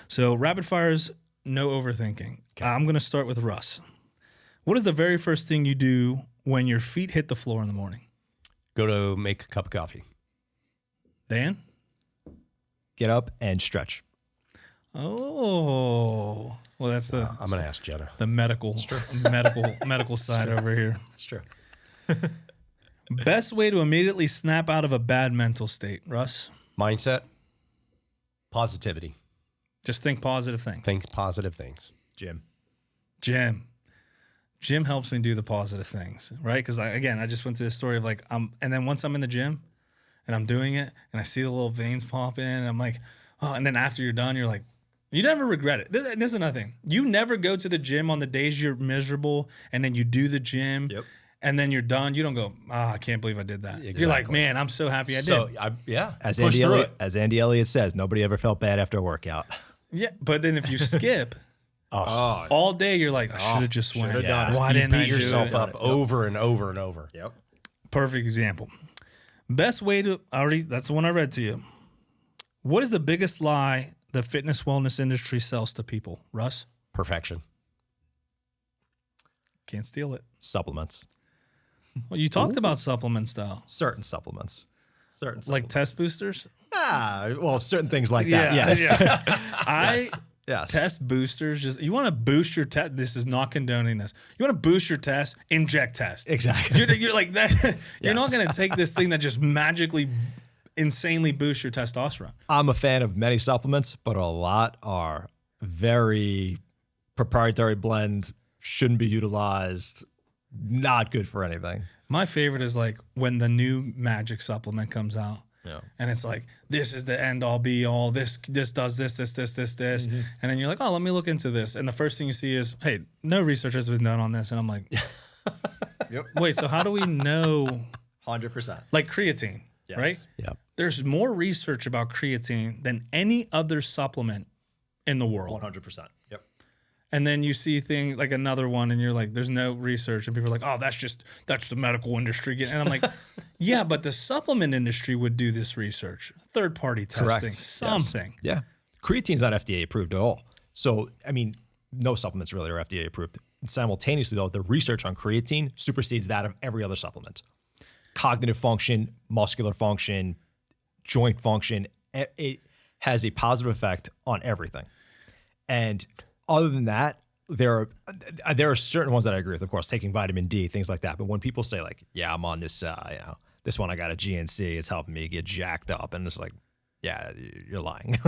So rapid fires, no overthinking. Okay. I'm going to start with Russ. What is the very first thing you do when your feet hit the floor in the morning? Go to make a cup of coffee. Dan? Get up and stretch. Oh, well, that's the. I'm going to ask Jenna. The medical side over here. That's true. Best way to immediately snap out of a bad mental state, Russ? Mindset. Positivity. Just think positive things. Think positive things. Jim helps me do the positive things, right? Because I just went through this story of like, and then once I'm in the gym and I'm doing it and I see the little veins pop in and I'm like, oh, and then after you're done, you're like, you never regret it. This is another thing. You never go to the gym on the days you're miserable and then you do the gym and then you're done. You don't go, I can't believe I did that. Exactly. You're like, man, I'm so happy I did. As Andy Elliott says, nobody ever felt bad after a workout. Yeah, but then if you skip all day, you're like, I should have just went. Why didn't I do it? You beat yourself up over and over and over. Yep. Perfect example. Best way to that's the one I read to you. What is the biggest lie the fitness wellness industry sells to people, Russ? Perfection. Can't steal it. Supplements. Well, you talked about supplements, though. Certain supplements. Like test boosters? Well, certain things like that. Yes. Yeah. Test boosters. You want to boost your test. This is not condoning this. You want to boost your test, inject test. Exactly. You're like that. You're not going to take this thing that just magically, insanely boosts your testosterone. I'm a fan of many supplements, but a lot are very proprietary blend, shouldn't be utilized, not good for anything. My favorite is like when the new magic supplement comes out. Yeah. And it's like, this is the end all be all. This does this. Mm-hmm. And then you're like, oh, let me look into this. And the first thing you see is, hey, no research has been done on this. And I'm like, wait, so how do we know? 100%. Like creatine, right? Yeah. There's more research about creatine than any other supplement in the world. 100%. Yep. And then you see things like another one and you're like, there's no research. And people are like, oh, that's the medical industry. And I'm like, yeah, but the supplement industry would do this research. Third-party testing, Correct. something. Yes. Yeah. Creatine's not FDA approved at all. So, I mean, no supplements really are FDA approved. simultaneously, though, the research on creatine supersedes that of every other supplement. Cognitive function, muscular function, joint function, it has a positive effect on everything. And other than that, there are certain ones that I agree with, of course, taking vitamin D, things like that. But when people say like, yeah, I'm on this, this one I got a GNC, it's helping me get jacked up. And it's like, yeah, you're lying.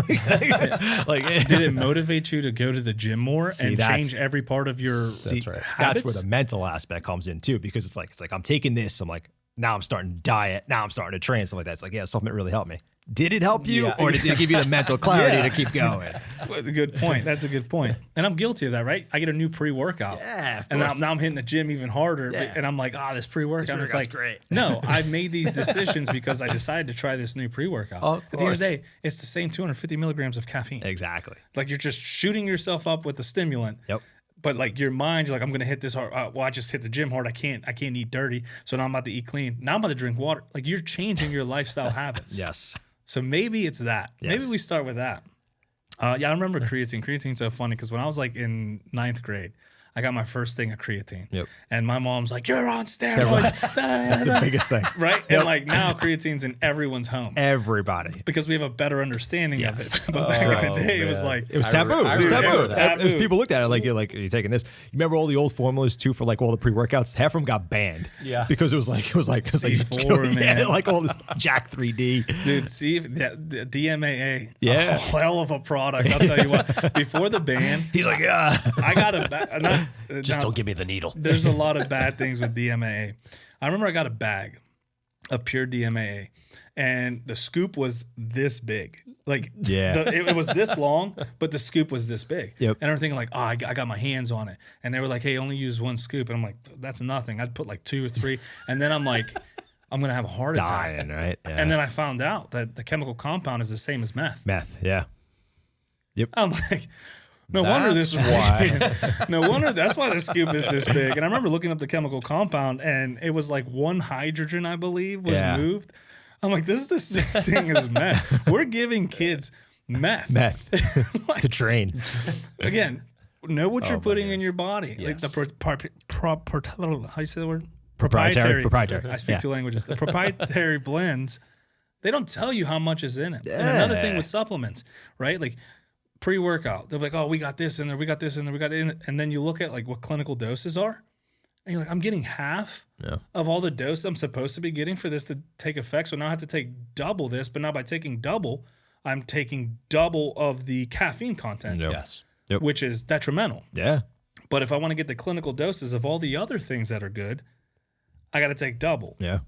Like, did it motivate you to go to the gym more and change every part of your habits? That's where the mental aspect comes in too, because it's like I'm taking this, I'm like, now I'm starting to diet, now I'm starting to train, stuff like that. It's like, yeah, supplement really helped me. Did it help you, or did it give you the mental clarity to keep going? Good point. That's a good point. And I'm guilty of that, right? I get a new pre-workout. Yeah, and now I'm hitting the gym even harder. Yeah. And I'm like, this pre-workout. It's like, great. No, I've made these decisions because I decided to try this new pre-workout. At the end of the day, it's the same 250 milligrams of caffeine. Exactly. Like, you're just shooting yourself up with the stimulant. Yep. But like your mind, you're like, I'm gonna hit this hard. Well, I just hit the gym hard. I can't eat dirty. So now I'm about to eat clean. Now I'm about to drink water. Like, you're changing your lifestyle habits. Yes. So maybe it's that. Yes. Maybe we start with that. I remember creatine. Creatine's so funny because when I was like in 9th grade, I got my first thing of creatine. Yep. And my mom's like, you're on steroids. That's the biggest thing. Right? Yep. And like now creatine's in everyone's home. Everybody. Because we have a better understanding of it. But back in the day, it was like... It was taboo. It was taboo. People looked at it like, are you taking this? You remember all the old formulas too for like all the pre-workouts? Half of them got banned. Yeah. Because it was like C4, man. Yeah, like all this Jack 3D. Dude, see, the DMAA, yeah, a hell of a product. I'll tell you what. Before the ban, he's like, yeah. I got a just don't give me the needle. There's a lot of bad things with DMAA. I remember I got a bag of pure DMAA, and the scoop was this big. Like, it was this long, but the scoop was this big. Yep. And I'm thinking like, I got my hands on it. And they were like, hey, only use 1 scoop. And I'm like, that's nothing. I'd put like 2 or 3. And then I'm like, I'm going to have a heart attack. Dying, right? Yeah. And then I found out that the chemical compound is the same as meth. Meth, yeah. Yep. I'm like... No wonder this was why. No wonder that's why the scoop is this big. And I remember looking up the chemical compound, and it was like 1 hydrogen, I believe, was moved. I'm like, this is the same thing as meth. We're giving kids meth. Like, to train. Again, know what you're putting in your body. Yes. Like how you say the word? Proprietary. I speak 2 languages. The proprietary blends, they don't tell you how much is in it. And another thing with supplements, right? Like, pre-workout, they're like, oh, we got this in there, we got this in there, we got it in there. And then you look at like what clinical doses are, and you're like, I'm getting half of all the dose I'm supposed to be getting for this to take effect. So now I have to take double this, but now by taking double, I'm taking double of the caffeine content, Yes. which is detrimental. Yeah. But if I want to get the clinical doses of all the other things that are good, I got to take double. Yeah.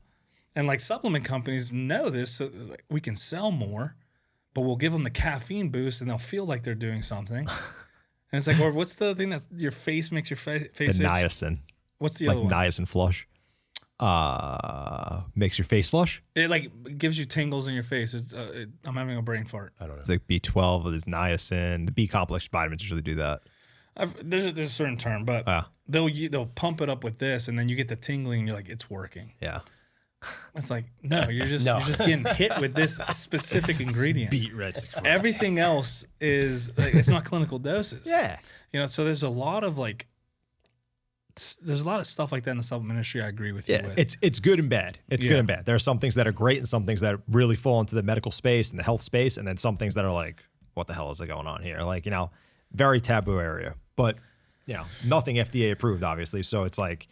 And like supplement companies know this, so like, we can sell more, but we'll give them the caffeine boost and they'll feel like they're doing something. And it's like, or what's the thing that your face makes your face The itch? niacin. What's the other one? Niacin flush. Makes your face flush. It like gives you tingles in your face. It's, I'm having a brain fart. I don't know. It's like B12, there's niacin. The B complex vitamins usually do that. There's a certain term, but they'll pump it up with this, and then you get the tingling, and you're like, it's working. Yeah. It's like, no, you're just getting hit with this specific ingredient. Beet red. Everything else is like, it's not clinical doses. Yeah. So there's a lot of like, there's a lot of stuff like that in the supplement industry. I agree with you with. It's good and bad. It's good and bad. There are some things that are great and some things that really fall into the medical space and the health space, and then some things that are like, what the hell is going on here? Like, very taboo area. But, nothing FDA approved, obviously. So it's like,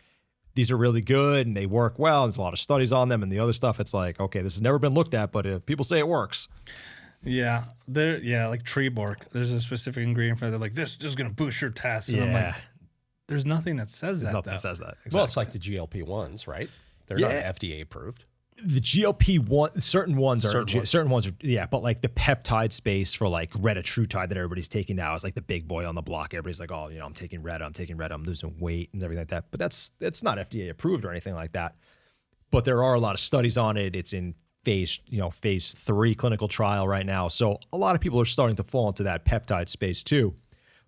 these are really good and they work well. There's a lot of studies on them, and the other stuff, it's like, okay, this has never been looked at, but people say it works. Yeah, like tree bark. There's a specific ingredient for that. They're like, this is going to boost your tests. And I'm like, there's nothing that says that. Nothing that says that. Exactly. Well, it's like the GLP-1s, right? They're not FDA approved. The GLP-1, certain ones are, but like the peptide space for like retatrutide that everybody's taking now is like the big boy on the block. Everybody's like, oh, I'm taking Reta, I'm losing weight and everything like that. But it's not FDA approved or anything like that. But there are a lot of studies on it. It's in phase 3 clinical trial right now. So a lot of people are starting to fall into that peptide space too.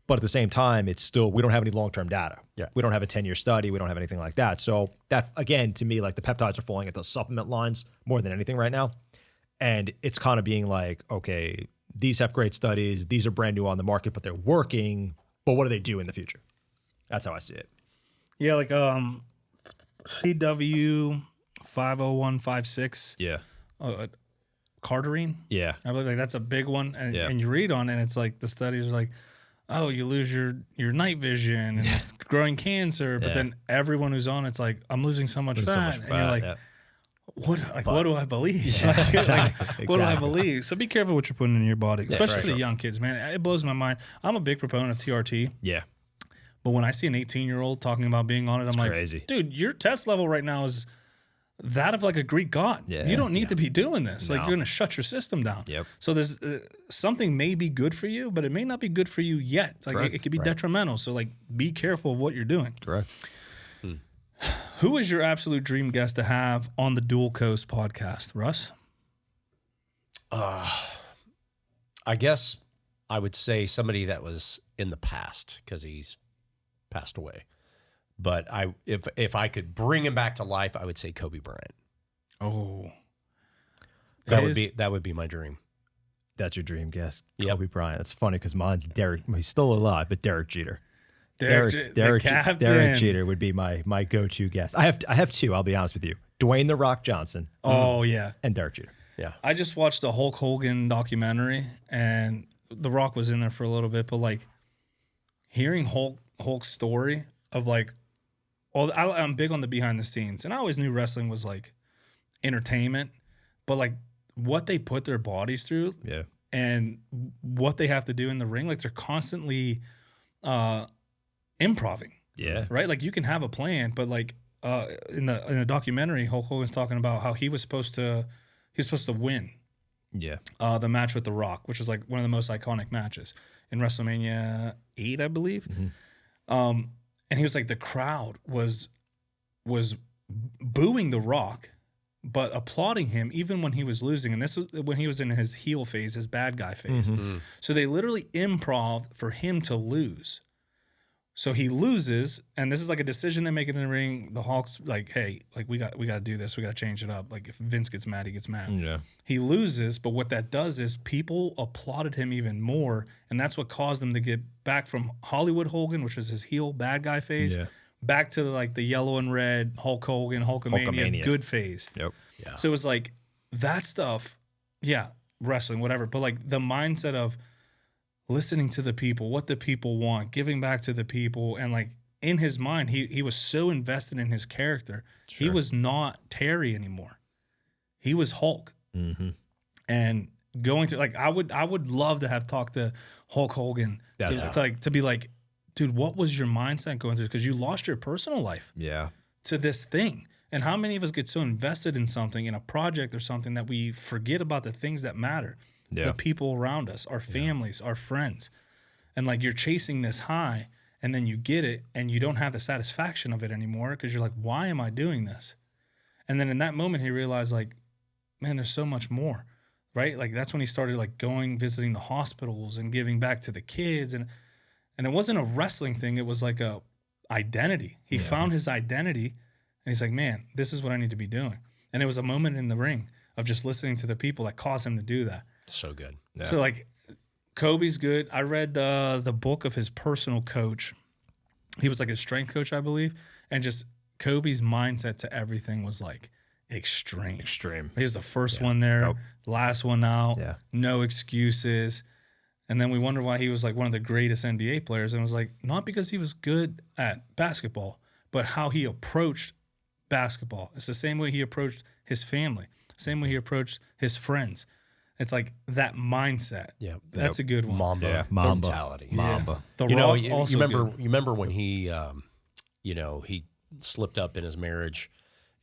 But at the same time, it's still, we don't have any long-term data. Yeah. We don't have a 10-year study. We don't have anything like that. So that, again, to me, like the peptides are falling at the supplement lines more than anything right now. And it's kind of being like, okay, these have great studies. These are brand new on the market, but they're working. But what do they do in the future? That's how I see it. Yeah, like CW 50156. Yeah. Carterine. Yeah. I believe like that's a big one, and, Yeah. and you read on it, and it's like the studies are like, oh, you lose your night vision, and it's growing cancer. But then everyone who's on it's like, I'm losing so much fat, and you're like, what do I believe? What do I believe? So be careful what you're putting in your body, especially for the young kids, man. It blows my mind. I'm a big proponent of TRT. Yeah. But when I see an 18-year-old talking about being on it, I'm like, crazy. Dude, your test level right now is that of like a Greek god. Yeah. You don't need to be doing this. No. Like, you're going to shut your system down. Yep. So there's something may be good for you, but it may not be good for you yet. Like, it could be detrimental. So, like, be careful of what you're doing. Correct. Who is your absolute dream guest to have on the Dual Coast podcast, Russ? I guess I would say somebody that was in the past because he's passed away. But if I could bring him back to life, I would say Kobe Bryant. Oh, that would be my dream. That's your dream guest, Yep. Kobe Bryant. It's funny because mine's Derek. He's still alive, but Derek Jeter. the captain. Derek Jeter would be my go-to guest. I have two. I'll be honest with you: Dwayne the Rock Johnson. Oh yeah, and Derek Jeter. Yeah, I just watched a Hulk Hogan documentary, and The Rock was in there for a little bit, but like hearing Hulk's story of like, I'm big on the behind the scenes, and I always knew wrestling was like entertainment, but like what they put their bodies through, and what they have to do in the ring, like they're constantly improving. Yeah. Right? Like you can have a plan, but like in the documentary, Hulk Hogan's talking about how he was supposed to win the match with The Rock, which was like one of the most iconic matches in WrestleMania 8, I believe. And he was like, the crowd was booing The Rock, but applauding him even when he was losing. And this was when he was in his heel phase, his bad guy phase. So they literally improv for him to lose. So he loses, and this is like a decision they make in the ring. The Hawks like, hey, like we got to do this. We got to change it up. Like if Vince gets mad, he gets mad. Yeah. He loses, but what that does is people applauded him even more, and that's what caused him to get back from Hollywood Hogan, which was his heel bad guy phase, back to like the yellow and red Hulk Hogan, Hulkamania, good phase. Yep. Yeah. So it was like that stuff, wrestling, whatever, but like the mindset of listening to the people, what the people want, giving back to the people, and like in his mind, he was so invested in his character. Sure. He was not Terry anymore. He was Hulk. And going to like I would love to have talked to Hulk Hogan to be like, dude, what was your mindset going through? Because you lost your personal life to this thing. And how many of us get so invested in something, in a project or something, that we forget about the things that matter, the people around us, our families, our friends. And like you're chasing this high, and then you get it, and you don't have the satisfaction of it anymore because you're like, why am I doing this? And then in that moment, he realized like, man, there's so much more, right? Like that's when he started like visiting the hospitals and giving back to the kids. And it wasn't a wrestling thing. It was like a identity. He found his identity, and he's like, man, this is what I need to be doing. And it was a moment in the ring of just listening to the people that caused him to do that. So good. Yeah. So like Kobe's good. I read the book of his personal coach. He was like his strength coach, I believe. And just Kobe's mindset to everything was like extreme. He was the first one there, last one out, no excuses. And then we wonder why he was like one of the greatest NBA players. And it was like, not because he was good at basketball, but how he approached basketball. It's the same way he approached his family, same way he approached his friends. It's like that mindset. Yeah, that's a good one. Mamba mentality. Mamba. The you Rock know, also you remember when he, he slipped up in his marriage,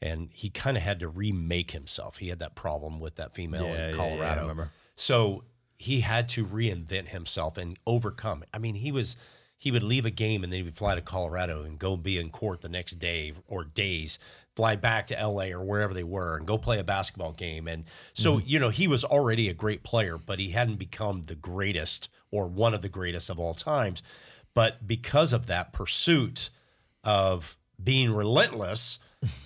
and he kind of had to remake himself. He had that problem with that female in Colorado. Yeah, I remember. So he had to reinvent himself and overcome it. I mean, he would leave a game and then he would fly to Colorado and go be in court the next day or days, fly back to LA or wherever they were and go play a basketball game. And so, he was already a great player, but he hadn't become the greatest or one of the greatest of all times. But because of that pursuit of being relentless,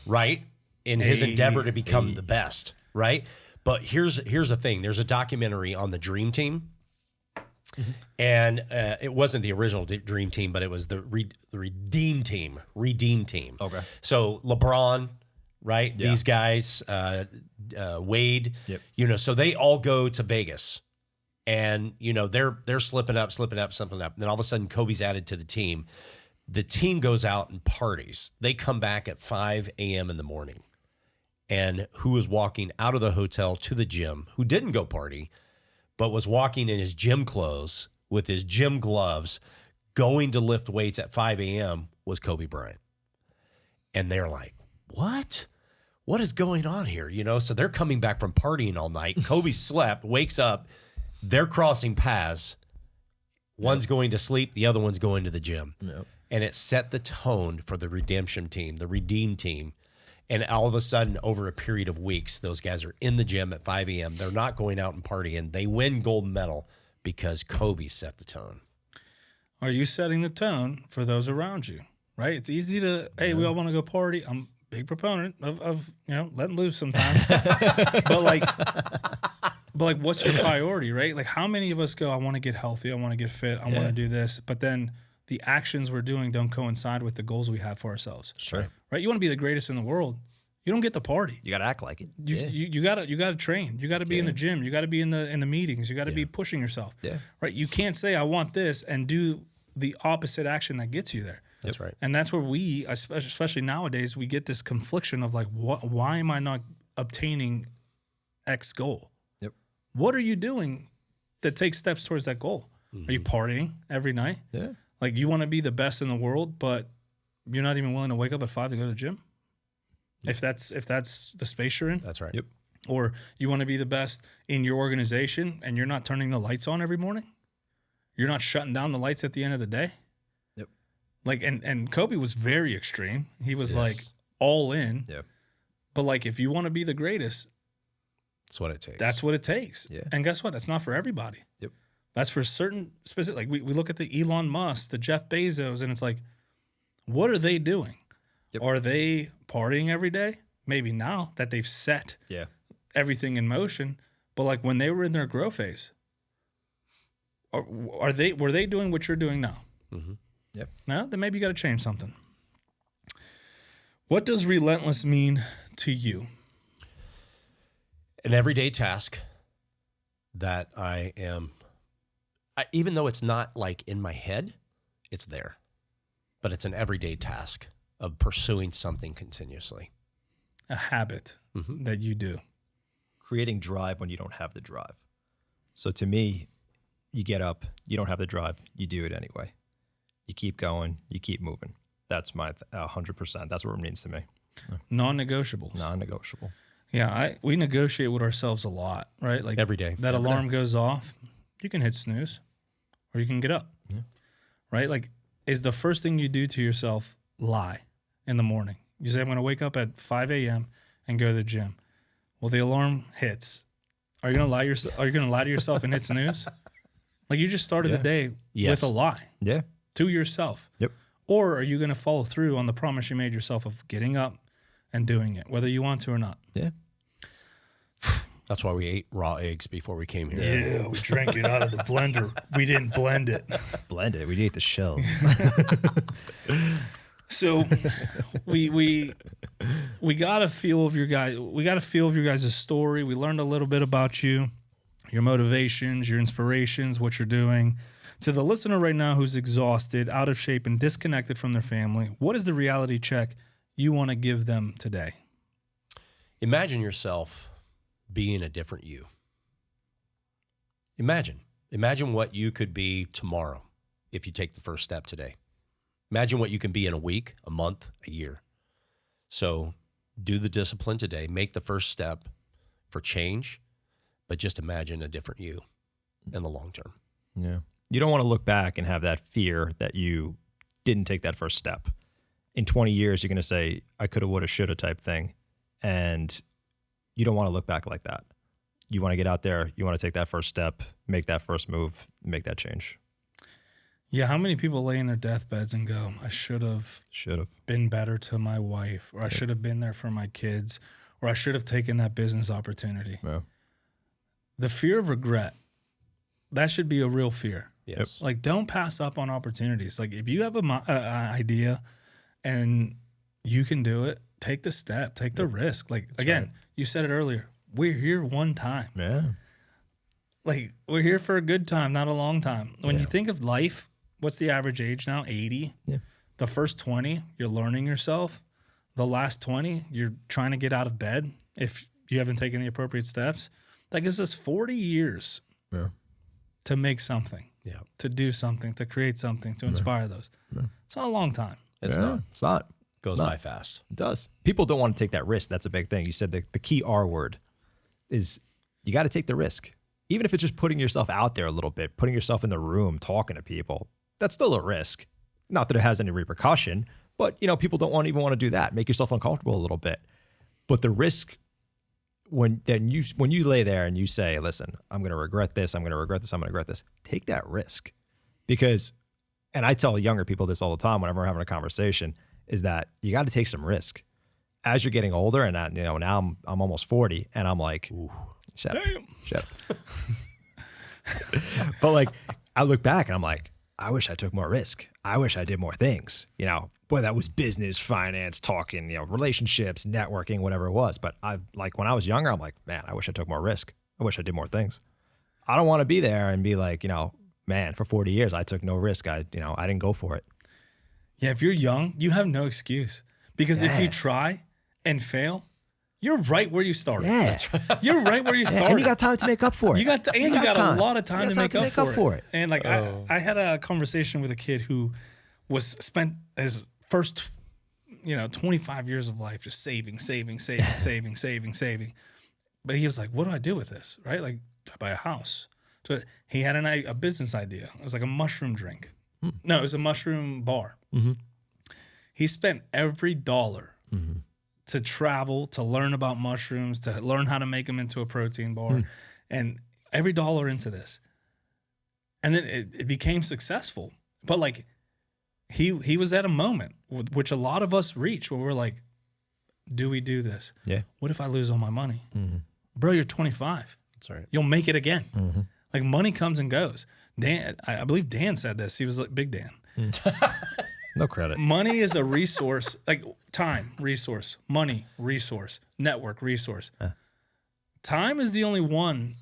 right, in his endeavor to become the best, right? But here's the thing. There's a documentary on the Dream Team, And it wasn't the original Dream Team, but it was the Redeem Team. Okay. So LeBron, right? Yeah. These guys, Wade, Yep. So they all go to Vegas. And, they're slipping up. And then all of a sudden, Kobe's added to the team. The team goes out and parties. They come back at 5 a.m. in the morning. And who was walking out of the hotel to the gym, who didn't go party, but was walking in his gym clothes with his gym gloves, going to lift weights at 5 a.m. was Kobe Bryant. And they're like, what? What is going on here? So they're coming back from partying all night. Kobe slept, wakes up. They're crossing paths. One's going to sleep. The other one's going to the gym. Yep. And it set the tone for the redemption team, the Redeem Team. And all of a sudden, over a period of weeks, those guys are in the gym at 5 a.m. They're not going out and partying. They win gold medal because Kobe set the tone. Are you setting the tone for those around you, right? It's easy to, hey, we all want to go party. I'm a big proponent of letting loose sometimes. But what's your priority, right? Like, how many of us go, I want to get healthy, I want to get fit, I want to do this, but then the actions we're doing don't coincide with the goals we have for ourselves. Sure. Right? You want to be the greatest in the world. You don't get the party. You got to act like it. You gotta train. You gotta be in the gym. You gotta be in the meetings. You gotta be pushing yourself. Yeah. Right. You can't say I want this and do the opposite action that gets you there. That's right. And that's where we, especially nowadays, we get this confliction of like, why am I not obtaining X goal? Yep. What are you doing that takes steps towards that goal? Are you partying every night? Yeah. Like, you want to be the best in the world, but you're not even willing to wake up at 5 to go to the gym? If that's the space you're in? That's right. Yep. Or you want to be the best in your organization and you're not turning the lights on every morning? You're not shutting down the lights at the end of the day? Yep. Like, and Kobe was very extreme. He was like all in. Yep. But like, if you want to be the greatest, That's what it takes. that's what it takes. Yeah. And guess what? That's not for everybody. Yep. That's for certain specific, like we look at the Elon Musk, the Jeff Bezos, and it's like, what are they doing? Yep. Are they partying every day? Maybe now that they've set everything in motion. But like when they were in their grow phase, were they doing what you're doing now? Mm-hmm. Yep. No? Then maybe you got to change something. What does relentless mean to you? An everyday task that even though it's not like in my head, it's there. But it's an everyday task of pursuing something continuously. A habit that you do. Creating drive when you don't have the drive. So to me, you get up, you don't have the drive, you do it anyway. You keep going, you keep moving. That's my 100%. That's what it means to me. Non-negotiables. Non-negotiable. Yeah, we negotiate with ourselves a lot, right? Like every day. That alarm goes off, you can hit snooze, or you can get up, right? Like, is the first thing you do to yourself lie in the morning? You say, I'm going to wake up at 5 a.m. and go to the gym. Well, the alarm hits. Are you going to lie to yourself and hit snooze? Like, you just started the day with a lie to yourself. Yep. Or are you going to follow through on the promise you made yourself of getting up and doing it, whether you want to or not? Yeah. That's why we ate raw eggs before we came here. Yeah, we drank it out of the blender. We didn't blend it. Blend it. We ate the shells. So we got a feel of your guys. We got a feel of your guys' story. We learned a little bit about you, your motivations, your inspirations, what you're doing. To the listener right now who's exhausted, out of shape, and disconnected from their family, what is the reality check you want to give them today? Imagine yourself being a different you. Imagine what you could be tomorrow if you take the first step today. Imagine what you can be in a week, a month, a year. So do the discipline today. Make the first step for change, but just imagine a different you in the long term. Yeah. You don't want to look back and have that fear that you didn't take that first step. In 20 years, you're going to say, I coulda, woulda, shoulda type thing. And you don't want to look back like that. You want to get out there. You want to take that first step, make that first move, make that change. Yeah, how many people lay in their deathbeds and go, I should have been better to my wife, or I should have been there for my kids, or I should have taken that business opportunity. Yeah. The fear of regret that should be a real fear. Yes. Like, don't pass up on opportunities. Like, if you have an idea and you can do it, take the step, take the risk. Like, again, you said it earlier. We're here one time. Yeah. Like, we're here for a good time, not a long time. When you think of life, what's the average age now? 80. Yeah. The first 20, you're learning yourself. The last 20, you're trying to get out of bed if you haven't taken the appropriate steps. That gives us 40 years to make something, to do something, to create something, to inspire those. It's not a long time. It's not. It's not. Goes It's not. by fast. It does. People don't want to take that risk. That's a big thing. You said the key R word is you got to take the risk. Even if it's just putting yourself out there a little bit, putting yourself in the room, talking to people, that's still a risk. Not that it has any repercussion, but people don't even want to do that. Make yourself uncomfortable a little bit. But the risk when you lay there and you say, listen, I'm going to regret this, I'm going to regret this, I'm going to regret this, take that risk. Because, and I tell younger people this all the time whenever we're having a conversation, is that you got to take some risk. As you're getting older, and now I'm almost 40, and I'm like, ooh, shut up. But like, I look back and I'm like, I wish I took more risk. I wish I did more things. Boy, that was business, finance, talking, relationships, networking, whatever it was. But when I was younger, I'm like, man, I wish I took more risk. I wish I did more things. I don't want to be there and be like, man, for 40 years, I took no risk. I didn't go for it. Yeah, if you're young, you have no excuse. Because if you try and fail, you're right where you started. Yeah. That's right. You're right where you started. And you got time to make up for it. You got a lot of time to make up for it. And like I had a conversation with a kid who spent his first 25 years of life just saving. But he was like, what do I do with this? Right? Like, I buy a house. So he had a business idea. It was like a mushroom drink. No, it was a mushroom bar. Mm-hmm. He spent every dollar to travel, to learn about mushrooms, to learn how to make them into a protein bar, and every dollar into this. And then it became successful. But like, he was at a moment which a lot of us reach where we're like, do we do this? Yeah. What if I lose all my money? Mm-hmm. Bro, you're 25. That's right. You'll make it again. Mm-hmm. Like, money comes and goes. Dan, I believe Dan said this. He was like Big Dan. No credit. Money is a resource, like time, resource, money, resource, network, resource. Time is the only one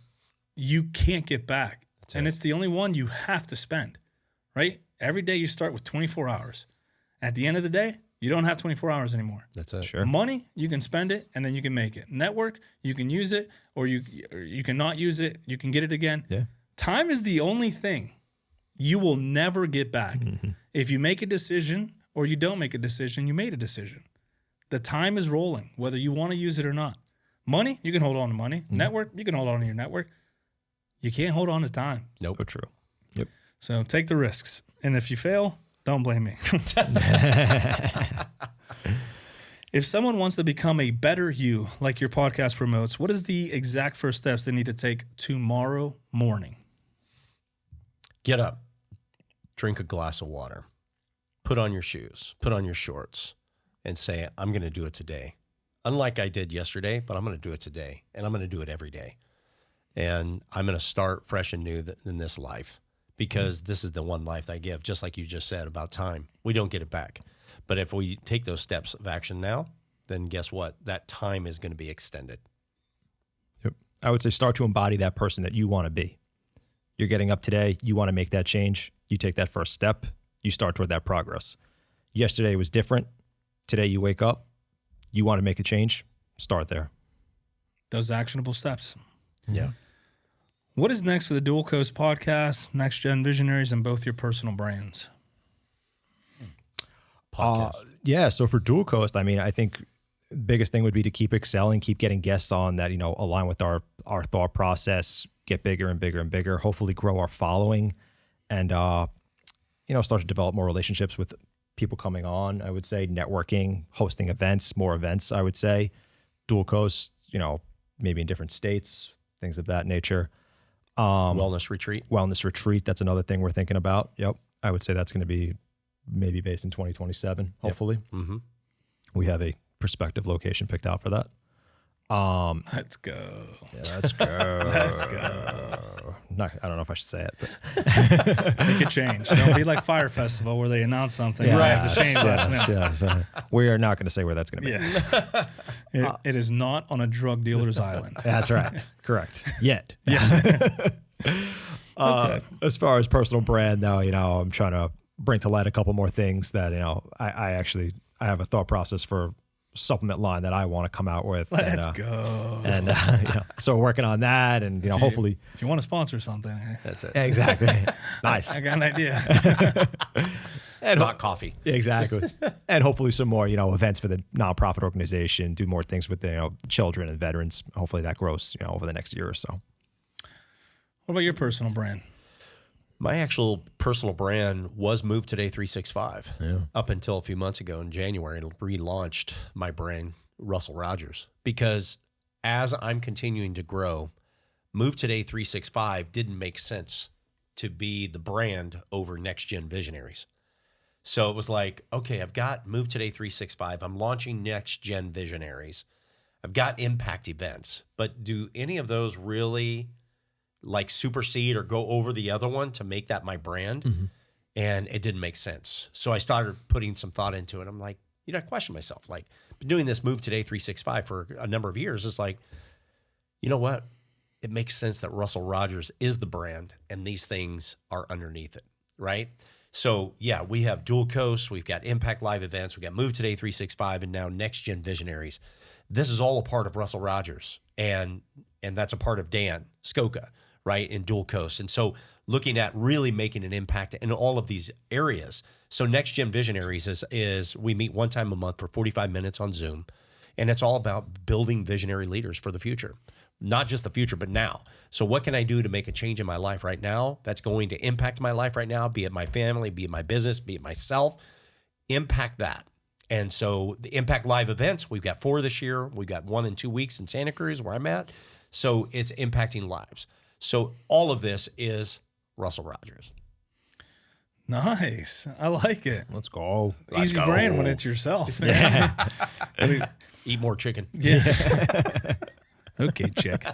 you can't get back. And it's the only one you have to spend, right? Every day you start with 24 hours. At the end of the day, you don't have 24 hours anymore. That's it. Sure. Money, you can spend it and then you can make it. Network, you can use it or you can not use it. You can get it again. Yeah. Time is the only thing you will never get back. Mm-hmm. If you make a decision or you don't make a decision, you made a decision. The time is rolling, whether you want to use it or not. Money, you can hold on to money. Mm-hmm. Network, you can hold on to your network. You can't hold on to time. Nope. So true. Yep. So take the risks. And if you fail, don't blame me. If someone wants to become a better you, like your podcast promotes, what is the exact first steps they need to take tomorrow morning? Get up, drink a glass of water, put on your shoes, put on your shorts, and say, I'm going to do it today. Unlike I did yesterday, but I'm going to do it today, and I'm going to do it every day. And I'm going to start fresh and new in this life, because this is the one life I give, just like you just said about time. We don't get it back. But if we take those steps of action now, then guess what? That time is going to be extended. Yep. I would say start to embody that person that you want to be. You're getting up today. You want to make that change. You take that first step. You start toward that progress. Yesterday was different. Today you wake up. You want to make a change. Start there. Those actionable steps. Yeah. What is next for the Dual Coast podcast, Next Gen Visionaries, and both your personal brands? Yeah. So for Dual Coast, I mean, I think the biggest thing would be to keep excelling, keep getting guests on that, align with our thought process, get bigger and bigger and bigger, hopefully grow our following, and, start to develop more relationships with people coming on. I would say networking, hosting events, more events, I would say. Dual Coast, maybe in different states, things of that nature. Wellness retreat. That's another thing we're thinking about. Yep. I would say that's going to be maybe based in 2027, hopefully. Yep. Mm-hmm. We have a prospective location picked out for that. Let's go. Yeah, let's go. Let's go. I don't know if I should say it, but Make it change. Don't be like Fire Festival where they announce something. yeah, It's changed last minute. so we are not going to say where that's going to be. Yeah. It is not on a drug dealer's island. That's right. Correct. Yet. Okay. As far as personal brand, though, I'm trying to bring to light a couple more things that, I have a thought process for supplement line that I want to come out with. Let's go. And so we're working on that, and hopefully, if you want to sponsor something, that's it. Exactly. Nice. I got an idea. It's not coffee. Exactly. And hopefully some more, events for the nonprofit organization, do more things with the children and veterans. Hopefully that grows, over the next year or so. What about your personal brand? My actual personal brand was Move Today 365. Up until a few months ago in January, I relaunched my brand, Russell Rogers, because as I'm continuing to grow, Move Today 365 didn't make sense to be the brand over Next Gen Visionaries. So it was like, okay, I've got Move Today 365. I'm launching Next Gen Visionaries. I've got impact events, but do any of those really like supersede or go over the other one to make that my brand? Mm-hmm. And it didn't make sense. So I started putting some thought into it. I'm like, I question myself, like, been doing this Move Today 365 for a number of years. It's like, you know what? It makes sense that Russell Rogers is the brand and these things are underneath it, right? So yeah, we have Dual Coast, we've got Impact Live events, we've got Move Today 365, and now Next Gen Visionaries. This is all a part of Russell Rogers, and that's a part of Dan Scoca, right, in Dual Coast. And so looking at really making an impact in all of these areas. So Next Gen Visionaries is we meet one time a month for 45 minutes on Zoom, and it's all about building visionary leaders for the future. Not just the future, but now. So what can I do to make a change in my life right now that's going to impact my life right now, be it my family, be it my business, be it myself, impact that. And so the Impact Live events, we've got 4 this year. We've got 1 in 2 weeks in Santa Cruz where I'm at. So it's impacting lives. So all of this is Russell Rogers. Nice. I like it. Let's go. Easy brand when it's yourself. Yeah. Eat more chicken. Yeah. Okay, chick.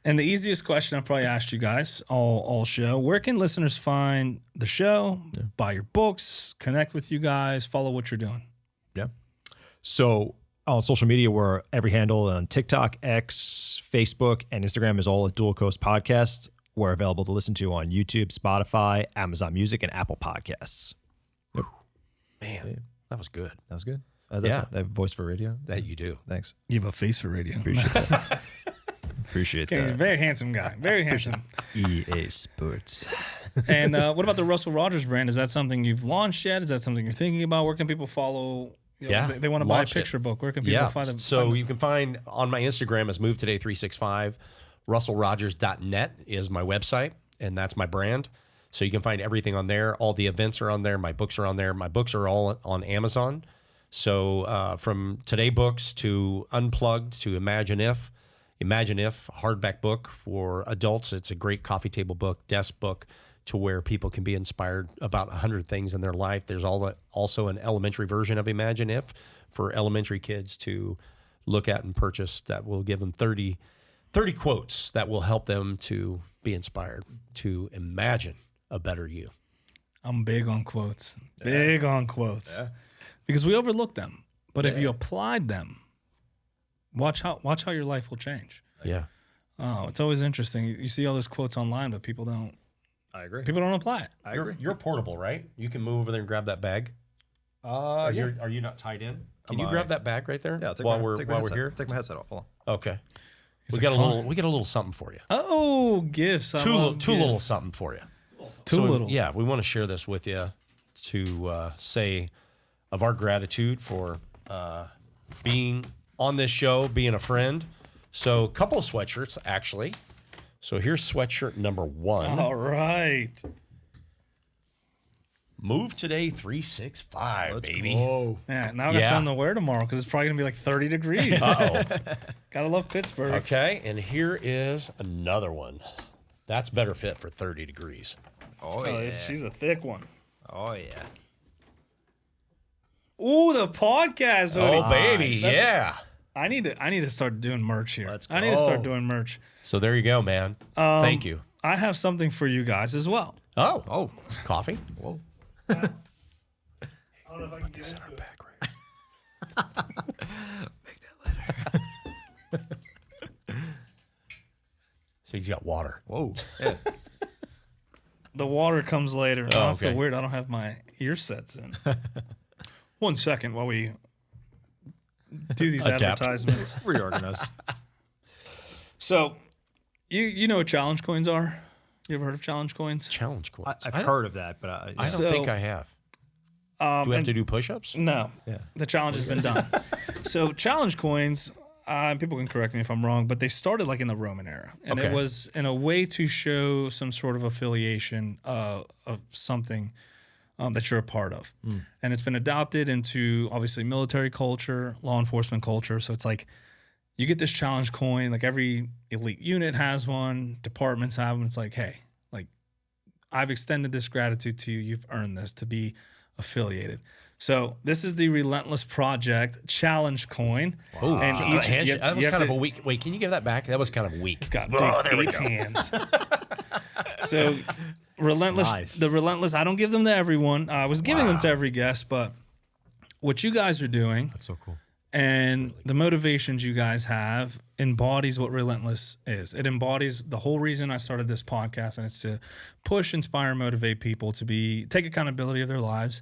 And the easiest question I've probably asked you guys all show, where can listeners find the show, buy your books, connect with you guys, follow what you're doing? Yeah. So on social media, we're every handle on TikTok, X, Facebook, and Instagram is all at Dual Coast Podcasts. We're available to listen to on YouTube, Spotify, Amazon Music, and Apple Podcasts. Man, that was good. That was good. That's that voice for radio. That you do. Thanks. You have a face for radio. Appreciate that. Appreciate Okay, that. very handsome guy. Very handsome. EA Sports. And what about the Russell Rogers brand? Is that something you've launched yet? Is that something you're thinking about? Where can people follow? They want to buy a picture book. Where can people find it? So you can find on my Instagram as Move Today 365. RussellRogers.net is my website, and that's my brand. So you can find everything on there. All the events are on there. My books are on there. My books are all on Amazon. So from Today Books to Unplugged to Imagine If, hardback book for adults. It's a great coffee table book, desk book, to where people can be inspired about 100 things in their life. There's also an elementary version of Imagine If for elementary kids to look at and purchase that will give them 30 quotes that will help them to be inspired to imagine a better you. I'm big on quotes. Big on quotes. Yeah. Because we overlook them. But if you applied them, watch how your life will change. Yeah. Oh, it's always interesting. You see all those quotes online, but people don't. I agree. People don't apply it. I agree. You're portable, right? You can move over there and grab that bag. Are you not tied in? Can you grab that bag right there? Yeah, while we're here. Take my headset off. Hold on. Okay. We got a little something for you. Oh, gifts. Two little something for you. Too little. Yeah, we want to share this with you to say of our gratitude for being on this show, being a friend. So a couple of sweatshirts, actually. So here's sweatshirt number 1. All right. Move Today 365, baby. Go. Yeah, now I got something to wear tomorrow because it's probably going to be like 30 degrees. Uh-oh. Gotta love Pittsburgh. Okay, and here is another one. That's better fit for 30 degrees. Oh, yeah. She's a thick one. Oh, yeah. Ooh, the podcast hoodie. Oh, baby, yeah. I need to start doing merch here. Let's I need to start doing merch. So there you go, man. Thank you. I have something for you guys as well. Oh, coffee. Whoa. I don't know if I can get into it. So he's got water. Whoa. Yeah. The water comes later. Oh, I feel okay. weird. I don't have my ear sets in. 1 second while we do these Adapt. advertisements. Reorganize. So, you know what challenge coins are? You ever heard of challenge coins? Challenge coins. I've heard of that, but I don't So, think I have. Do we have and- to do push-ups? No. Yeah. The challenge has been done. So challenge coins, people can correct me if I'm wrong, but they started like in the Roman era. And it Okay. was in a way to show some sort of affiliation of something that you're a part of. And it's been adopted into obviously military culture, law enforcement culture. So it's like you get this challenge coin, like every elite unit has one, departments have them. It's like, hey, like I've extended this gratitude to you. You've earned this to be affiliated. So this is the Relentless Project challenge coin. Oh, And each- handshake. you- That was you have kind of to- a weak. Wait, can you give that back? That was kind of weak. It's got big 8 hands. So Relentless, Nice. the Relentless, I don't give them to everyone. I was giving them to every guest, but what you guys are doing That's so cool. and the motivations you guys have embodies what Relentless is. It embodies the whole reason I started this podcast, and it's to push, inspire, motivate people to take accountability of their lives.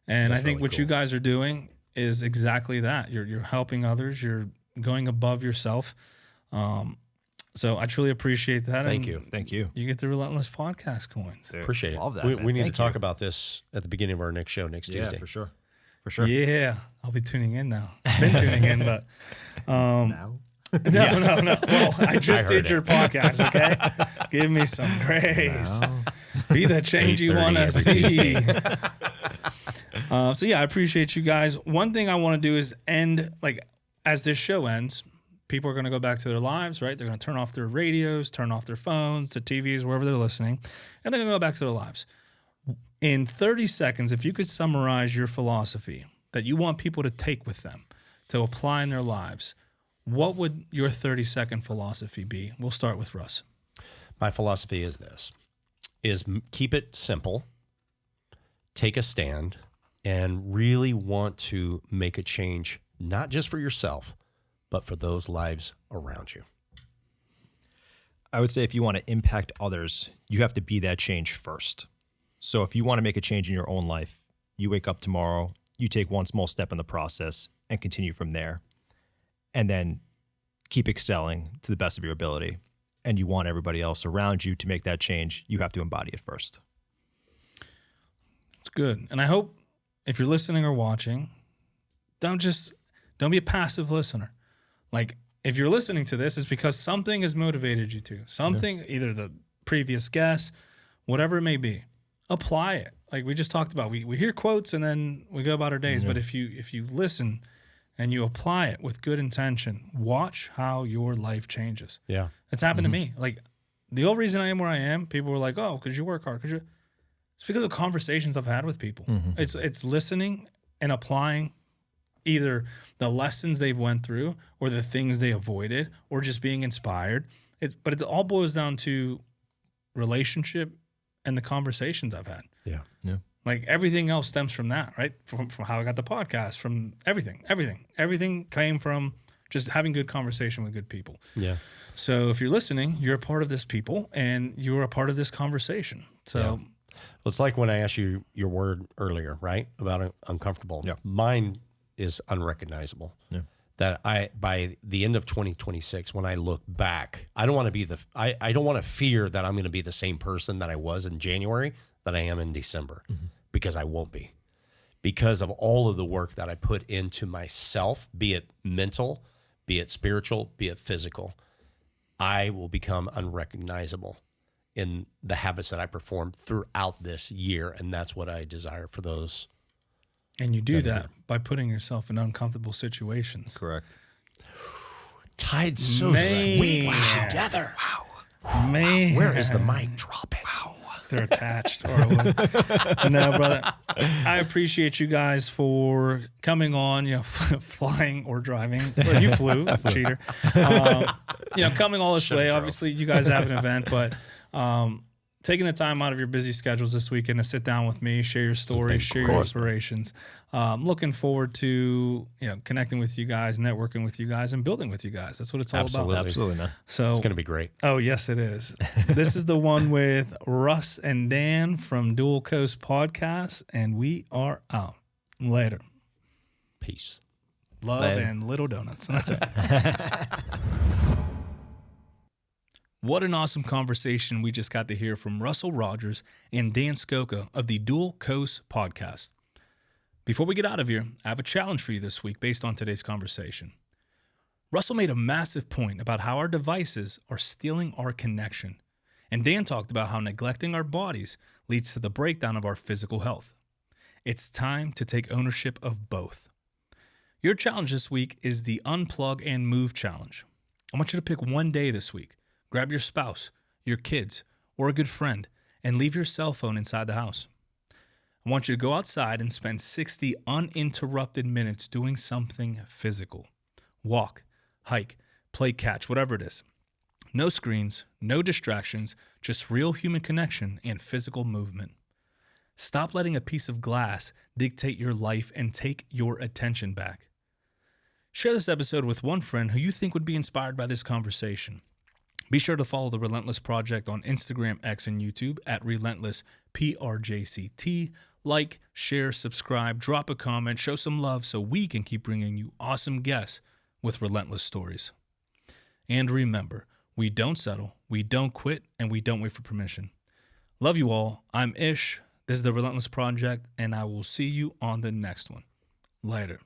And I think really what cool. you guys are doing is exactly that. You're helping others. You're going above yourself. So I truly appreciate that. Thank and you. Thank you. You get the Relentless podcast coins. Dude, Appreciate it. Love that. we man. need Thank to talk you. about this at the beginning of our next show next Yeah, Tuesday. for sure. For sure. Yeah, I'll be tuning in now. I've been tuning in, but Now. no. Well, I just I did heard your podcast, okay? Give me some grace. Be the change you 8:30 want to every see. So yeah, I appreciate you guys. One thing I want to do is end, like, as this show ends, people are going to go back to their lives, right? They're going to turn off their radios, turn off their phones, the TVs, wherever they're listening, and they're going to go back to their lives. In 30 seconds, if you could summarize your philosophy that you want people to take with them to apply in their lives, what would your 30-second philosophy be? We'll start with Russ. My philosophy is this: keep it simple, take a stand, and really want to make a change, not just for yourself, but for those lives around you. I would say if you want to impact others, you have to be that change first. So if you want to make a change in your own life, you wake up tomorrow, you take one small step in the process and continue from there. And then keep excelling to the best of your ability. And you want everybody else around you to make that change, you have to embody it first. It's good. And I hope if you're listening or watching, don't be a passive listener. Like, if you're listening to this, it's because something has motivated you to. Something, either the previous guest, whatever it may be. Apply it. Like we just talked about. We hear quotes and then we go about our days. But if you listen and you apply it with good intention, watch how your life changes. Yeah. It's happened to me. Like, the whole reason I am where I am, people were like, oh, because you work hard. It's because of conversations I've had with people. It's listening and applying either the lessons they've went through or the things they avoided or just being inspired. But it all boils down to relationship and the conversations I've had. Yeah. Yeah. Like, everything else stems from that, right? From how I got the podcast, from everything. Everything came from just having good conversation with good people. Yeah. So if you're listening, you're a part of this people and you're a part of this conversation. So Well, it's like when I asked you your word earlier, right? About uncomfortable. Yeah. Mine is unrecognizable. Yeah. That by the end of 2026, when I look back, I don't want to I don't want to fear that I'm going to be the same person that I was in January that I am in December, because I won't be, because of all of the work that I put into myself, be it mental, be it spiritual, be it physical. I will become unrecognizable in the habits that I perform throughout this year. And that's what I desire for those. and you do that by putting yourself in uncomfortable situations. Correct. Tied so Man. sweetly together. Wow. Man, Where is the mic? Drop it. Wow. They're attached. Or no, brother. I appreciate you guys for coming on, flying or driving. Well, you flew, cheater. Coming all this way. Obviously, you guys have an event, but taking the time out of your busy schedules this weekend to sit down with me, share your stories, share your inspirations. Looking forward to connecting with you guys, networking with you guys, and building with you guys. That's what it's all about. Absolutely, man. So it's going to be great. Oh, yes, it is. This is the one with Russ and Dan from Dual Coast Podcast, and we are out. Later. Peace. Love Later. and little donuts. That's right. What an awesome conversation we just got to hear from Russell Rogers and Dan Scoca of the Dual Coast Podcast. Before we get out of here, I have a challenge for you this week based on today's conversation. Russell made a massive point about how our devices are stealing our connection, and Dan talked about how neglecting our bodies leads to the breakdown of our physical health. It's time to take ownership of both. Your challenge this week is the Unplug and Move Challenge. I want you to pick one day this week. Grab your spouse, your kids, or a good friend, and leave your cell phone inside the house. I want you to go outside and spend 60 uninterrupted minutes doing something physical. Walk, hike, play catch, whatever it is. No screens, no distractions, just real human connection and physical movement. Stop letting a piece of glass dictate your life and take your attention back. Share this episode with one friend who you think would be inspired by this conversation. Be sure to follow the Relentless Project on Instagram, X, and YouTube at Relentless PRJCT. Like, share, subscribe, drop a comment, show some love so we can keep bringing you awesome guests with relentless stories. And remember, we don't settle, we don't quit, and we don't wait for permission. Love you all. I'm Ish. This is the Relentless Project, and I will see you on the next one. Later.